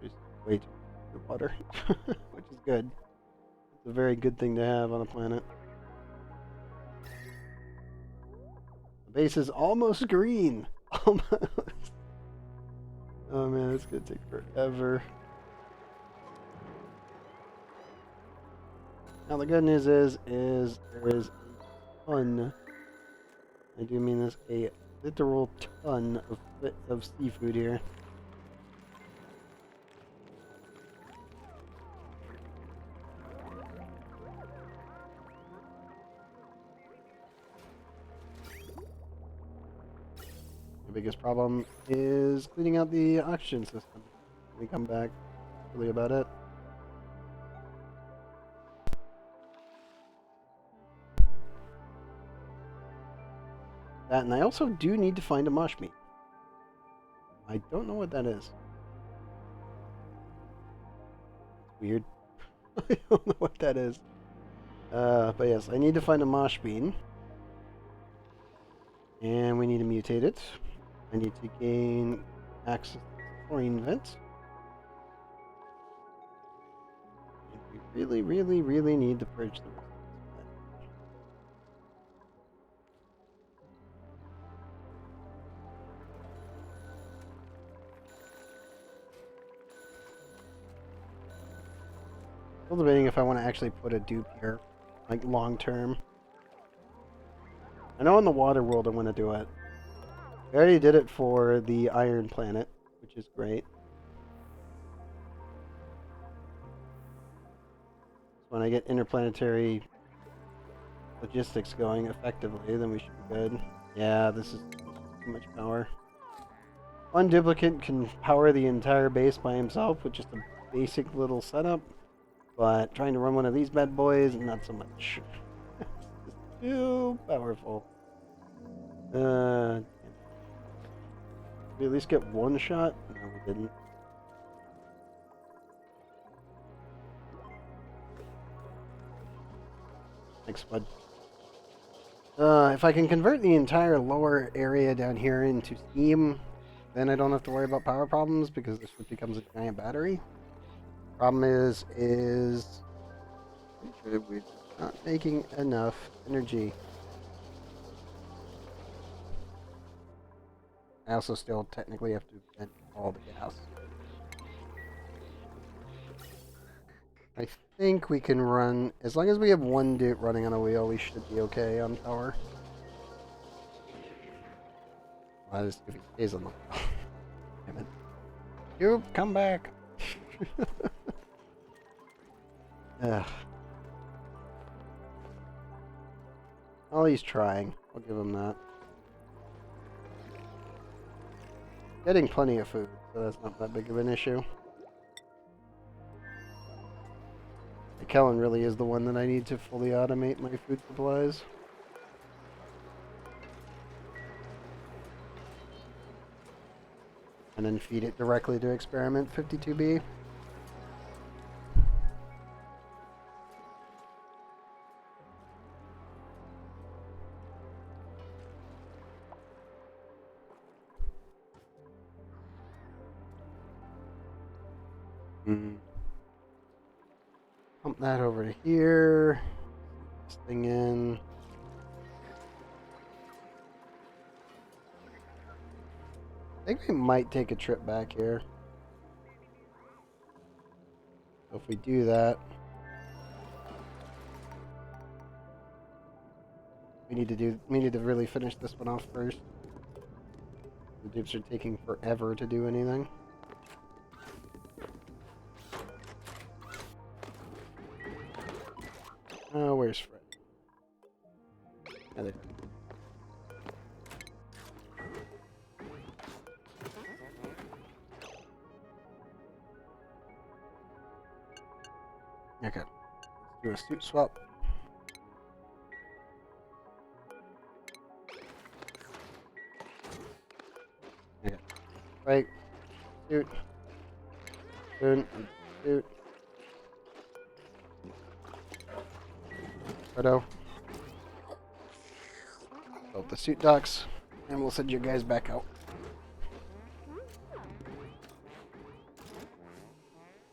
There's way too much water, which is good. It's a very good thing to have on a planet. The base is almost green. Almost. Oh man, it's gonna take forever. Now the good news is there is a ton, I do mean this, a literal ton of seafood here. biggest problem is cleaning out the oxygen system. When we come back, really about it. That, and I also do need to find a mosh meat. I don't know what that is. Weird. I don't know what that is. But yes, I need to find a mosh bean. And we need to mutate it. I need to gain access to the chlorine vent. And we really, really, really need to purge the rest of this plant. Still debating if I want to actually put a dupe here, like long term. I know in the water world I want to do it. I already did it for the Iron Planet, which is great. When I get interplanetary logistics going effectively, then we should be good. Yeah, this is too much power. One duplicate can power the entire base by himself with just a basic little setup, but trying to run one of these bad boys, not so much. It's too powerful. Did we at least get one shot? No, we didn't. Thanks, bud. If I can convert the entire lower area down here into steam, then I don't have to worry about power problems because this becomes a giant battery. Problem is we're not making enough energy. I also still technically have to vent all the gas. I think we can run, as long as we have one dude running on a wheel, we should be okay on power. Well, if he stays on the wheel. Damn it. You come back. Ugh. Well, he's trying. I'll give him that. Getting plenty of food, so that's not that big of an issue. Kellen really is the one that I need to fully automate my food supplies. And then feed it directly to Experiment 52B. Pump that over to here. This thing in. I think we might take a trip back here. So if we do that, we need to really finish this one off first. The dupes are taking forever to do anything. Oh, where's Fred? Oh, there. Okay. Let's do a suit swap. Okay. Right. Suit. Suit. Suit. Photo. Build the suit docks, and we'll send you guys back out.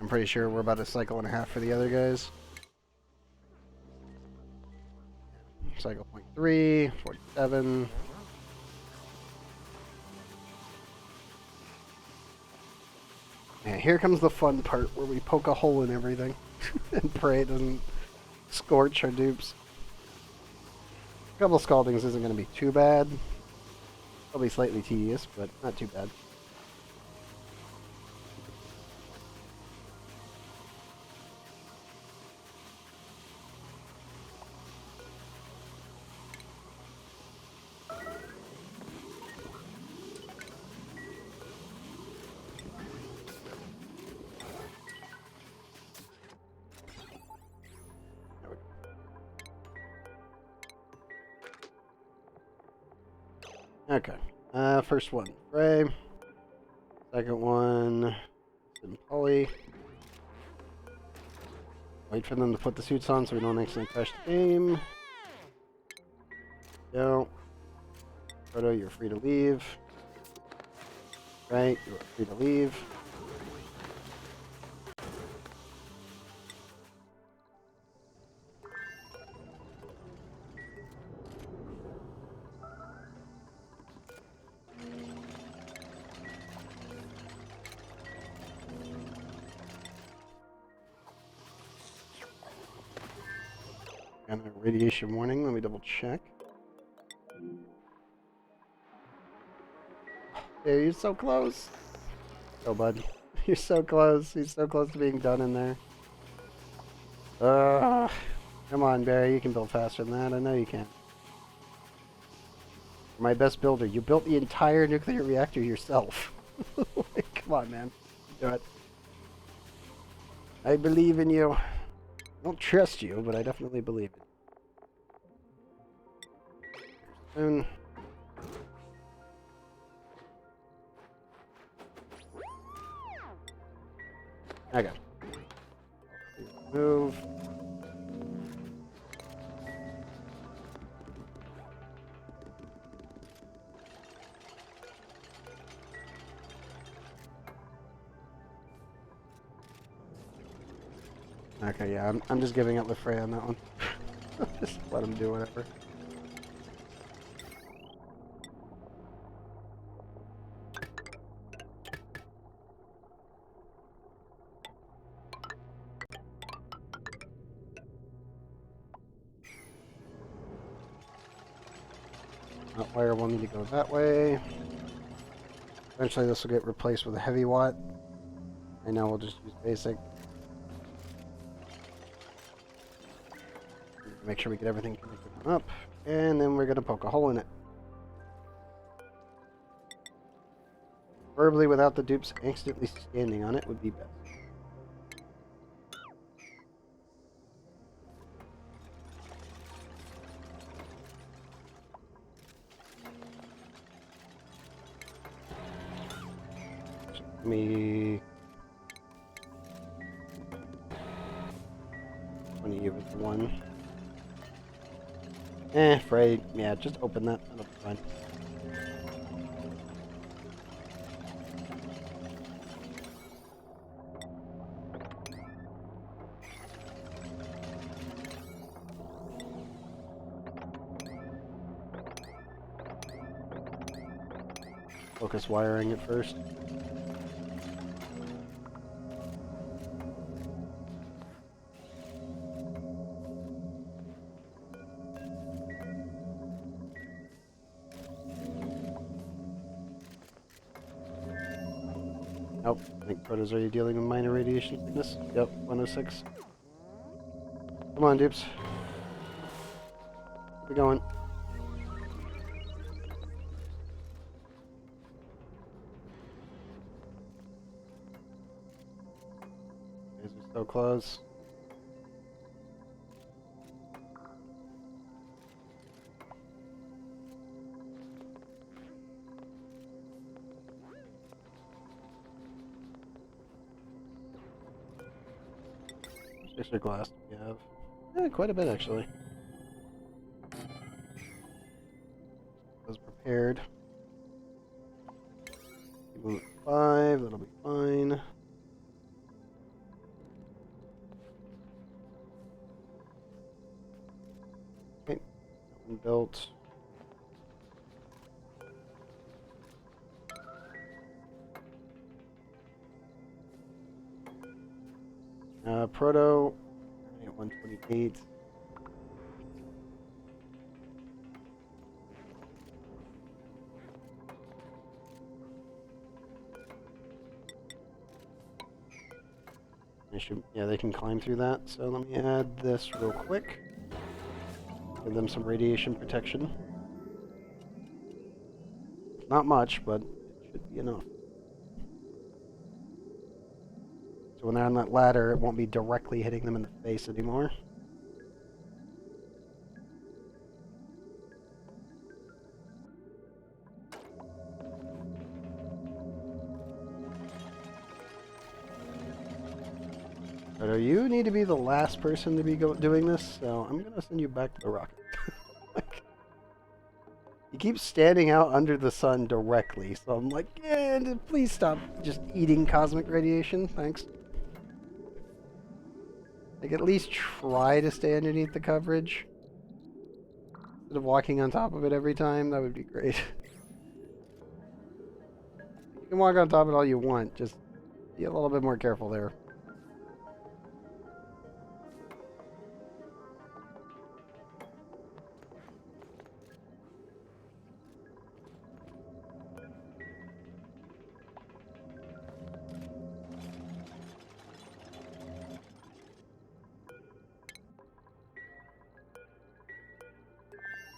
I'm pretty sure we're about a cycle and a half for the other guys. Cycle 0.3, 47. And here comes the fun part where we poke a hole in everything and pray it doesn't scorch our dupes. A couple scaldings isn't going to be too bad. Probably slightly tedious, but not too bad. Okay. First one, Ray. Second one, Poly. Wait for them to put the suits on so we don't accidentally crash the game. Go. Proto, you're free to leave. Right, you're free to leave. Got a radiation warning. Let me double check. Yeah, you're so close. Oh, bud. You're so close. He's so close to being done in there. Come on, Barry. You can build faster than that. I know you can. You're my best builder. You built the entire nuclear reactor yourself. Come on, man. Do it. I believe in you. I don't trust you, but I definitely believe in you. Soon. Okay. Move. Okay, yeah, I'm just giving up with Frey on that one. Just let him do whatever. That wire will need to go that way. Eventually this will get replaced with a heavy watt. Right now we'll just use basic. Make sure we get everything connected up. And then we're going to poke a hole in it. Preferably without the dupes accidentally standing on it would be best. Let me... 20 with one. Frey, yeah, just open that. That'll be fine. Focus wiring it first. Nope, I think Proto's already dealing with minor radiation sickness. Yep, 106. Come on, dupes. We're going. Guys are so close. Extra glass we have. Yeah, quite a bit actually. Was prepared. Move at 5, that'll be fine. Okay, that one built. Proto at 128. Yeah, they can climb through that. So let me add this real quick. Give them some radiation protection. Not much, but it should be enough. So when they're on that ladder, it won't be directly hitting them in the face anymore. So you need to be the last person to be doing this, so I'm gonna send you back to the rocket. Like, you keep standing out under the sun directly, so I'm like, yeah, please stop just eating cosmic radiation, thanks. Like, at least try to stay underneath the coverage. Instead of walking on top of it every time, that would be great. You can walk on top of it all you want, just be a little bit more careful there.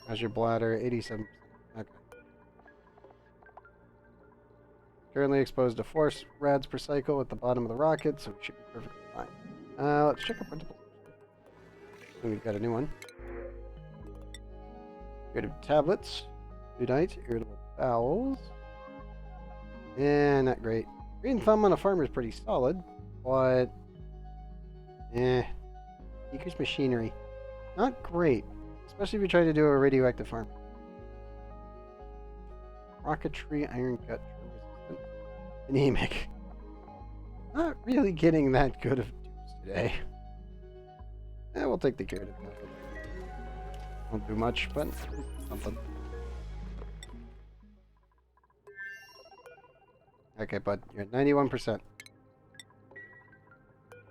How's your bladder? 87%. Okay. Currently exposed to 4 rads per cycle at the bottom of the rocket, so we should be perfectly fine. Let's check our principles. Oh, we've got a new one. Irritable tablets. Foodite. Irritable bowels. Not great. Green thumb on a farmer is pretty solid, but... Decreased machinery. Not great. Especially if you're trying to do a radioactive farm. Rocketry, iron cut, resistant, anemic. Not really getting that good of dupes today. We'll take the curative method. Won't do much, but something. Okay, bud, you're at 91%.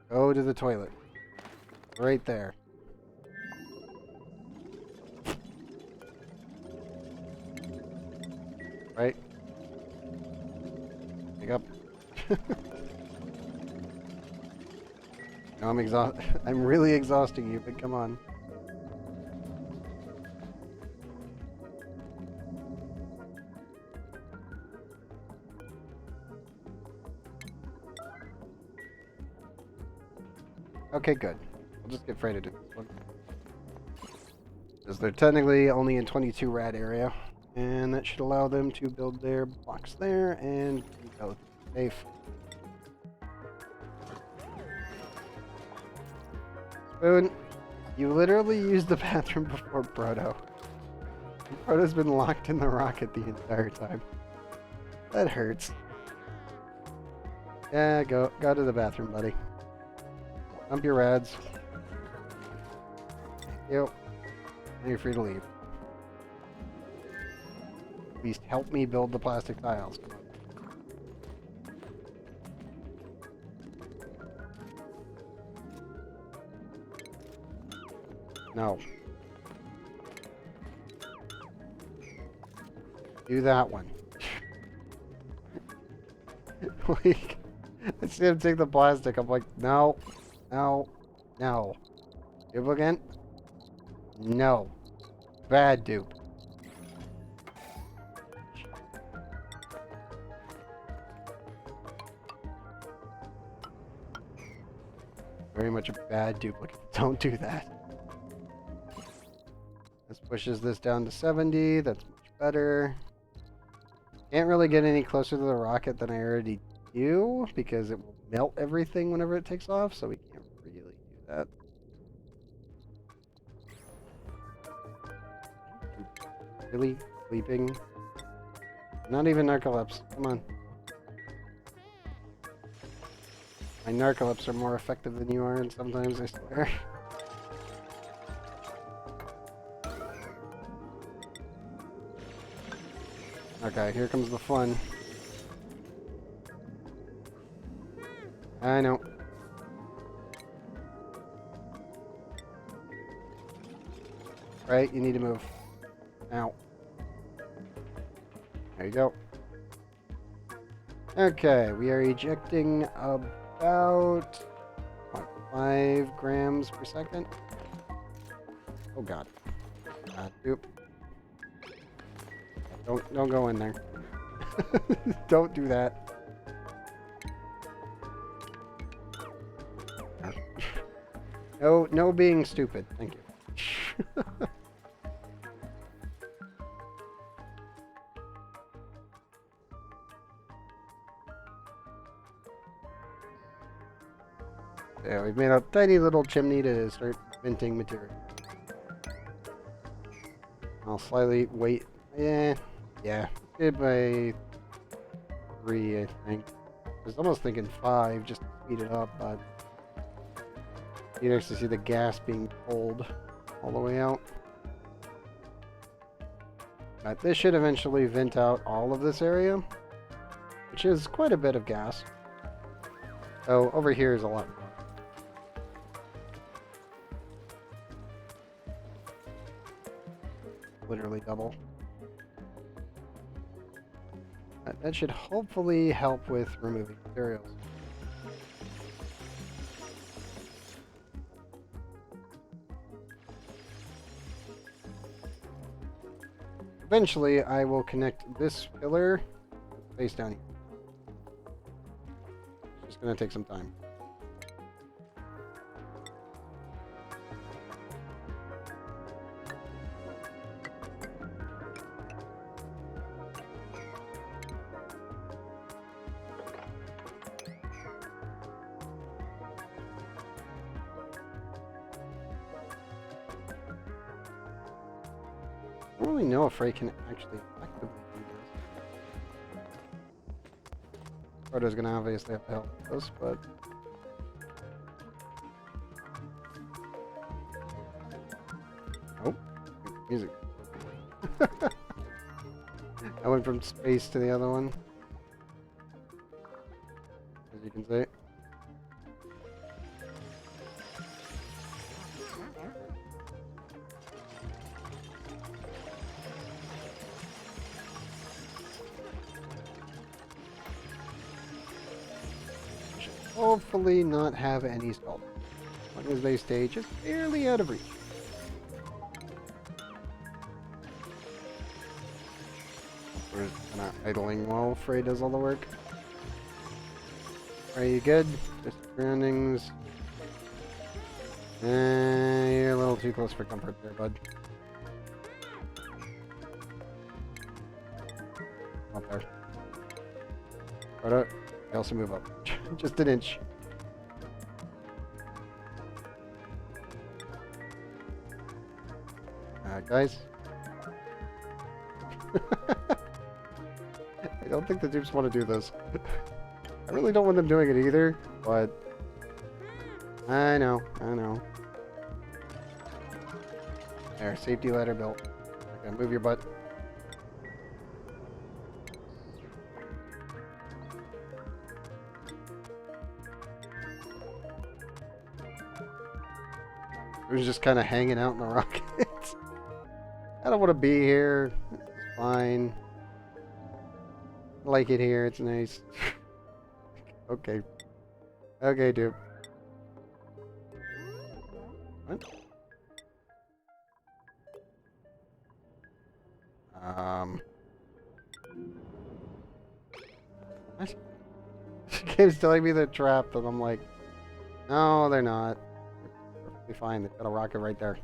Go to the toilet. Right there. Right? Pick up. No, I'm exhausted. I'm really exhausting you, but come on. Okay, good. We'll just get Frey to do this one. Because they're technically only in 22 rad area. And that should allow them to build their box there and be relatively safe. Spoon, you literally used the bathroom before Proto. Proto's been locked in the rocket the entire time. That hurts. Yeah, go to the bathroom, buddy. Dump your rads. Yep. Now you're free to leave. Please help me build the plastic tiles. No. Do that one. Like, I see him take the plastic. I'm like, no, no, no. Dupe again? No. Bad dupe. Very much a bad duplicate. Don't do that. This pushes this down to 70. That's much better. Can't really get any closer to the rocket than I already do because it will melt everything whenever it takes off, so we can't really do that. Really? Sleeping? Not even narcolepsy. Come on. My narcolepsy are more effective than you are, and sometimes I swear. Okay, here comes the fun. I know. Right, you need to move. Now. There you go. Okay, we are ejecting about what, 5 grams per second. Oh god. Oop. Don't go in there. Don't do that. No being stupid. Thank you. Yeah, we've made a tiny little chimney to start venting material. I'll slightly wait. Yeah. Did by 3, I think. I was almost thinking 5 just to speed it up, but you actually see the gas being pulled all the way out. But this should eventually vent out all of this area, which is quite a bit of gas. So over here is a lot more. Literally double. That should hopefully help with removing materials. Eventually, I will connect this pillar face down here. It's just going to take some time. I don't really know if Ray can actually effectively do this. Proto's gonna obviously have to help with this, but... Oh, music. I went from space to the other one. As you can see. Hopefully not have any stall. As long as they stay just barely out of reach. We're just kind of idling while Frey does all the work. Are you good? Just surroundings. You're a little too close for comfort there, bud. Up there. Right up. I also move up. Just an inch. Guys. I don't think the dupes want to do this. I really don't want them doing it either, but... I know. There, safety ladder built. Okay, move your butt. It was just kind of hanging out in the rocket. I don't want to be here. It's fine. I like it here. It's nice. Okay. Okay, dude. What? What? She keeps telling me they're trapped, and I'm like, no, they're not. They're perfectly fine. They've got a rocket right there.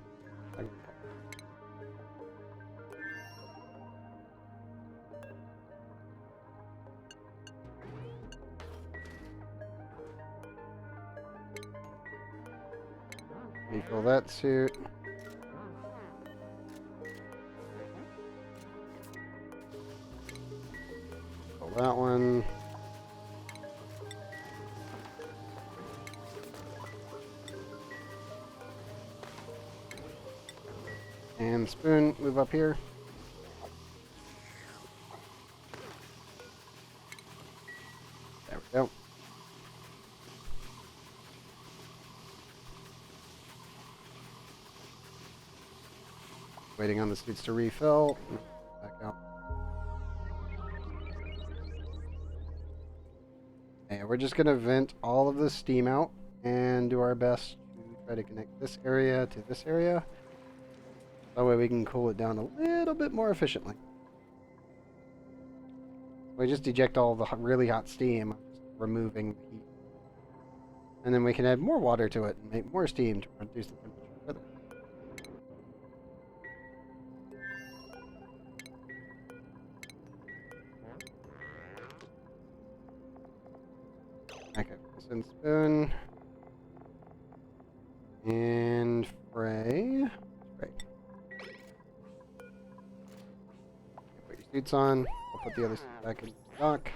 Refill that suit. Fill that one. And spoon, move up here. There we go. Waiting on the suits to refill. Back out. And we're just going to vent all of the steam out and do our best to try to connect this area to this area. That way we can cool it down a little bit more efficiently. We just eject all the really hot steam, removing the heat. And then we can add more water to it and make more steam to reduce the temperature further. Okay, send spoon. And Frey. Frey. Put your suits on. I'll put the other suit back in the dock.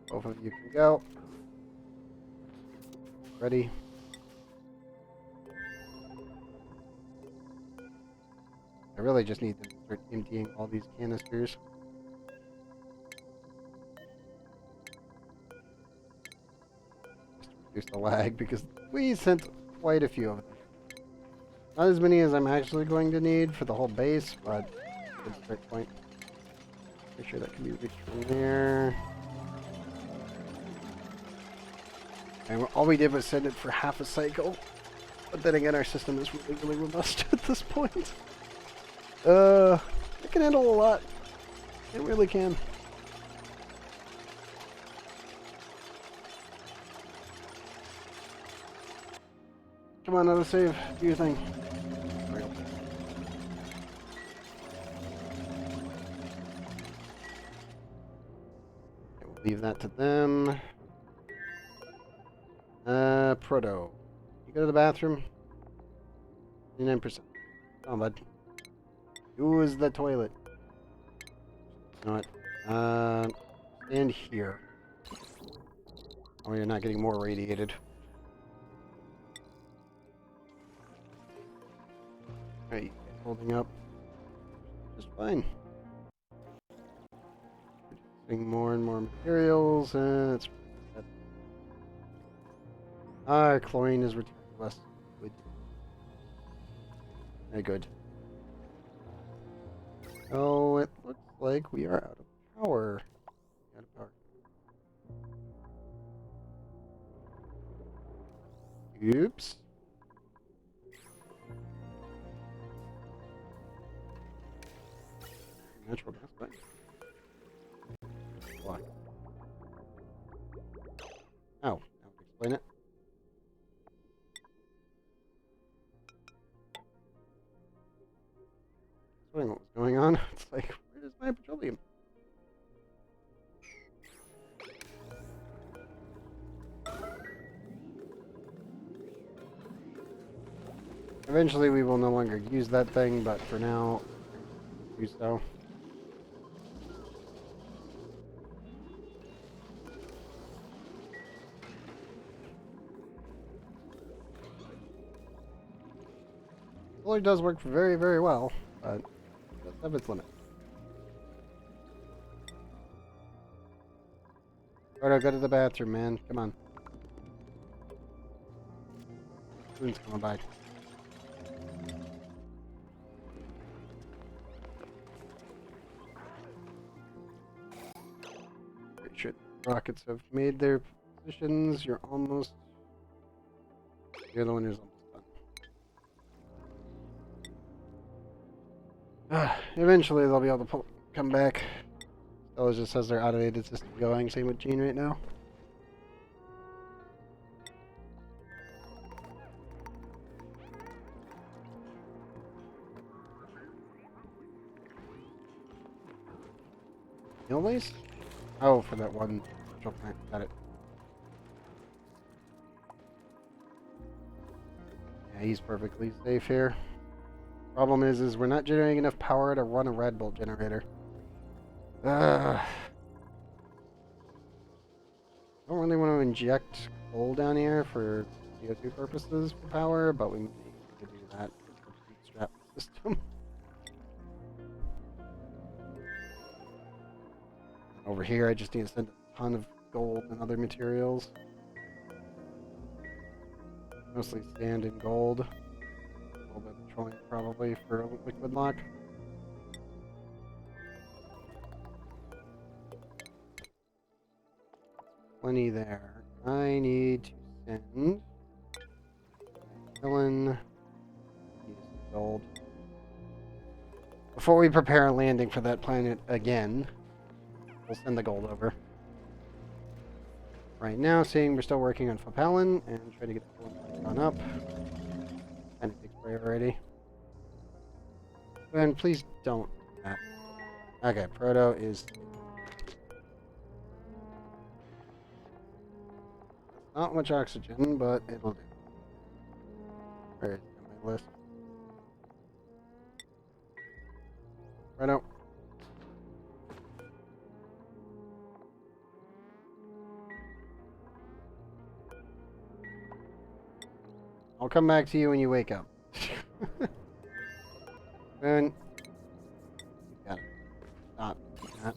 Both of you can go. Ready? I really just need to start emptying all these canisters. Just to reduce the lag, because we sent quite a few of them. Not as many as I'm actually going to need for the whole base, but good start point. Make sure that can be reached from there. And all we did was send it for half a cycle. But then again, our system is really, really robust at this point. It can handle a lot. It really can. Come on, another save. Do your thing. We'll leave that to them. Proto. You go to the bathroom? 99%. Come on, bud. Use the toilet. You know what? Stand here. Oh, you're not getting more radiated. Alright, holding up. Just fine. Producing more and more materials, and it's... Our chlorine is returning less liquid. Very good. Oh, it looks like we are out of power. Out of power. Oops. Natural gas pipe. Why? Oh, now we explain it. What was going on? It's like, where is my petroleum? Eventually we will no longer use that thing, but for now, do so. Solar does work very, very well, but it does have its limit. Alright, go to the bathroom, man. Come on. Soon's coming by. Pretty sure the rockets have made their positions. You're almost... You're the one who's almost done. Eventually they'll be able to come back. Stella just has their automated system going. Same with Gene right now. Noise? Oh, for that one control plant. Got it. Yeah, he's perfectly safe here. Problem is we're not generating enough power to run a Red Bull generator. I don't really want to inject coal down here for CO2 purposes for power, but we need to do that to bootstrap the system. Over here, I just need to send a ton of gold and other materials. Mostly sand and gold. A little bit of petroleum probably for a liquid lock. Plenty there. I need to send Ellen gold before we prepare a landing for that planet again. We'll send the gold over. Right now, seeing we're still working on Fopalin and trying to get the one on up. Kind of big spray already. And please don't do that. Okay, Proto is... Not much oxygen, but it'll do. Where is it on my list? Right out. I'll come back to you when you wake up. And you gotta stop doing that.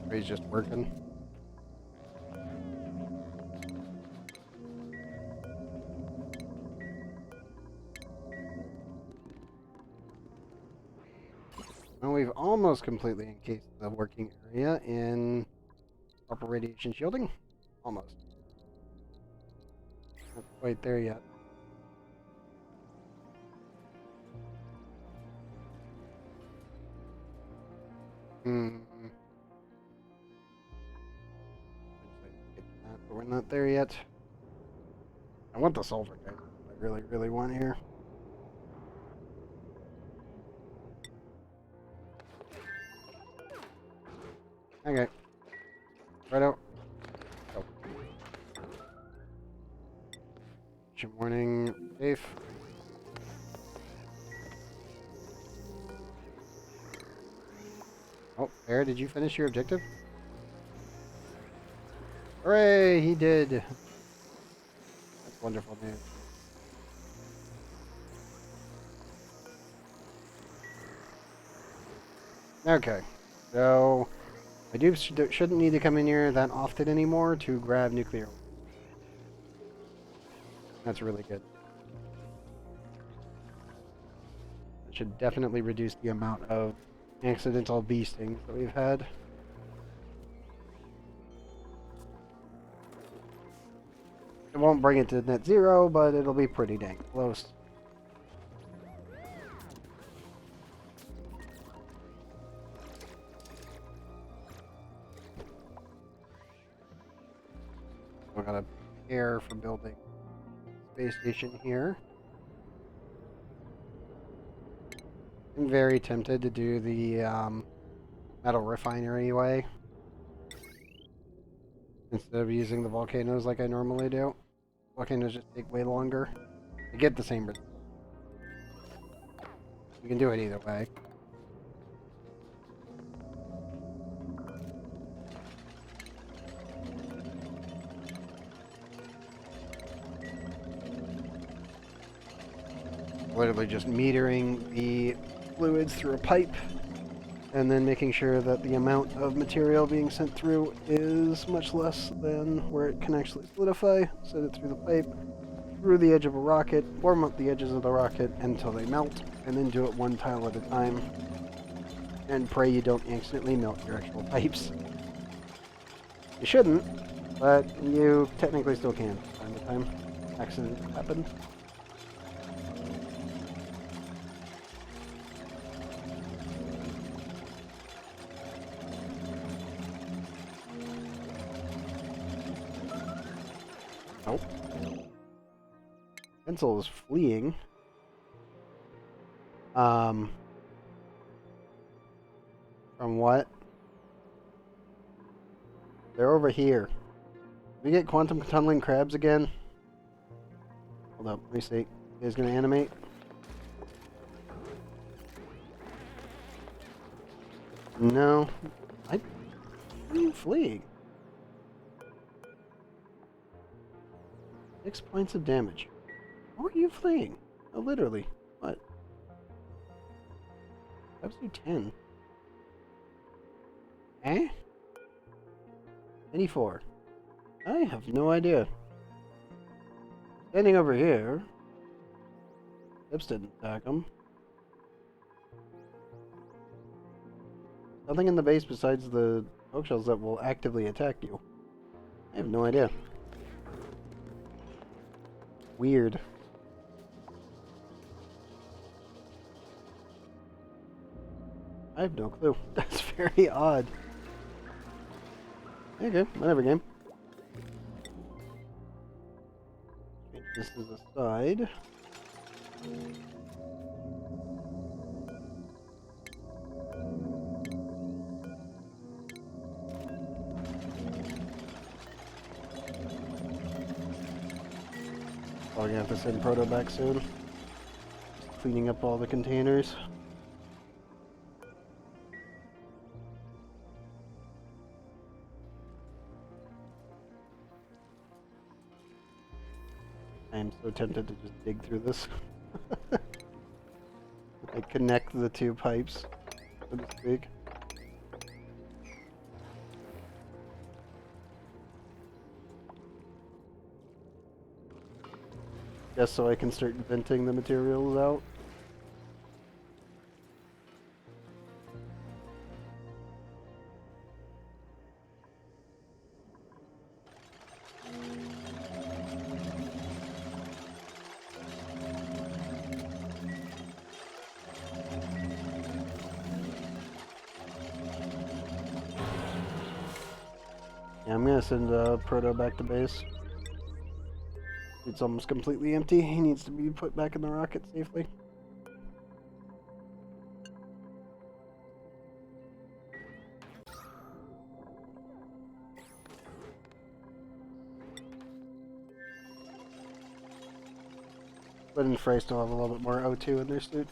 Or he's just working. And we've almost completely encased the working area in proper radiation shielding. Almost. Not quite there yet. Hmm. But we're not there yet. I want the sulfur, guys. I really, really want here. Okay. Right out. Go. Good morning, safe. Oh, Bear, did you finish your objective? Hooray, he did. That's wonderful news. Okay, so I shouldn't need to come in here that often anymore to grab nuclear. That's really good. That should definitely reduce the amount of accidental bee stings that we've had. It won't bring it to net zero, but it'll be pretty dang close. We got a air for building space station here. I'm very tempted to do the metal refinery way instead of using the volcanoes like I normally do. Volcanoes just take way longer. I get the same result. You can do it either way. Literally just metering the fluids through a pipe and then making sure that the amount of material being sent through is much less than where it can actually solidify. Send it through the pipe, through the edge of a rocket, warm up the edges of the rocket until they melt, and then do it one tile at a time. And pray you don't accidentally melt your actual pipes. You shouldn't, but you technically still can from time to time. Accidents happen. Nope. Pencil is fleeing. From what? They're over here. We get quantum tunneling crabs again? Hold up, let me see. You guys gonna animate? No. I'm fleeing. 6 points of damage. How are you fleeing? Oh, literally. What? Crabs do 10. Eh? 24. I have no idea. Standing over here. Lips didn't attack him. Nothing in the base besides the bookshelves that will actively attack you. I have no idea. Weird. I have no clue. That's very odd. Okay, whatever, game. This is a side. We're gonna have to send Proto back soon. Just cleaning up all the containers. I am so tempted to just dig through this. Like connect the two pipes, so to speak. Just so I can start venting the materials out. Yeah, I'm gonna send Proto back to base. It's almost completely empty. He needs to be put back in the rocket safely. But and Frey still have a little bit more O2 in their suits.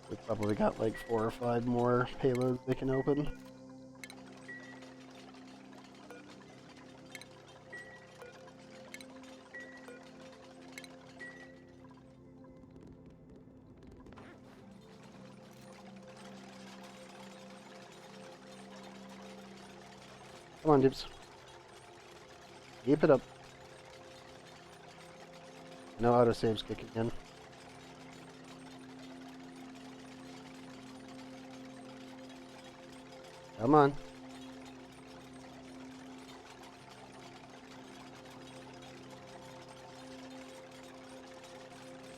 They've probably got like 4 or 5 more payloads they can open. Come on, Dibs. Keep it up. No autosave's kicking in. Come on.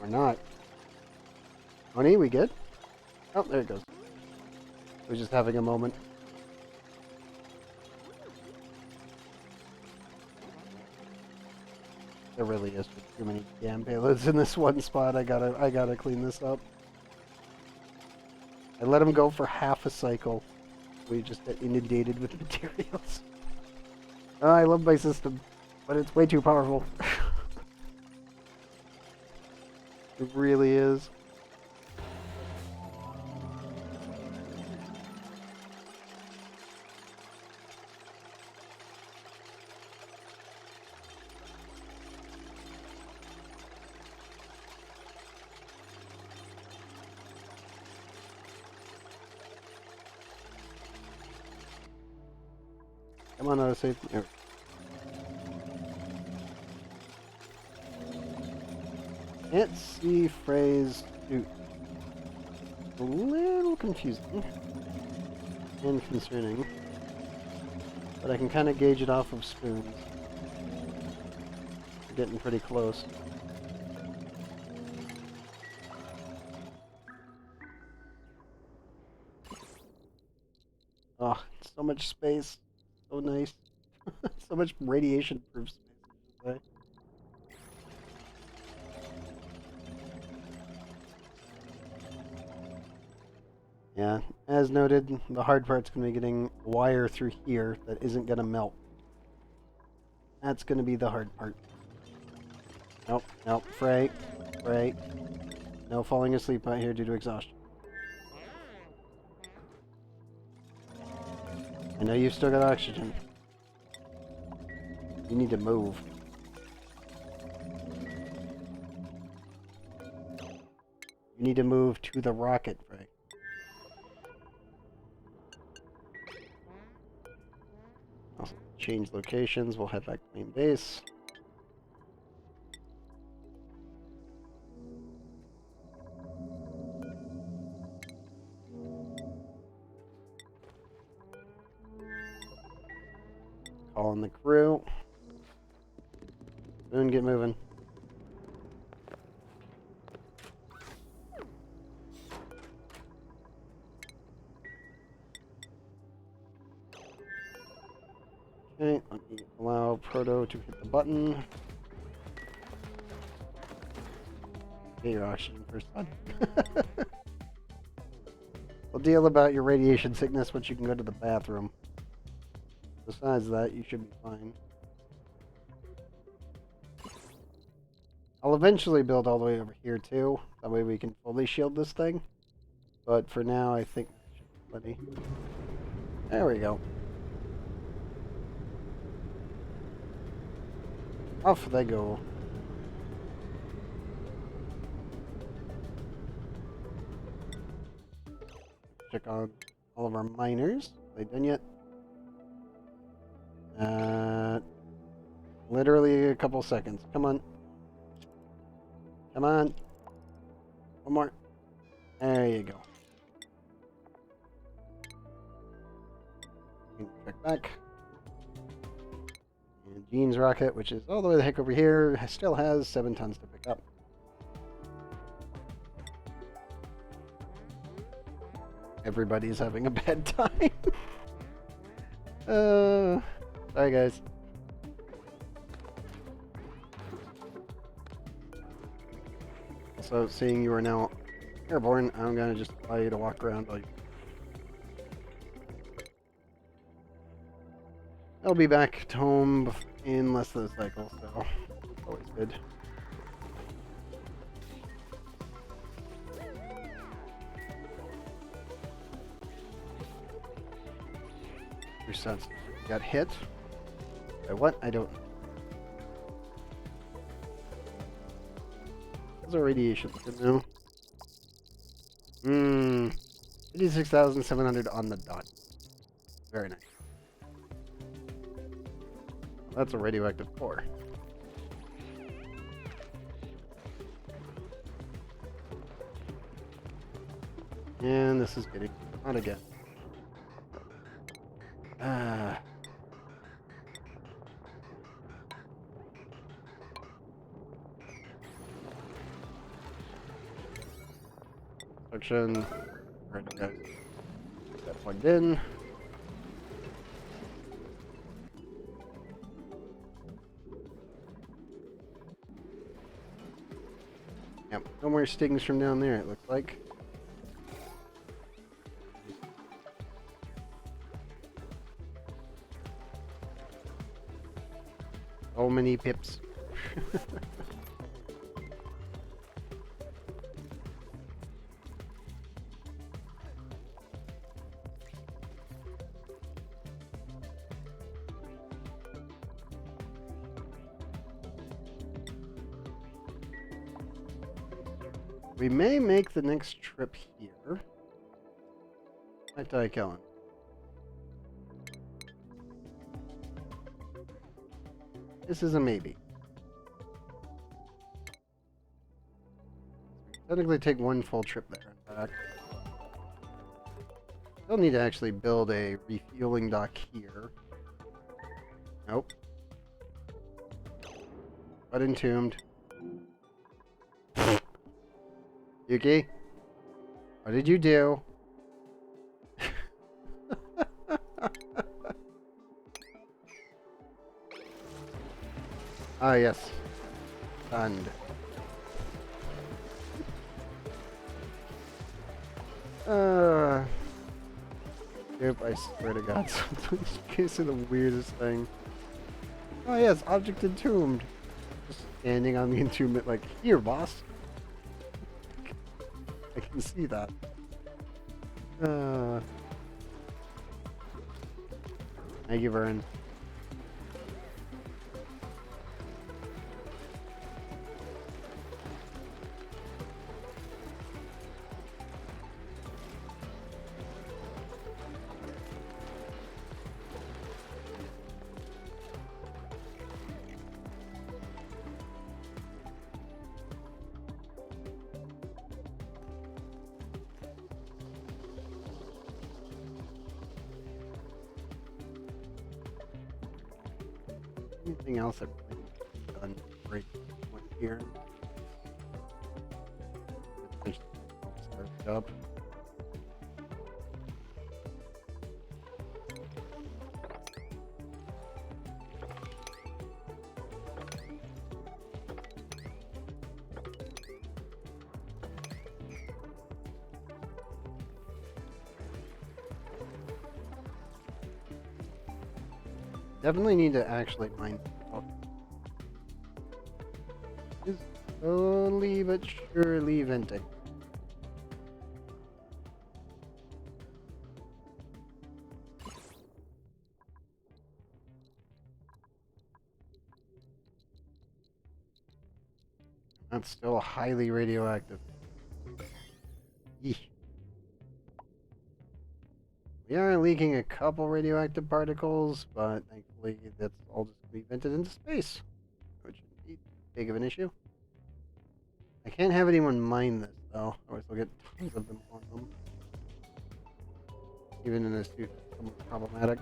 Or not. ONI, we good? Oh, there it goes. We're just having a moment. There really is just too many damn payloads in this one spot. I gotta clean this up. I let him go for half a cycle. We just get inundated with materials. Oh, I love my system, but it's way too powerful. It really is. Come on, autosave. There. Can't see Frey's suit. A little confusing and concerning, but I can kind of gauge it off of spoons. We're getting pretty close. Oh, so much space. So nice. So much radiation-proof space, I should say. Yeah, as noted, the hard part's going to be getting wire through here that isn't going to melt. That's going to be the hard part. Nope, nope, Frey. No falling asleep out here due to exhaustion. I know you've still got oxygen. You need to move. You need to move to the rocket, Frey. I'll change locations. We'll head back to main base. Calling the crew. Soon get moving. Okay, let me allow Proto to hit the button. Get your oxygen first, bud. We'll deal about your radiation sickness once you can go to the bathroom. Besides that, you should be fine. I'll eventually build all the way over here too. That way we can fully shield this thing. But for now, I think plenty. There we go. Off they go. Check on all of our miners. Are they done yet? Literally a couple seconds. Come on. Come on. One more. There you go. Check back. And Gene's rocket, which is all the way the heck over here, still has 7 tons to pick up. Everybody's having a bad time. Sorry guys. So, seeing you are now airborne, I'm gonna just allow you to walk around while you... I'll be back to home in less than a cycle, so always good. Your sense got hit. By what? I don't know. How's our radiation looking now? 86,700 on the dot. Very nice. That's a radioactive core. And this is getting hot again. Section. Alright, guys. Get that plugged in. Yep, no more stings from down there, it looks like. So many pips. We may make the next trip here. Might die killing. This is a maybe. Technically take one full trip there and back. Still need to actually build a refueling dock here. Nope. But entombed. Yuki? What did you do? Ah, yes. Stunned. Yep, I swear to God, sometimes case of the weirdest thing. Oh yes, object entombed. Just standing on the entombment like, here, boss. I can see that. Thank you, Vern. Anything else I've really done great one here? Start up. Definitely need to actually mine. Slowly but surely venting. That's still highly radioactive. Eesh. We are leaking a couple radioactive particles, but thankfully that's all just going to be vented into space, which shouldn't be big of an issue. I can't have anyone mine this, though, otherwise they'll get tons of them on them. Even in this suit, it's somewhat problematic.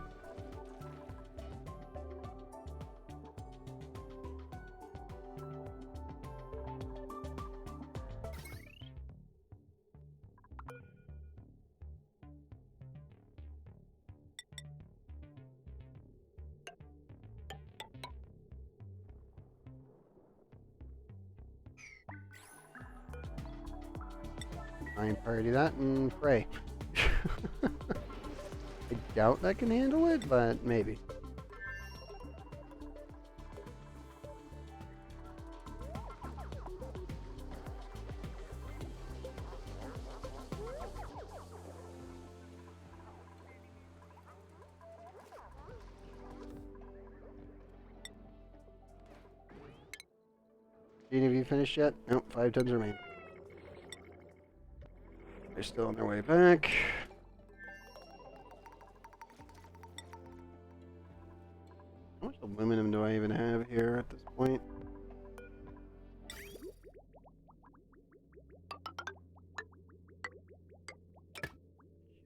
I priority that and pray. I doubt that can handle it, but maybe. Gene, have you finished yet? Nope, 5 tons remain. They're still on their way back. How much aluminum do I even have here at this point?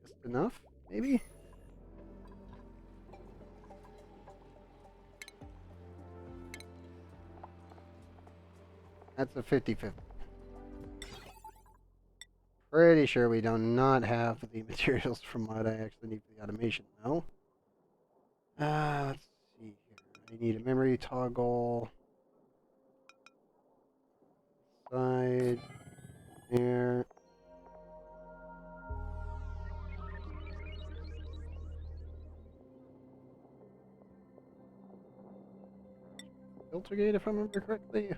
Just enough, maybe? That's a 50-50. Pretty sure we do not have the materials from what I actually need for the automation, though. Let's see here. I need a memory toggle. Side. There. Filter gate, if I remember correctly.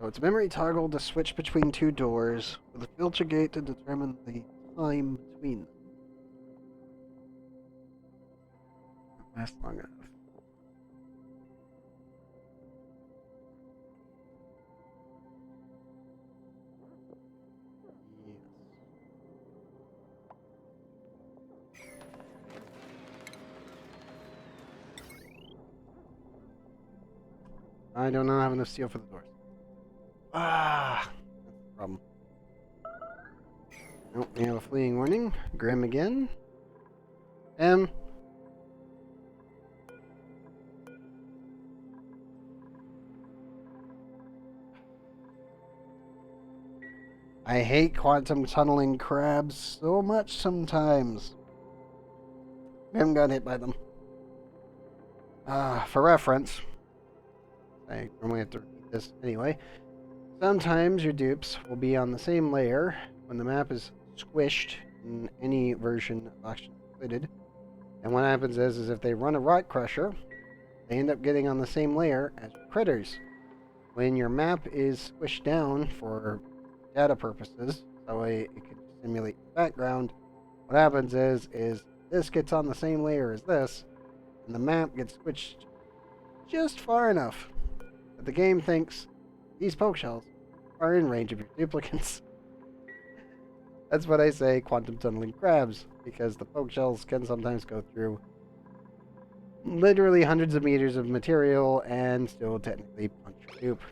So it's a memory toggle to switch between 2 doors, with a filter gate to determine the time between them. Not last long enough. I do not have enough steel for the doors. Ah, that's the problem. Nope, we have a fleeing warning. Grim again. I hate quantum tunneling crabs so much sometimes. I haven't got hit by them. For reference, I normally have to repeat this anyway. Sometimes your dupes will be on the same layer when the map is squished in any version of Oxygen included. And what happens is if they run a rock crusher, they end up getting on the same layer as critters. When your map is squished down for data purposes, that way it can simulate the background, what happens is this gets on the same layer as this, and the map gets squished just far enough that the game thinks these poke shells are in range of your duplicates. That's what I say quantum tunneling crabs, because the poke shells can sometimes go through literally hundreds of meters of material and still technically punch your dupe.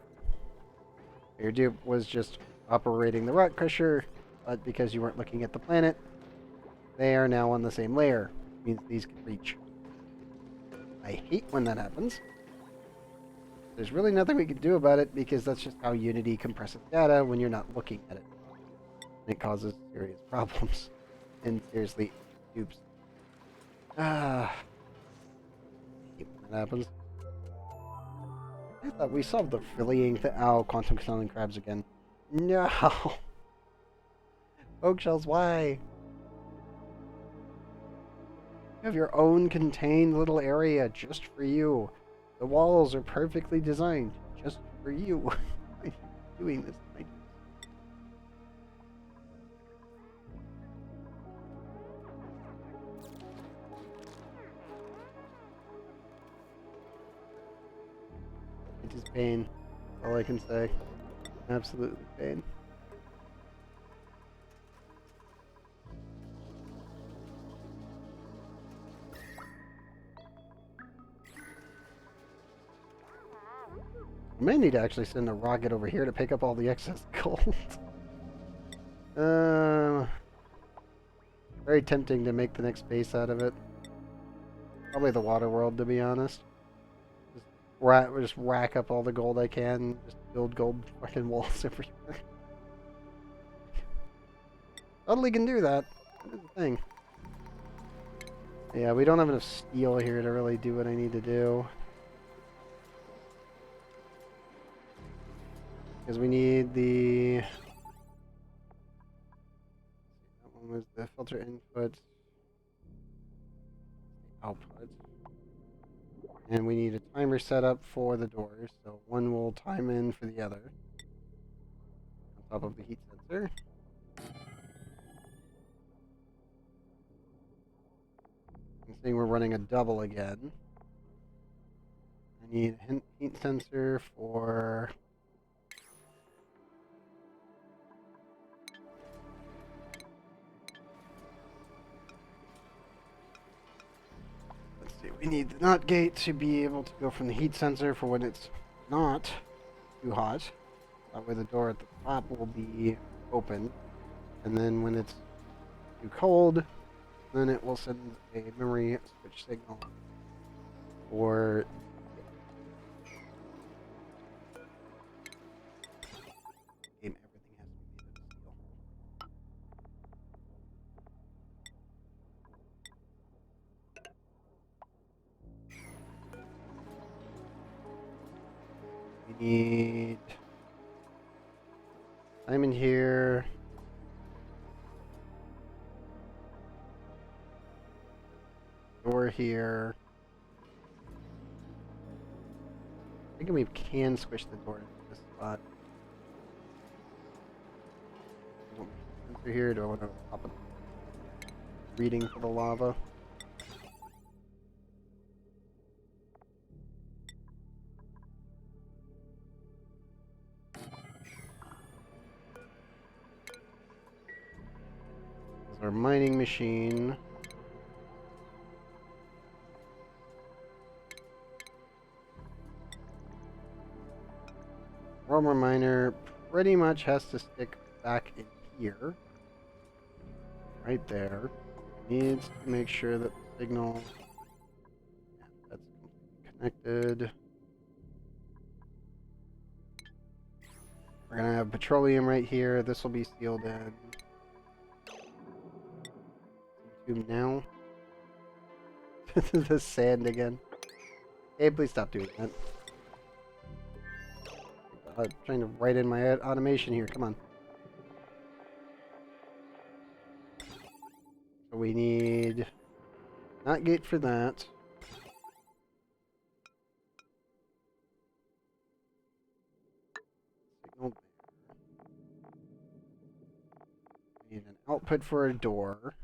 Your dupe was just operating the rock crusher, but because you weren't looking at the planet, they are now on the same layer. It means these can reach. I hate when that happens. There's really nothing we can do about it because that's just how Unity compresses data when you're not looking at it. And it causes serious problems. And seriously, dupes. I hate when that happens. I thought we solved the filleting thing. Oh, quantum tunneling crabs again. No! Poke shells, why? You have your own contained little area just for you. The walls are perfectly designed just for you. Why are you doing this? It is pain. That's all I can say. Absolutely pain. I may need to actually send a rocket over here to pick up all the excess gold. Very tempting to make the next base out of it. Probably the water world, to be honest. Just rack up all the gold I can. Just build gold fucking walls everywhere. Totally can do that. That is the thing. Yeah, we don't have enough steel here to really do what I need to do. Because we need the... That one was the filter input. Output. And we need a timer set up for the doors, so one will time in for the other. On top of the heat sensor. I'm seeing we're running a double again. I need a heat sensor for... Let's see, we need the NOT gate to be able to go from the heat sensor for when it's not too hot. That way the door at the top will be open. And then when it's too cold, then it will send a memory switch signal for game. Everything has to be made of steel. We need I'm in here. Door here. I think we can squish the door into this spot. Sensor here. Do I want to pop a reading for the lava? This is our mining machine. Roamer miner pretty much has to stick back in here. Right there. Needs to make sure that the signal... Yeah, that's connected. We're gonna have petroleum right here. This will be sealed in. Tube now. The sand again. Hey, please stop doing that. I'm trying to write in my automation here. Come on. So we need not gate for that. Signal there. We need an output for a door.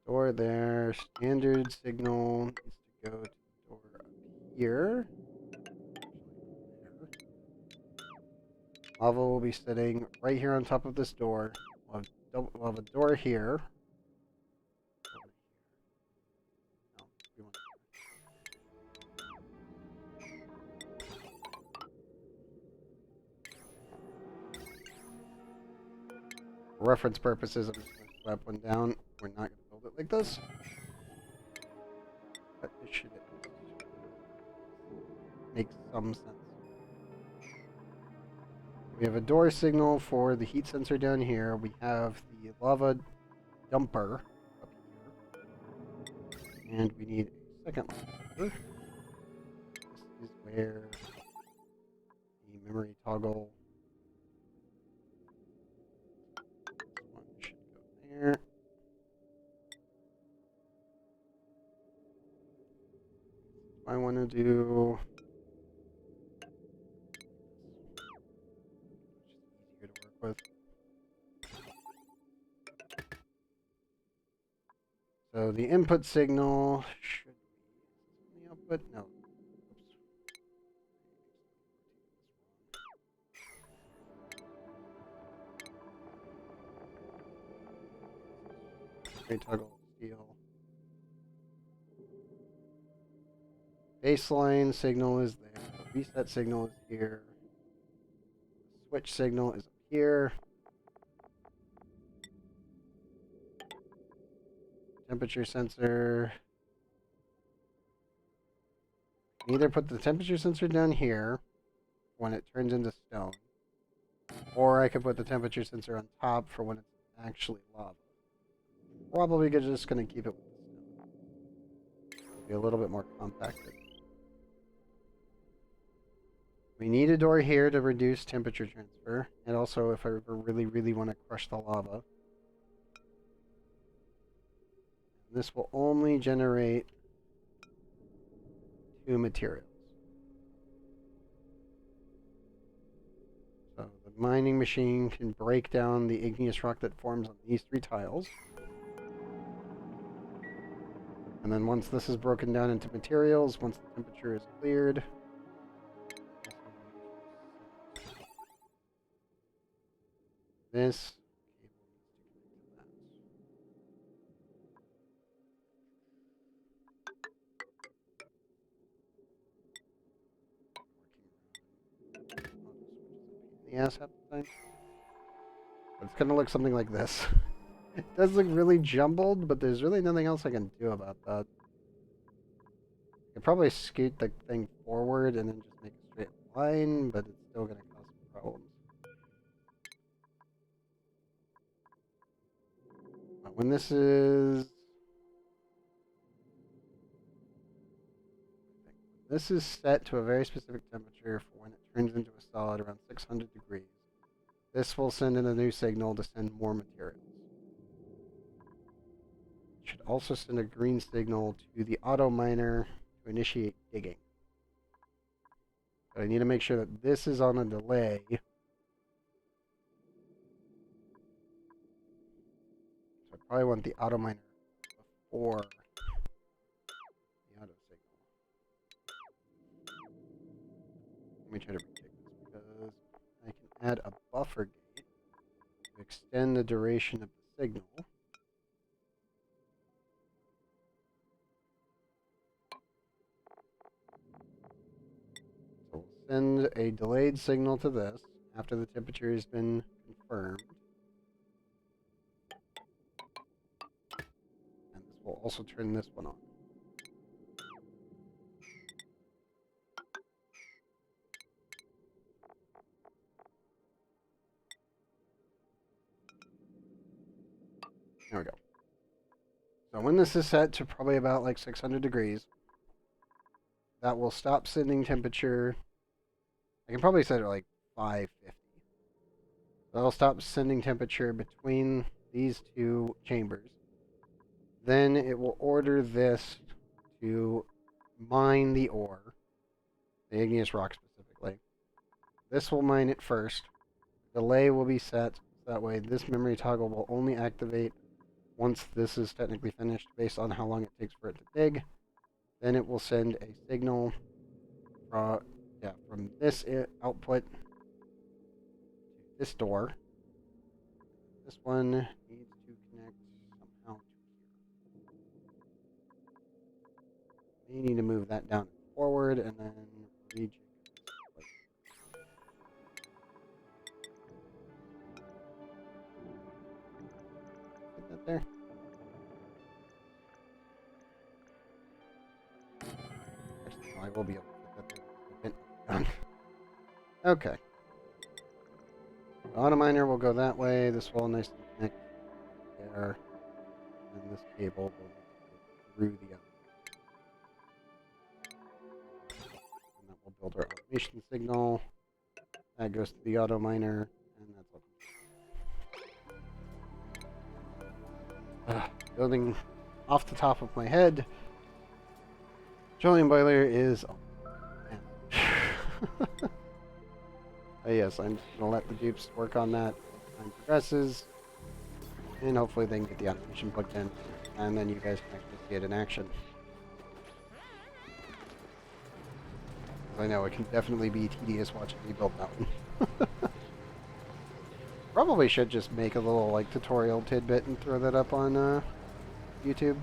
Door there. Standard signal needs to go to the door up here. Lava will be sitting right here on top of this door. We'll have a door here. No, for reference purposes, I'm just going to slap one down. We're not going to build it like this. But it should make some sense. We have a door signal for the heat sensor down here. We have the lava dumper up here. And we need a second lava. This is where the memory toggle. This one should go there. do... easier to work with. So the input signal should be the output. No. Oops. Toggle steel. Baseline signal is there. Reset signal is here. Switch signal is up here. Temperature sensor. Either put the temperature sensor down here when it turns into stone, or I could put the temperature sensor on top for when it's actually lava. Probably just going to keep it with the stone. It'll be a little bit more compacted. We need a door here to reduce temperature transfer, and also if I ever really, really want to crush the lava. And this will only generate 2 materials. So the mining machine can break down the igneous rock that forms on these 3 tiles. And then once this is broken down into materials, once the temperature is cleared, this the ass half the time. But it's gonna look something like this. It does look really jumbled, but there's really nothing else I can do about that. I could probably scoot the thing forward and then just make a straight line, but it's still gonna cause some problems. But when this is... This is set to a very specific temperature for when it turns into a solid around 600 degrees. This will send in a new signal to send more materials. It should also send a green signal to the auto miner to initiate digging. But I need to make sure that this is on a delay. So I probably want the auto miner before the auto signal. Let me try to retake this because I can add a buffer gate to extend the duration of the signal. So we'll send a delayed signal to this after the temperature has been confirmed. And this will also turn this one on. There we go. So when this is set to probably about like 600 degrees, that will stop sending temperature. I can probably set it like 550. That'll stop sending temperature between these 2 chambers. Then it will order this to mine the ore, the igneous rock specifically. This will mine it first. Delay will be set, so that way this memory toggle will only activate once this is technically finished based on how long it takes for it to dig. Then it will send a signal from this output to this door. This one needs to connect somehow to here. May need to move that down and forward and then rejig this. Get that there. Actually, no, I will be able to get that there. Okay. The auto miner will go that way. This will nicely connect there. And this cable will go through the other. And that will build our automation signal. That goes to the auto miner. And that's all. Building off the top of my head. Petroleum boiler is... yes, I'm just going to let the dupes work on that as time progresses. And hopefully they can get the automation put in. And then you guys can actually see it in action. I know it can definitely be tedious watching me build Mountain. Probably should just make a little like tutorial tidbit and throw that up on YouTube.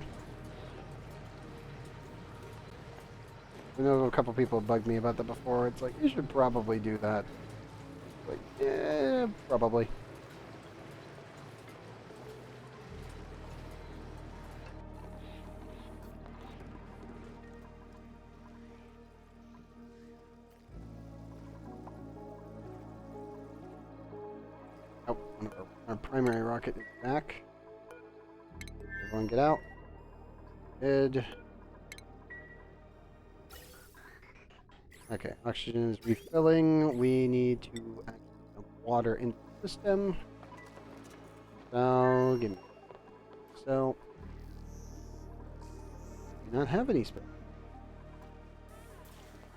I know a couple people bugged me about that before. It's like, you should probably do that. Like, yeah, probably. Oh, our primary rocket is back. Everyone get out. Good. Okay, oxygen is refilling. We need to add some water into the system. So, give me. So, do not have any space.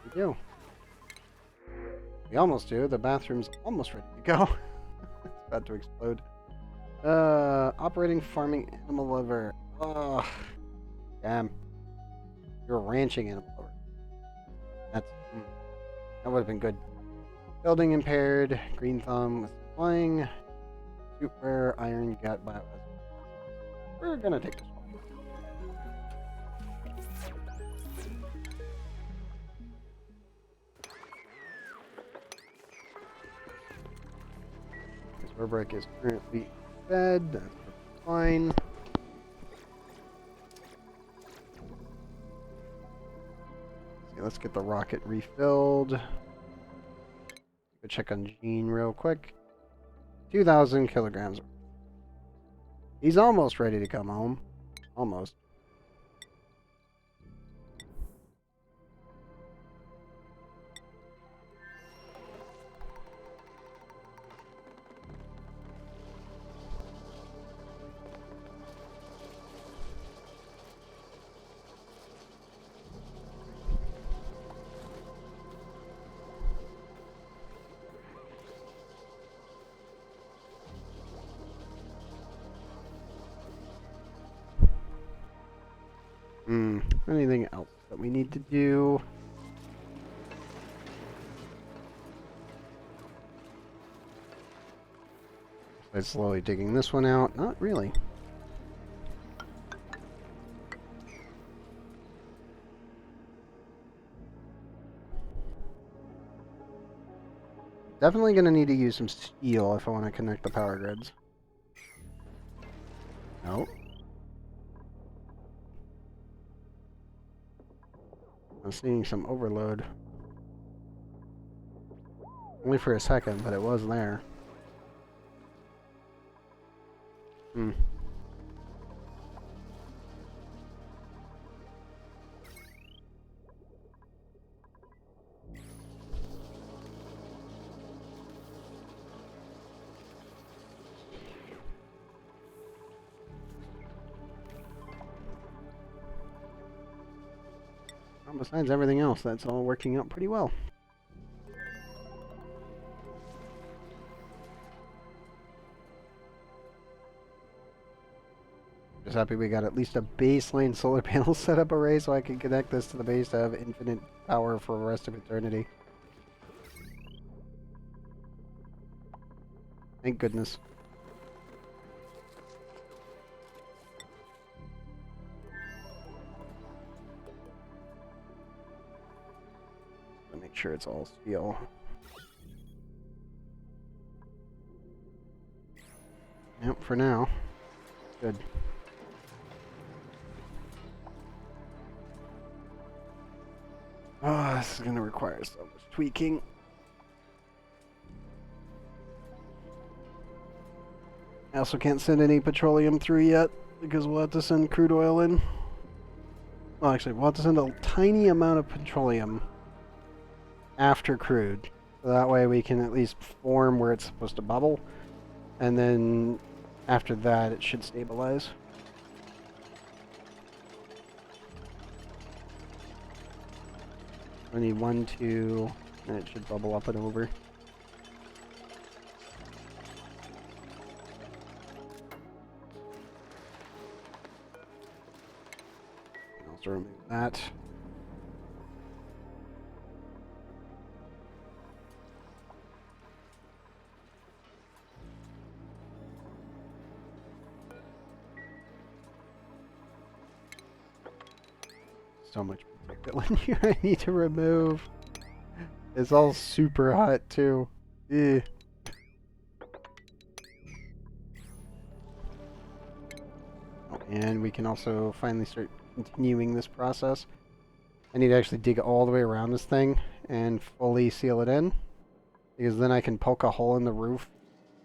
We do. We almost do. The bathroom's almost ready to go. It's about to explode. Operating farming animal liver. Ugh. Damn. You're ranching animal liver. That would have been good. Building impaired. Green thumb with flying. Super iron gut bio. We're gonna take this one. This Warbrick is currently fed. That's fine. Let's get the rocket refilled. Go check on Gene real quick. 2,000 kilograms. He's almost ready to come home. Almost. Anything else that we need to do? I'm slowly digging this one out. Not really. Definitely going to need to use some steel if I want to connect the power grids. Nope. I'm seeing some overload. Only for a second, but it was there. Besides everything else, that's all working out pretty well. Just happy we got at least a baseline solar panel setup array so I can connect this to the base to have infinite power for the rest of eternity. Thank goodness. Make sure it's all steel. Yep, for now. Good. Oh, this is going to require so much tweaking. I also can't send any petroleum through yet because we'll have to send crude oil in. Well, actually, we'll have to send a tiny amount of petroleum after crude. So that way we can at least form where it's supposed to bubble. And then after that, it should stabilize. I need 1, 2, and it should bubble up and over. Also remove that. So much particulate here I need to remove. It's all super hot too. Ew. Oh, and we can also finally start continuing this process. I need to actually dig all the way around this thing and fully seal it in, because then I can poke a hole in the roof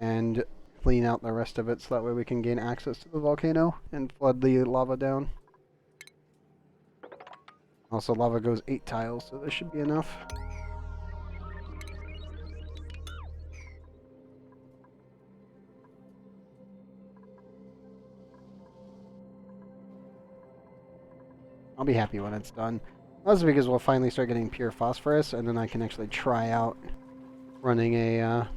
and clean out the rest of it so that way we can gain access to the volcano and flood the lava down. Also, lava goes 8 tiles, so this should be enough. I'll be happy when it's done. That's because we'll finally start getting pure phosphorus, and then I can actually try out running a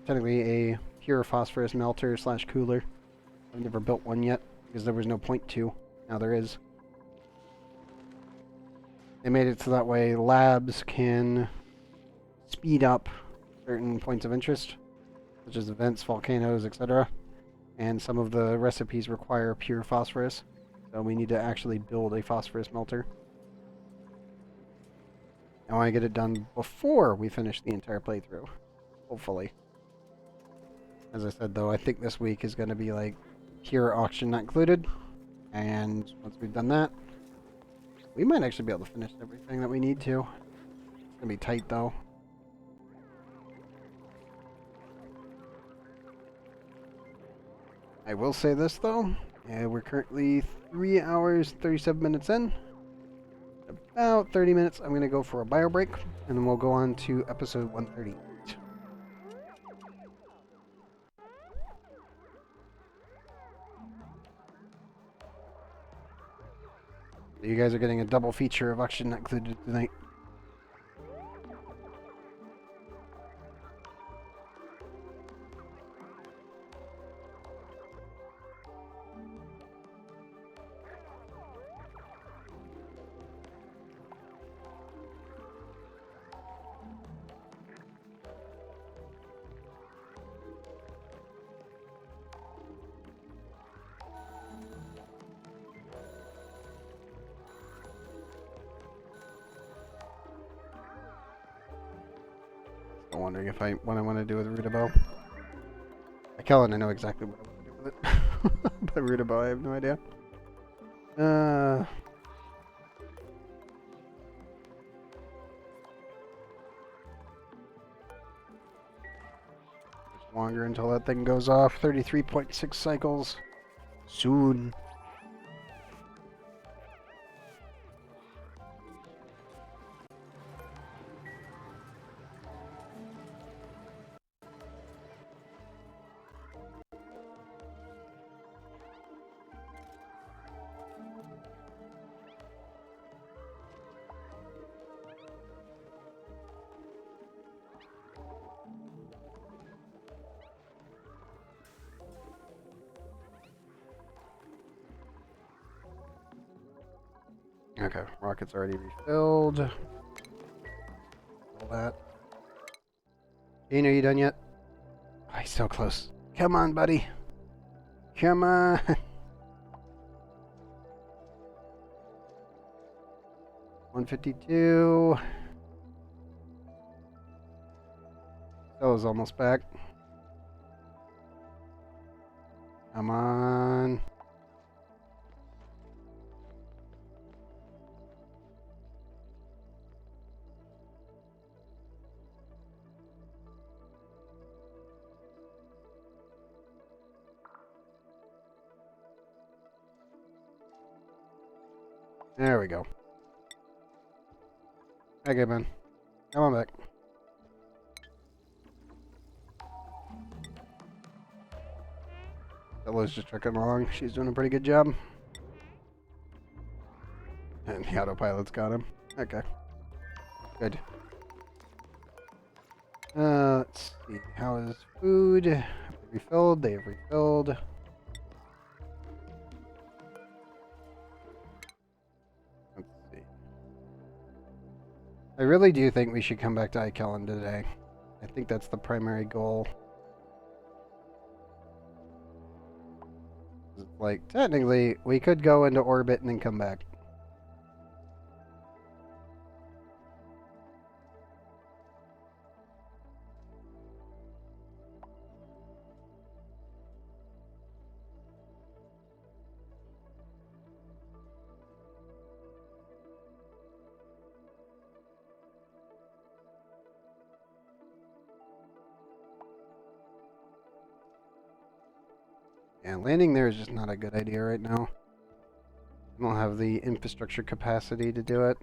technically a pure phosphorus melter / cooler. I've never built one yet because there was no point to. Now there is. They made it so that way labs can speed up certain points of interest, such as events, volcanoes, etc. And some of the recipes require pure phosphorus, so we need to actually build a phosphorus melter. I want to get it done before we finish the entire playthrough, hopefully. As I said though, I think this week is going to be like pure auction not included, and once we've done that, we might actually be able to finish everything that we need to. It's gonna be tight though. I will say this though, we're currently 3 hours, 37 minutes in. About 30 minutes, I'm gonna go for a bio break, and then we'll go on to episode 138. You guys are getting a double feature of auction not included tonight. I'm wondering if what I want to do with Rudabo. Kellen, I know exactly what I want to do with it. But Rudabo, I have no idea. Longer until that thing goes off. 33.6 cycles. Soon. Okay, rocket's already refilled. All that. Dean, are you done yet? Oh, he's so close. Come on, buddy. Come on. 152. Stella's almost back. Come on. There we go. Okay, man. Come on back. Stella's just trucking along. She's doing a pretty good job. And the autopilot's got him. Okay. Good. Let's see. How is food? Have they refilled? They have refilled. Let's see. I really do think we should come back to Ikellen today. I think that's the primary goal. Like, technically, we could go into orbit and then come back. Yeah, landing there is just not a good idea right now. I don't have the infrastructure capacity to do it.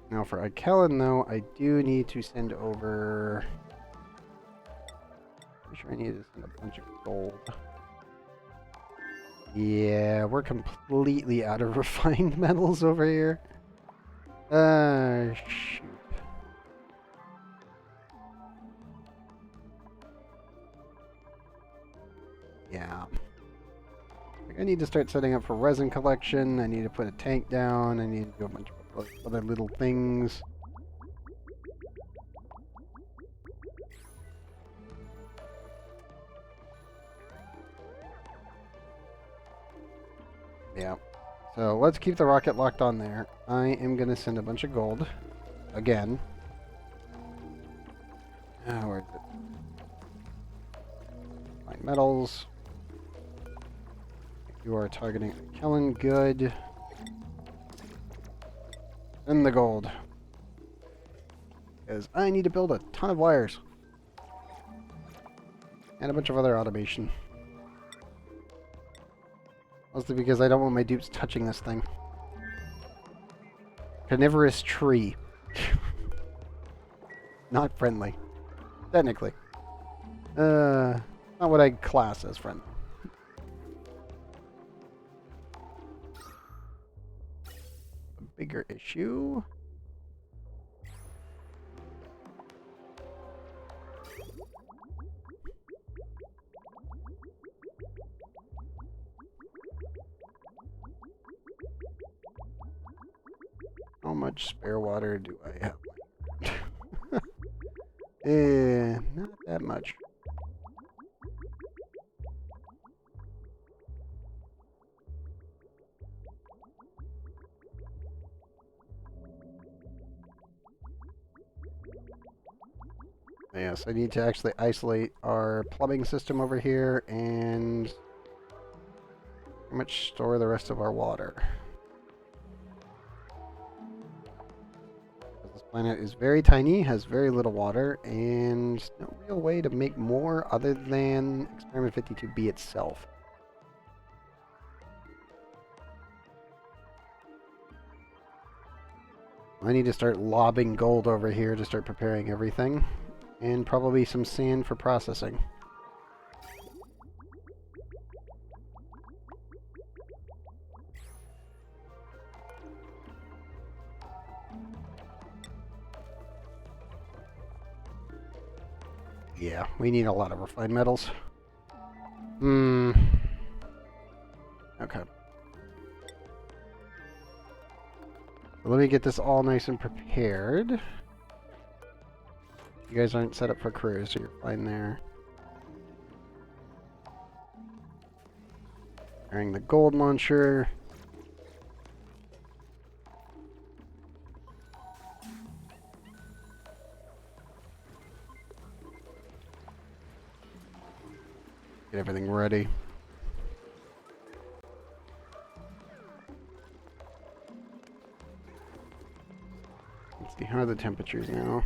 Now for Ikellen, though, I do need to send over... Pretty sure I need to send a bunch of gold. Yeah, we're completely out of refined metals over here. Shoot. Yeah. I need to start setting up for resin collection. I need to put a tank down. I need to do a bunch of other little things. Yeah. So let's keep the rocket locked on there. I am going to send a bunch of gold. Again. Where is it? Fine metals. You are targeting Kellen. Good. And the gold. Because I need to build a ton of wires. And a bunch of other automation. Mostly because I don't want my dupes touching this thing. Carnivorous tree. Not friendly. Technically. Not what I'd class as friendly. A bigger issue. How much spare water do I have? Not that much. Yes, I need to actually isolate our plumbing system over here and pretty much store the rest of our water. This planet is very tiny, has very little water, and no real way to make more other than Experiment 52B itself. I need to start lobbing gold over here to start preparing everything. And probably some sand for processing. Yeah, we need a lot of refined metals. Okay. So let me get this all nice and prepared. You guys aren't set up for cruise, so you're fine there. Carrying the gold launcher. Get everything ready. Let's see, how are the temperatures now?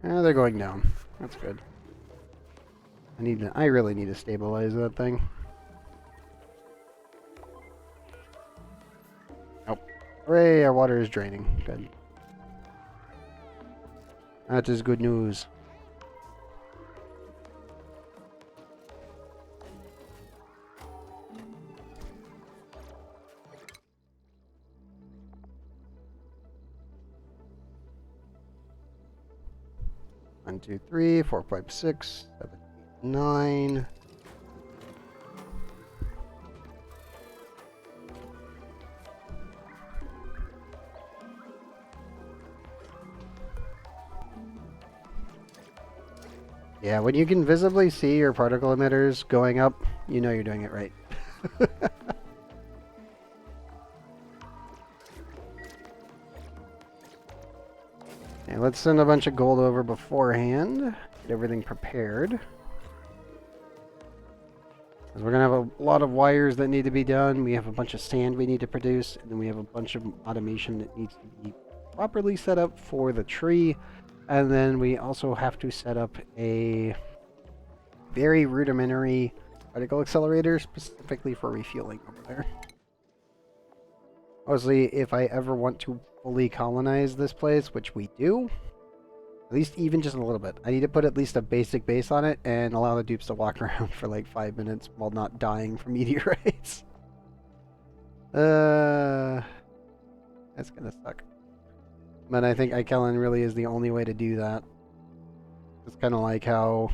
They're going down. That's good. I really need to stabilize that thing. Oh. Hooray, our water is draining. Good. That is good news. 1, 2, 3, 4, 5, 6, 7, 8, 9. Yeah, when you can visibly see your particle emitters going up, you know you're doing it right. Okay, let's send a bunch of gold over beforehand. Get everything prepared. Because we're going to have a lot of wires that need to be done. We have a bunch of sand we need to produce. And then we have a bunch of automation that needs to be properly set up for the tree. And then we also have to set up a very rudimentary particle accelerator specifically for refueling over there. Obviously, if I ever want to fully colonize this place, which we do, at least even just a little bit, I need to put at least a basic base on it and allow the dupes to walk around for like 5 minutes while not dying from meteorites. That's gonna suck. But I think Ikelen really is the only way to do that. It's kind of like how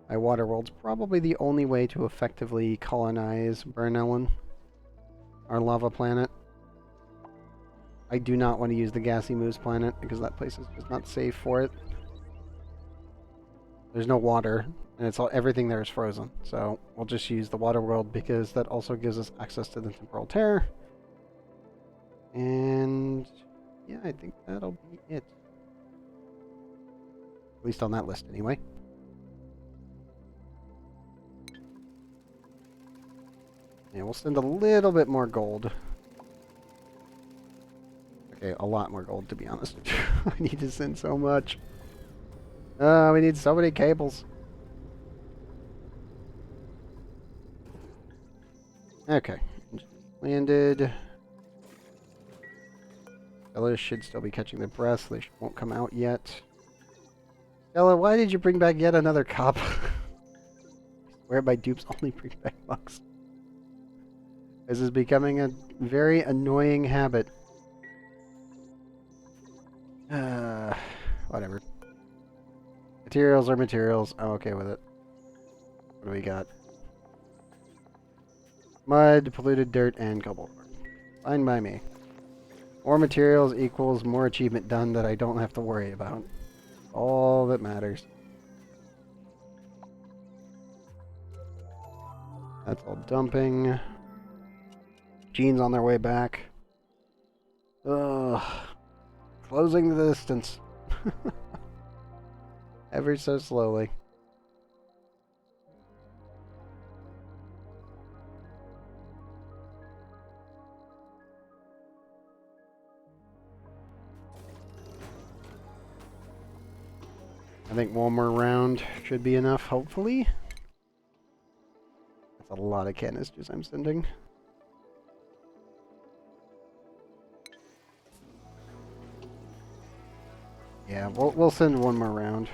my water world's probably the only way to effectively colonize Bernellen, our lava planet. I do not want to use the Gassy Moose planet because that place is just not safe for it. There's no water, and it's all everything there is frozen. So we'll just use the water world because that also gives us access to the temporal tear. And yeah, I think that'll be it. At least on that list, anyway. Yeah, we'll send a little bit more gold. Okay, a lot more gold, to be honest. I need to send so much. We need so many cables. Okay. Landed. Stella should still be catching their breath, so they won't come out yet. Stella, why did you bring back yet another cup? I swear my dupes only bring back bugs. This is becoming a very annoying habit. Whatever. Materials are materials. I'm okay with it. What do we got? Mud, polluted dirt, and cobalt. Fine by me. More materials equals more achievement done that I don't have to worry about. All that matters. That's all dumping. Gene's on their way back. Ugh. Closing the distance. Ever so slowly. I think one more round should be enough, hopefully. That's a lot of canisters I'm sending. Yeah, we'll send one more round.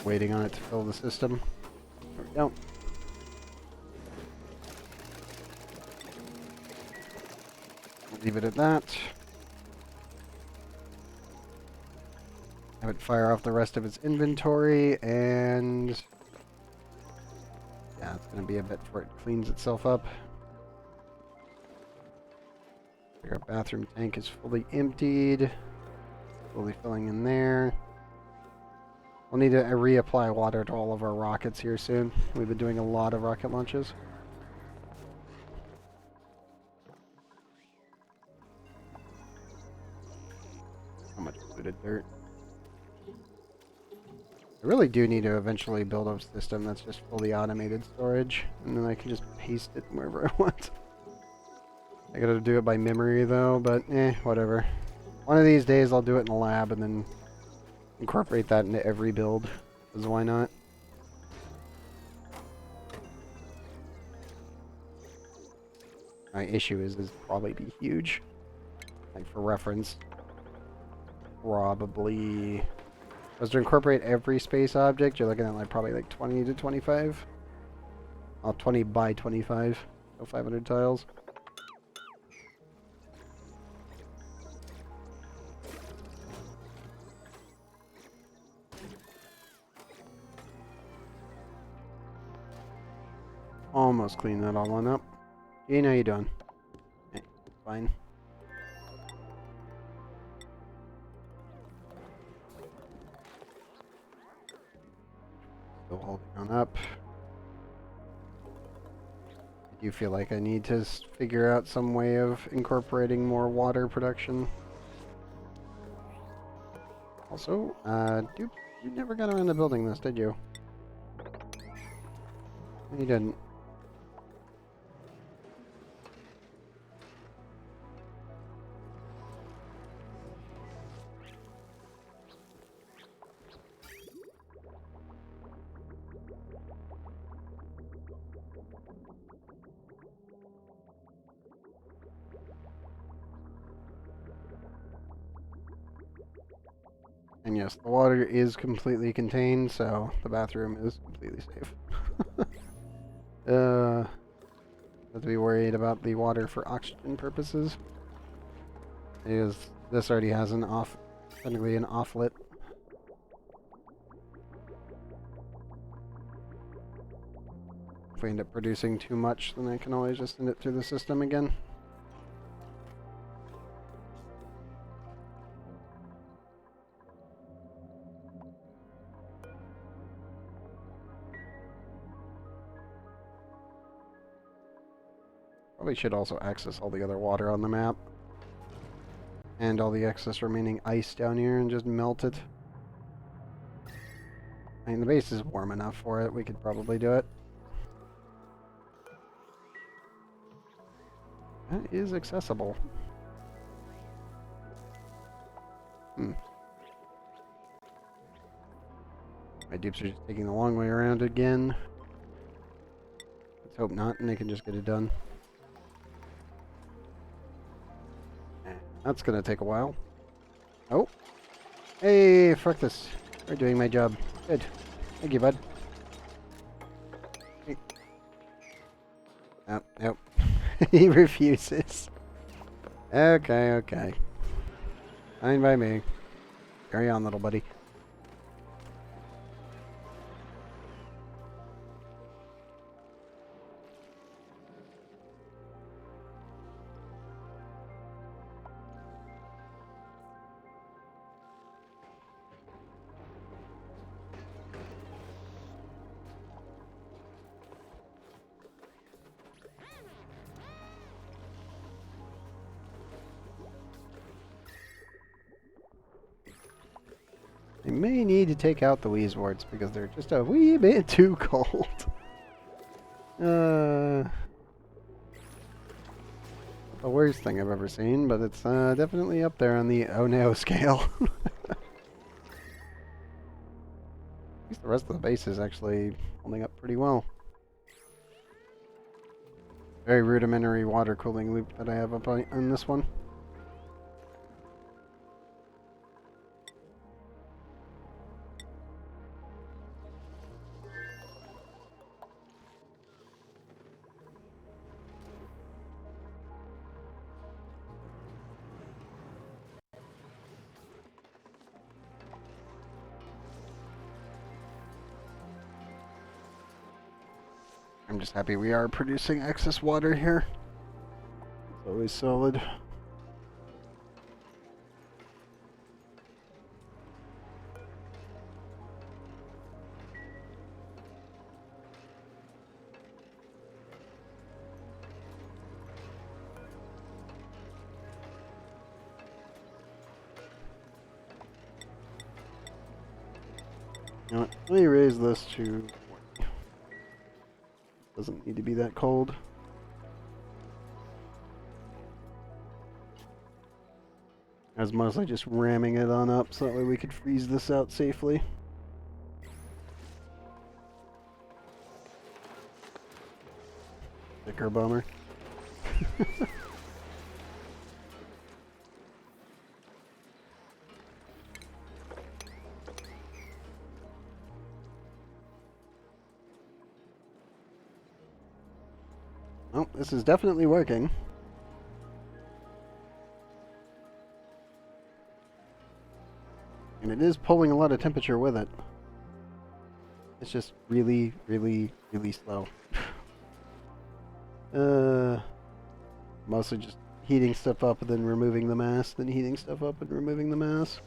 Waiting on it to fill the system. There we go. We'll leave it at that. Have it fire off the rest of its inventory, and yeah, it's going to be a bit before it cleans itself up. Our bathroom tank is fully emptied. Slowly filling in there. We'll need to reapply water to all of our rockets here soon. We've been doing a lot of rocket launches. How much polluted dirt? I really do need to eventually build a system that's just fully automated storage, and then I can just paste it wherever I want. I gotta do it by memory though, but whatever. One of these days I'll do it in the lab and then incorporate that into every build, because why not? My issue is probably be huge. Like for reference, probably Was to incorporate every space object, you're looking at like probably like 20 to 25. Oh, 20 by 25. So 500 tiles. Almost clean that all on up. Gene, how you doing? Hey, fine. Still holding on up. I do feel like I need to figure out some way of incorporating more water production. Also, you never got around to building this, did you? You didn't. And yes, the water is completely contained, so the bathroom is completely safe. Have to be worried about the water for oxygen purposes. Because this already has an technically an offlet. If we end up producing too much, then I can always just send it through the system again. Probably should also access all the other water on the map. And all the excess remaining ice down here and just melt it. I mean, the base is warm enough for it. We could probably do it. That is accessible. My dupes are just taking the long way around again. Let's hope not, and they can just get it done. That's gonna take a while. Oh. Hey, fuck this. We're doing my job. Good. Thank you, bud. Hey. Oh, nope. He refuses. Okay, okay. Fine by me. Carry on, little buddy. I may need to take out the Wheezeworts because they're just a wee bit too cold. The worst thing I've ever seen, but it's definitely up there on the oh no scale. At least the rest of the base is actually holding up pretty well. Very rudimentary water cooling loop that I have up on this one. I'm just happy we are producing excess water here. It's always solid. You know what? Let me raise this to... Doesn't need to be that cold. I was mostly just ramming it on up so that way we could freeze this out safely. Thicker bummer. Oh, this is definitely working. And it is pulling a lot of temperature with it. It's just really, really, really slow. Mostly just heating stuff up and then removing the mass, then heating stuff up and removing the mass.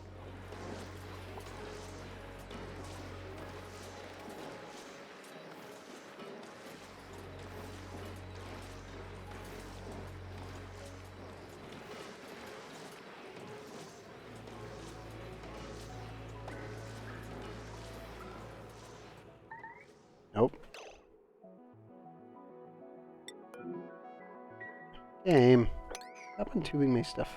Nope. Game. Stop untubing my stuff.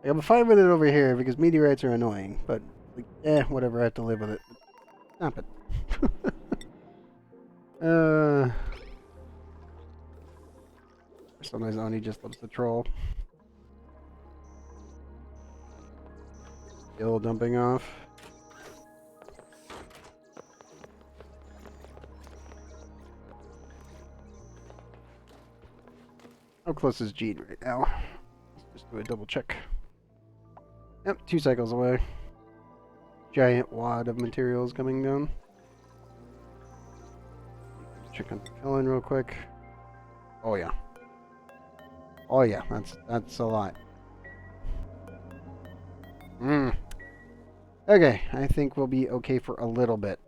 I'm fine with it over here because meteorites are annoying, but like, whatever, I have to live with it. Stop it. Sometimes ONI just loves to troll. Still dumping off. How close is Gene right now? Let's just do a double check. Yep, 2 cycles away. Giant wad of materials coming down. Check on the killing real quick. Oh yeah. Oh yeah, that's a lot. Okay, I think we'll be okay for a little bit.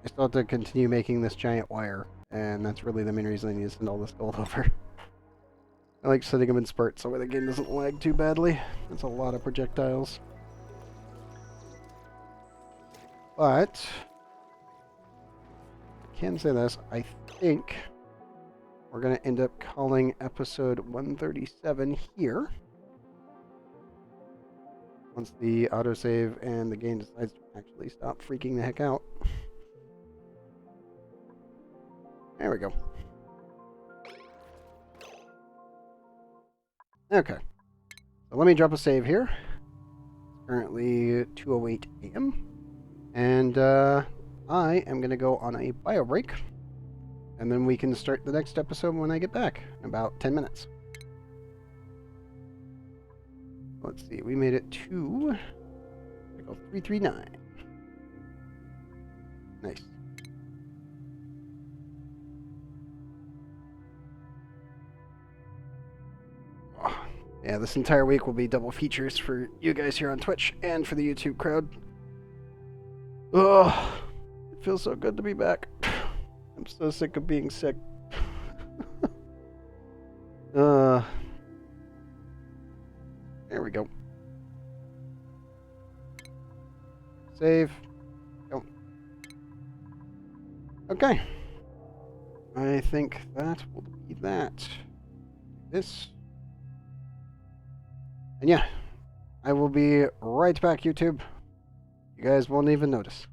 I still have to continue making this giant wire, and that's really the main reason I need to send all this gold over. I like setting them in spurts so the game doesn't lag too badly. That's a lot of projectiles. But I can say this, I think we're going to end up calling episode 137 here. Once the autosave and the game decides to actually stop freaking the heck out. There we go. Okay. So let me drop a save here. It's currently 2:08 a.m. And I am going to go on a bio break. And then we can start the next episode when I get back in about 10 minutes. Let's see, we made it to 339. Nice. Oh, yeah, this entire week will be double features for you guys here on Twitch and for the YouTube crowd. Oh, it feels so good to be back. I'm so sick of being sick. There we go. Save. Go. Okay. I think that will be that. This. And yeah, I will be right back, YouTube. You guys won't even notice.